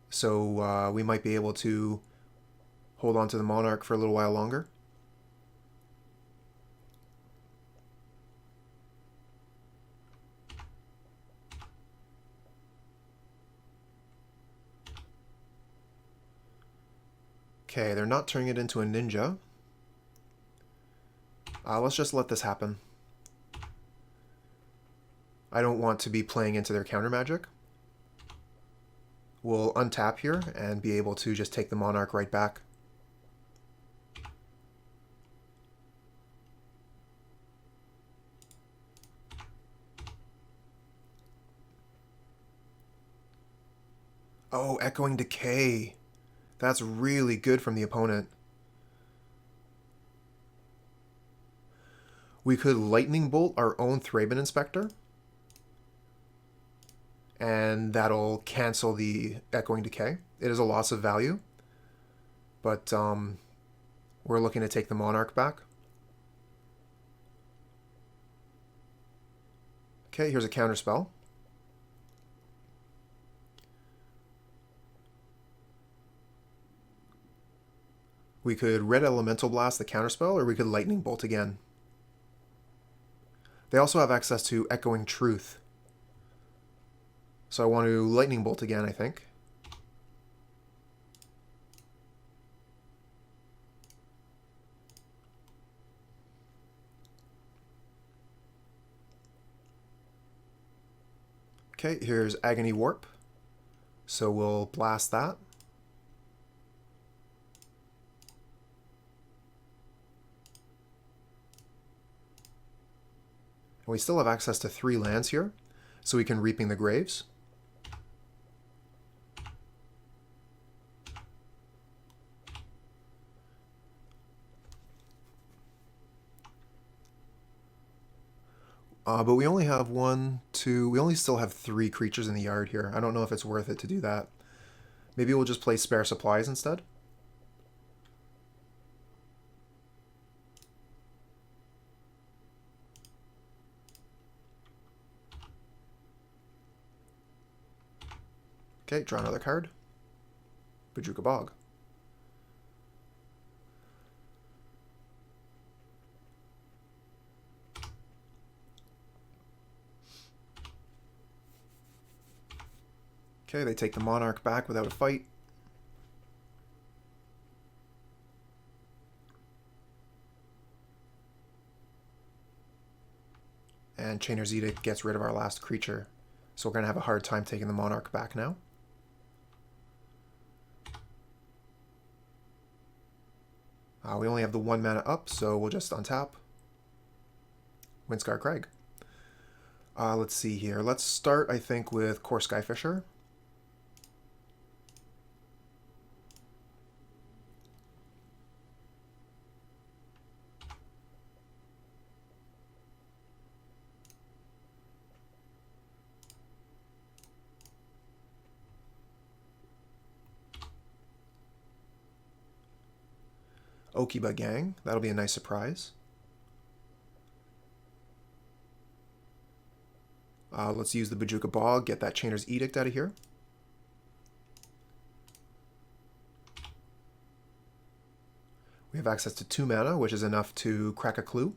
So we might be able to hold on to the Monarch for a little while longer. Okay, they're not turning it into a ninja. Let's just let this happen. I don't want to be playing into their counter magic. We'll untap here and be able to just take the Monarch right back. Oh, Echoing Decay. That's really good from the opponent. We could Lightning Bolt our own Thraben Inspector, and that'll cancel the Echoing Decay. It is a loss of value, but we're looking to take the Monarch back. Okay, here's a counter spell. We could Red Elemental Blast the counterspell, or we could Lightning Bolt again. They also have access to Echoing Truth. So I want to Lightning Bolt again, I think. Okay, here's Agony Warp. So we'll blast that. And we still have access to 3 lands here, so we can Reaping the Graves. But we only have 1, 2, we only still have 3 creatures in the yard here. I don't know if it's worth it to do that. Maybe we'll just play Spare Supplies instead. Okay, draw another card. Bojuka Bog. Okay, they take the Monarch back without a fight. And Chainer's Edict gets rid of our last creature. So we're going to have a hard time taking the Monarch back now. We only have the 1 mana up, so we'll just untap. Wind-Scarred Crag. Let's see here. Let's start, I think, with Kor Skyfisher. Okiba-Gang. That'll be a nice surprise. Let's use the Bojuka Bog, get that Chainer's Edict out of here. We have access to 2 mana, which is enough to crack a clue.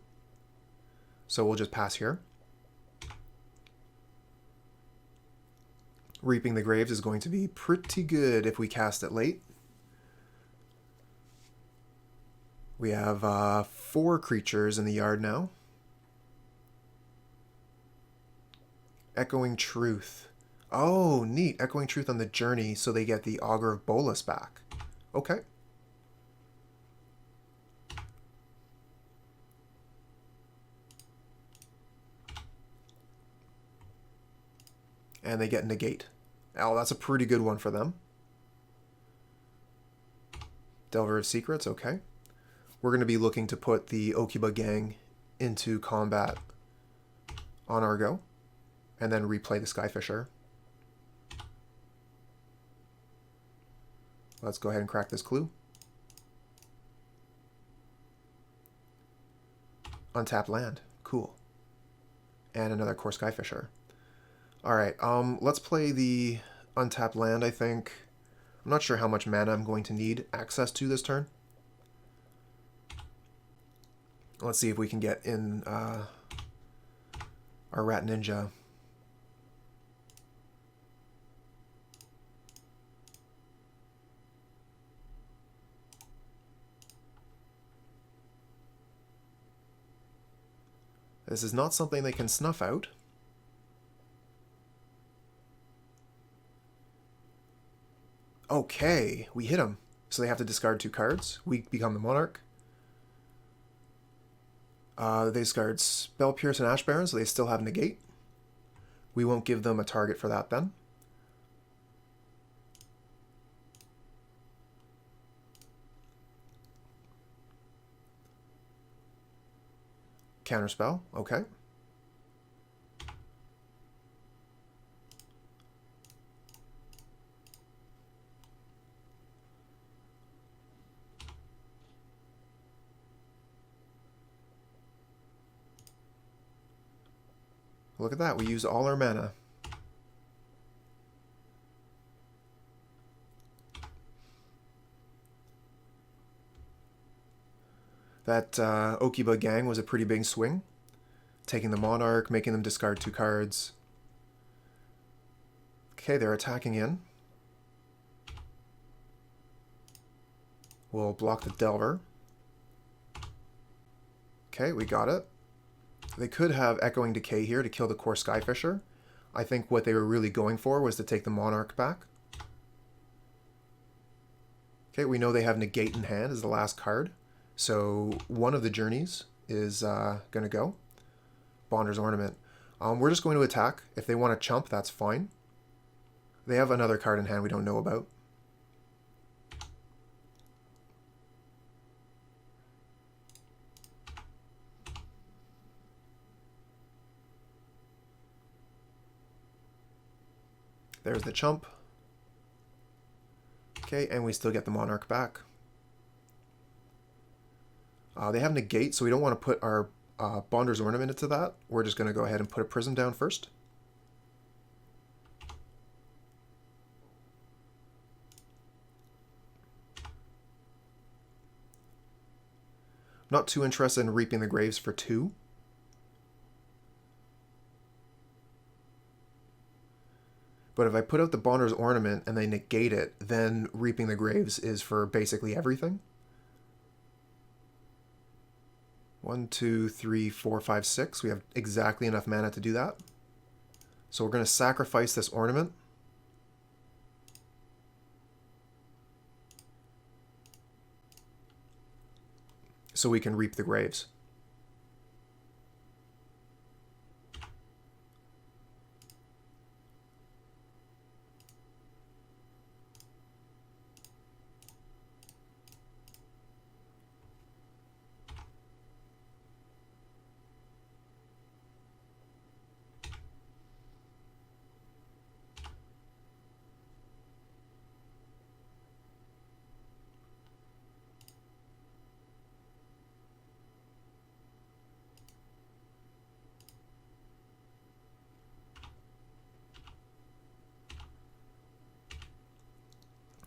So we'll just pass here. Reaping the Graves is going to be pretty good if we cast it late. We have 4 creatures in the yard now. Echoing Truth. Oh, neat. Echoing Truth on the journey, so they get the Augur of Bolas back. Okay. And they get Negate. Oh, that's a pretty good one for them. Delver of Secrets, okay. We're going to be looking to put the Okiba-Gang into combat on our go. And then replay the Skyfisher. Let's go ahead and crack this clue. Untapped land. Cool. And another Kor Skyfisher. Alright, let's play the untapped land, I think. I'm not sure how much mana I'm going to need access to this turn. Let's see if we can get in our Rat Ninja. This is not something they can snuff out. Okay, we hit them. So they have to discard 2 cards. We become the Monarch. They discard Spell Pierce and Ash Baron, so they still have Negate. We won't give them a target for that then. Counterspell, okay. Look at that, we use all our mana. That Okiba-Gang was a pretty big swing. Taking the Monarch, making them discard 2 cards. Okay, they're attacking in. We'll block the Delver. Okay, we got it. They could have Echoing Decay here to kill the Kor Skyfisher. I think what they were really going for was to take the Monarch back. Okay, we know they have Negate in hand as the last card. So one of the journeys is going to go. Bonder's Ornament. We're just going to attack. If they want to chump, that's fine. They have another card in hand we don't know about. There's the chump. Okay, and we still get the Monarch back. They have Negate, so we don't want to put our Bonder's Ornament into that. We're just going to go ahead and put a Prism down first. Not too interested in Reaping the Graves for 2. But if I put out the Bonner's Ornament and they negate it, then Reaping the Graves is for basically everything. 1, 2, 3, 4, 5, 6. We have exactly enough mana to do that. So we're going to sacrifice this Ornament. So we can reap the graves.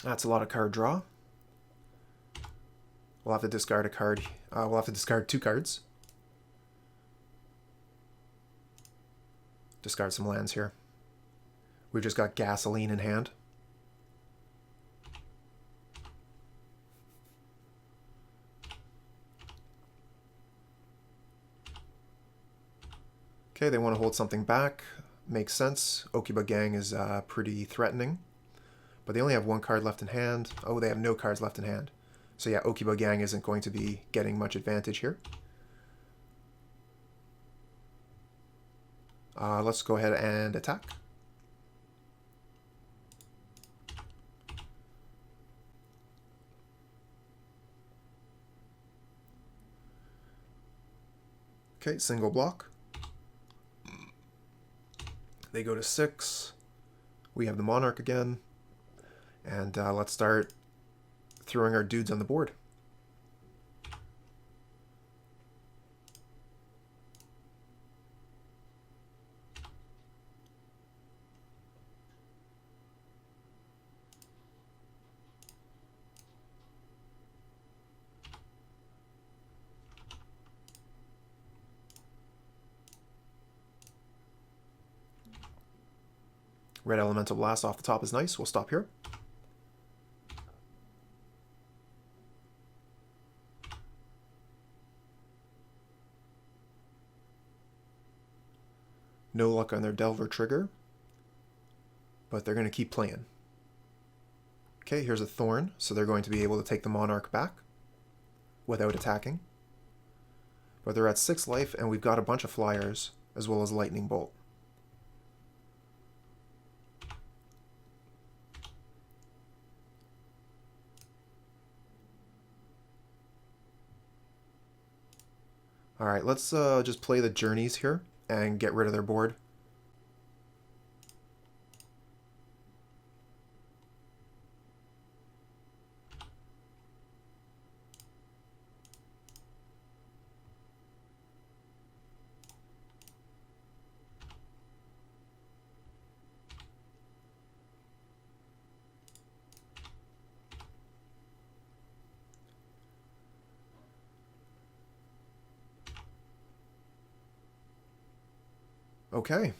That's a lot of card draw. We'll have to discard a card. We'll have to discard 2 cards. Discard some lands here. We've just got Gasoline in hand. Okay, they want to hold something back. Makes sense. Okiba-Gang is pretty threatening. But they only have 1 card left in hand. Oh, they have no cards left in hand. So yeah, Okiba-Gang isn't going to be getting much advantage here. Let's go ahead and attack. Okay, single block. They go to 6. We have the Monarch again. And let's start throwing our dudes on the board. Red Elemental Blast off the top is nice. We'll stop here. No luck on their Delver trigger, but they're going to keep playing. Okay, here's a Thorn, so they're going to be able to take the Monarch back without attacking. But they're at 6 life, and we've got a bunch of flyers, as well as Lightning Bolt. Alright, let's just play the Journeys here and get rid of their board. Okay.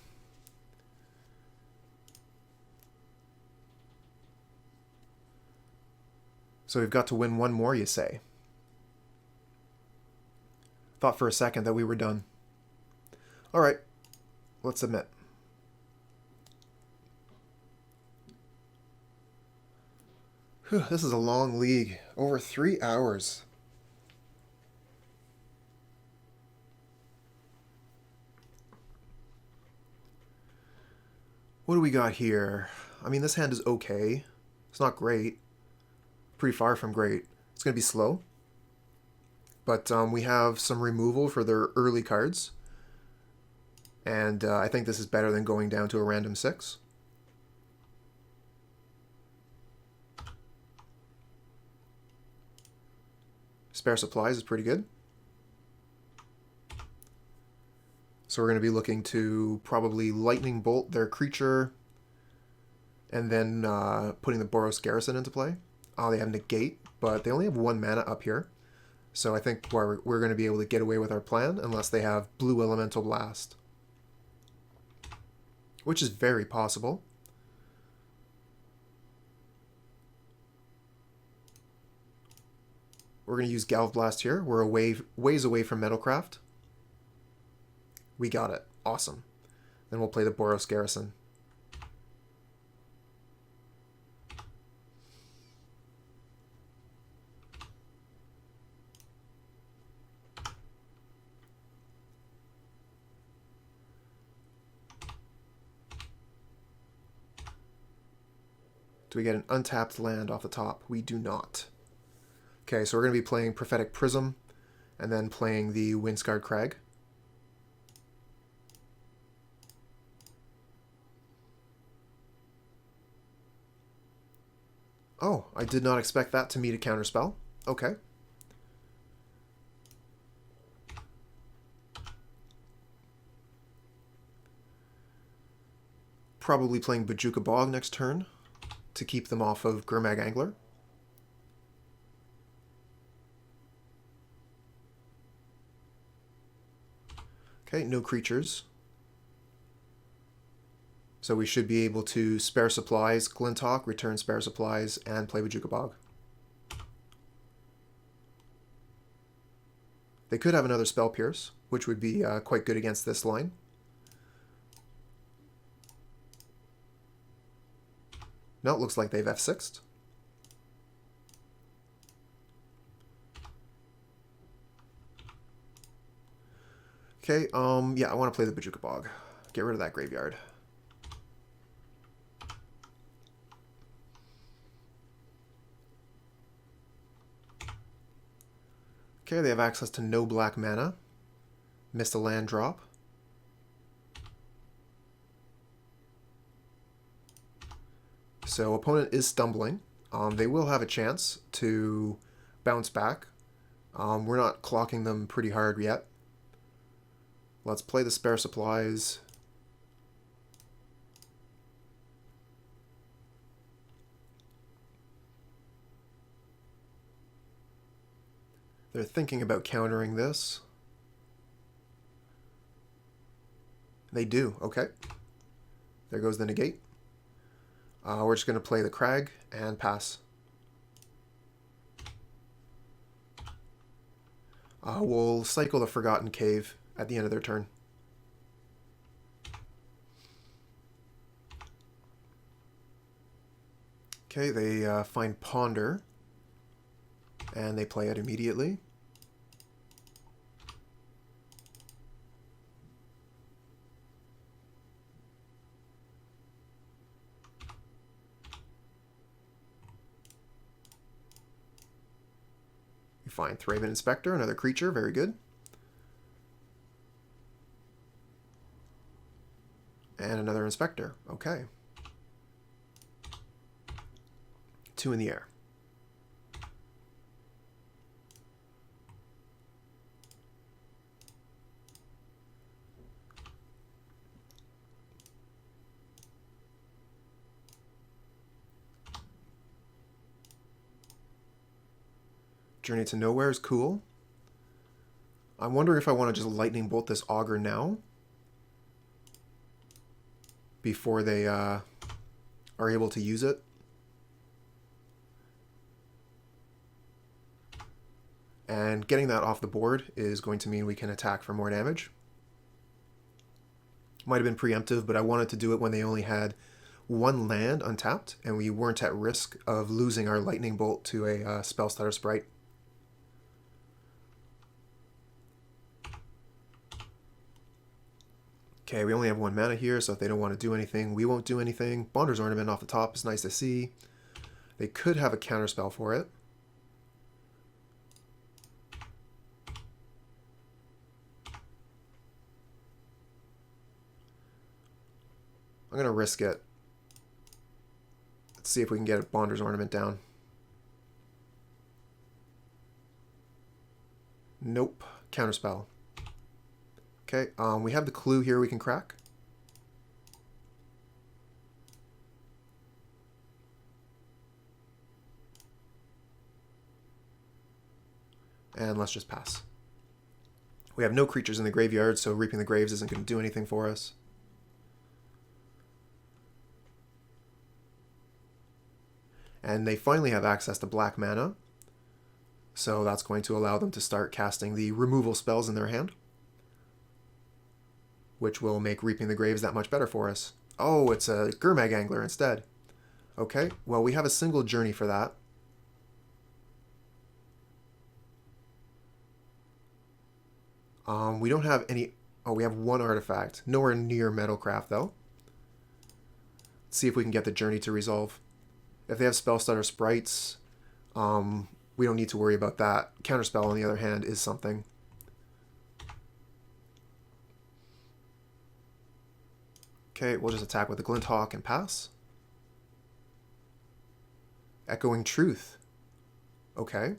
So we've got to win 1 more, you say? Thought for a second that we were done. Alright, let's submit. Whew, this is a long league. Over 3 hours. What do we got here? I mean, this hand is okay. It's not great. Pretty far from great. It's going to be slow. But we have some removal for their early cards. And I think this is better than going down to a random 6. Spare Supplies is pretty good. So we're going to be looking to probably Lightning Bolt their creature and then putting the Boros Garrison into play. They have Negate, but they only have 1 mana up here. So I think we're going to be able to get away with our plan unless they have Blue Elemental Blast. Which is very possible. We're going to use Galv Blast here. We're ways away from Metalcraft. We got it. Awesome. Then we'll play the Boros Garrison. Do we get an untapped land off the top? We do not. Okay, so we're going to be playing Prophetic Prism and then playing the Wind-Scarred Crag. Oh, I did not expect that to meet a counterspell. Okay. Probably playing Bojuka Bog next turn to keep them off of Gurmag Angler. Okay, no creatures. So we should be able to spare supplies, Glint Hawk, return spare supplies, and play Bojuka Bog. They could have another Spell Pierce, which would be quite good against this line. No, it looks like they've F6'd. Okay, yeah, I want to play the Bojuka Bog. Get rid of that graveyard. Okay, they have access to no black mana. Missed a land drop. So opponent is stumbling. They will have a chance to bounce back. We're not clocking them pretty hard yet. Let's play the spare supplies. They're thinking about countering this. They do, okay. There goes the negate. We're just going to play the Crag and pass. We'll cycle the Forgotten Cave at the end of their turn. Okay, they find Ponder, and they play it immediately. We find Thraben Inspector, another creature, very good. And another Inspector, okay. 2 in the air. Journey to Nowhere is cool. I'm wondering if I want to just Lightning Bolt this Augur now before they are able to use it. And getting that off the board is going to mean we can attack for more damage. Might have been preemptive, but I wanted to do it when they only had 1 land untapped and we weren't at risk of losing our Lightning Bolt to a Spellstutter Sprite. Okay, we only have 1 mana here, so if they don't want to do anything, we won't do anything. Bonder's Ornament off the top is nice to see. They could have a counterspell for it. I'm going to risk it. Let's see if we can get Bonder's Ornament down. Nope. Counterspell. Okay, we have the clue here we can crack. And let's just pass. We have no creatures in the graveyard, so Reaping the Graves isn't going to do anything for us. And they finally have access to black mana. So that's going to allow them to start casting the removal spells in their hand, which will make Reaping the Graves that much better for us. Oh, it's a Gurmag Angler instead. Okay, well, we have a single journey for that. We don't have any... Oh, we have one artifact. Nowhere near Metalcraft, though. Let's see if we can get the journey to resolve. If they have Spellstutter Sprites, we don't need to worry about that. Counterspell, on the other hand, is something. Okay, we'll just attack with the Glint Hawk and pass. Echoing Truth. Okay.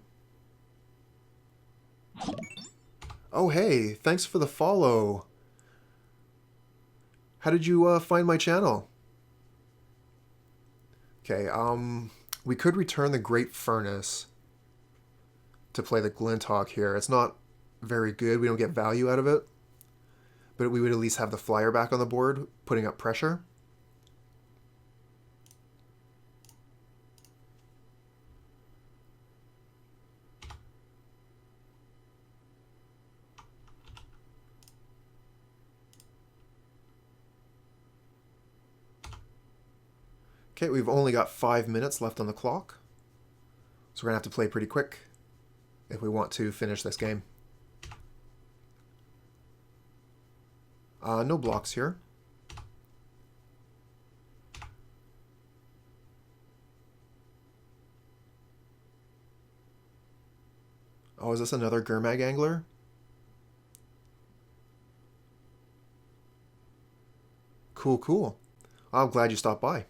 Oh, hey, thanks for the follow. How did you find my channel? Okay, we could return the Great Furnace to play the Glint Hawk here. It's not very good. We don't get value out of it. But we would at least have the flyer back on the board, putting up pressure. Okay, we've only got 5 minutes left on the clock. So we're going to have to play pretty quick if we want to finish this game. No blocks here. Oh, is this another Gurmag Angler? Cool, cool. I'm glad you stopped by.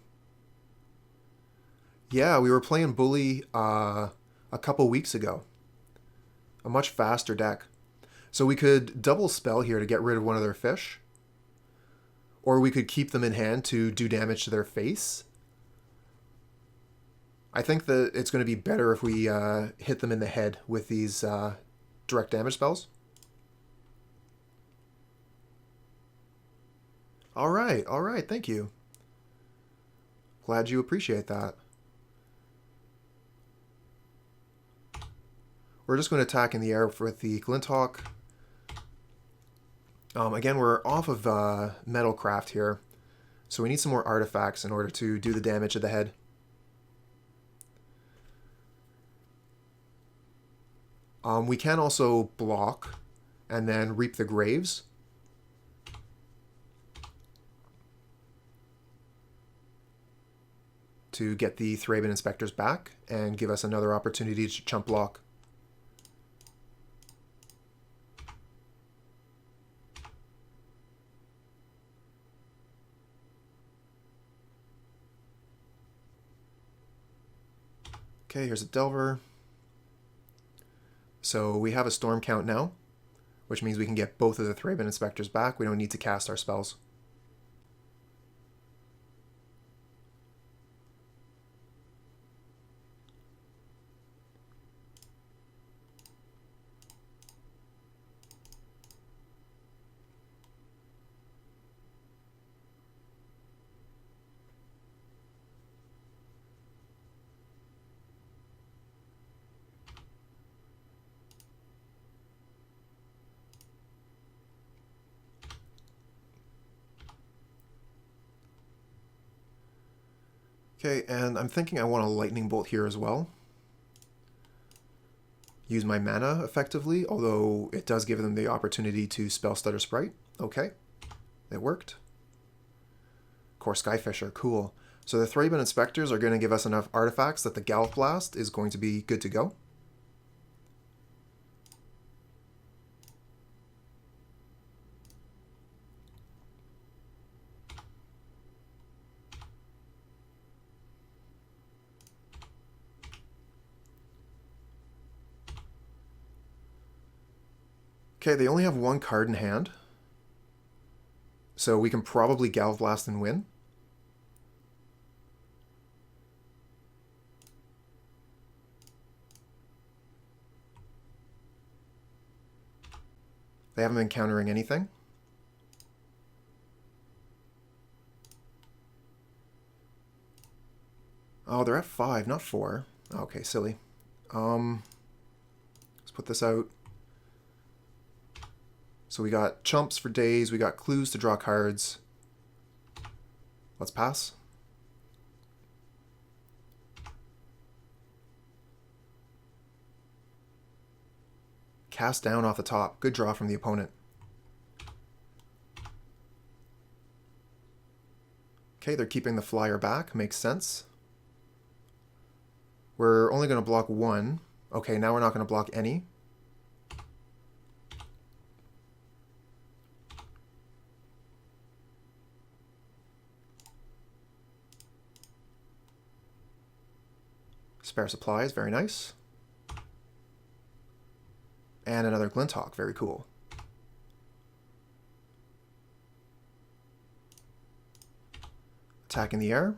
Yeah, we were playing Bully a couple weeks ago. A much faster deck. So we could double spell here to get rid of one of their fish. Or we could keep them in hand to do damage to their face. I think that it's going to be better if we hit them in the head with these direct damage spells. All right, thank you. Glad you appreciate that. We're just going to attack in the air with the Glint Hawk. Again, we're off of Metalcraft here, so we need some more artifacts in order to do the damage to the head. We can also block and then Reap the Graves. To get the Thraben Inspectors back and give us another opportunity to chump block. Okay, here's a Delver. So we have a Storm count now, which means we can get both of the Thraben Inspectors back. We don't need to cast our spells. Okay, and I'm thinking I want a Lightning Bolt here as well. Use my mana effectively, although it does give them the opportunity to spell Stutter Sprite. Okay, it worked. Kor Skyfisher, cool. So the Thraben Inspectors are going to give us enough artifacts that the Galvanic Blast is going to be good to go. Okay, they only have one card in hand, so we can probably Galvanic Blast and win. They haven't been countering anything. Oh, they're at 5, not 4. Okay, silly. put this out. So we got chumps for days, we got clues to draw cards. Let's pass. Cast down off the top. Good draw from the opponent. Okay, they're keeping the flyer back. Makes sense. We're only going to block one. Okay, now we're not going to block any. Spare supplies, very nice. And another Glint Hawk, very cool. Attack in the air.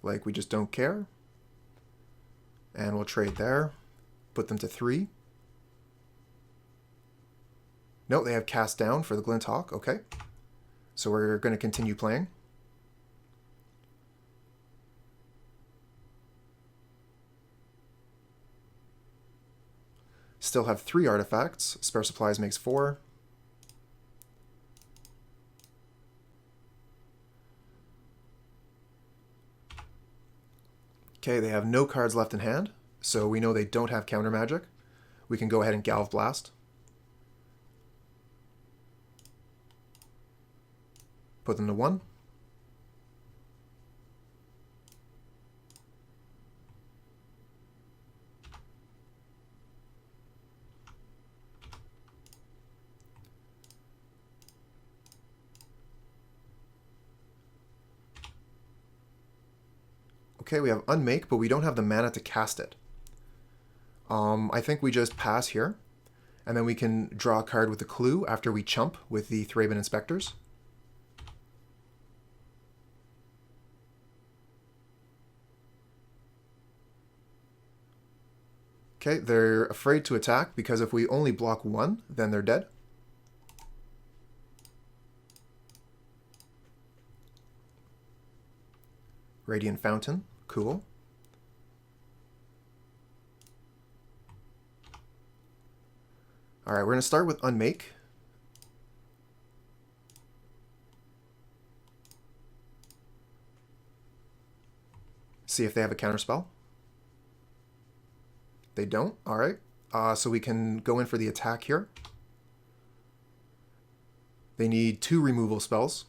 Like we just don't care. And we'll trade there. Put them to 3. No, they have cast down for the Glint Hawk, okay. So we're going to continue playing. Still have 3 artifacts. Spare supplies makes 4. Okay, they have no cards left in hand, so we know they don't have counter magic. We can go ahead and Galv Blast. Put them to 1. Okay, we have Unmake, but we don't have the mana to cast it. I think we just pass here, and then we can draw a card with a clue after we chump with the Thraben Inspectors. Okay, they're afraid to attack because if we only block 1, then they're dead. Radiant Fountain, cool. Alright, we're going to start with Unmake. See if they have a counterspell. They don't? Alright. So we can go in for the attack here. They need 2 removal spells.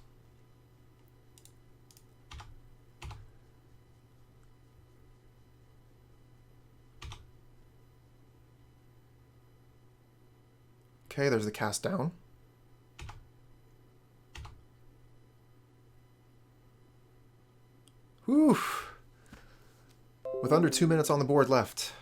Okay, there's the cast down. Whew. With under 2 minutes on the board left.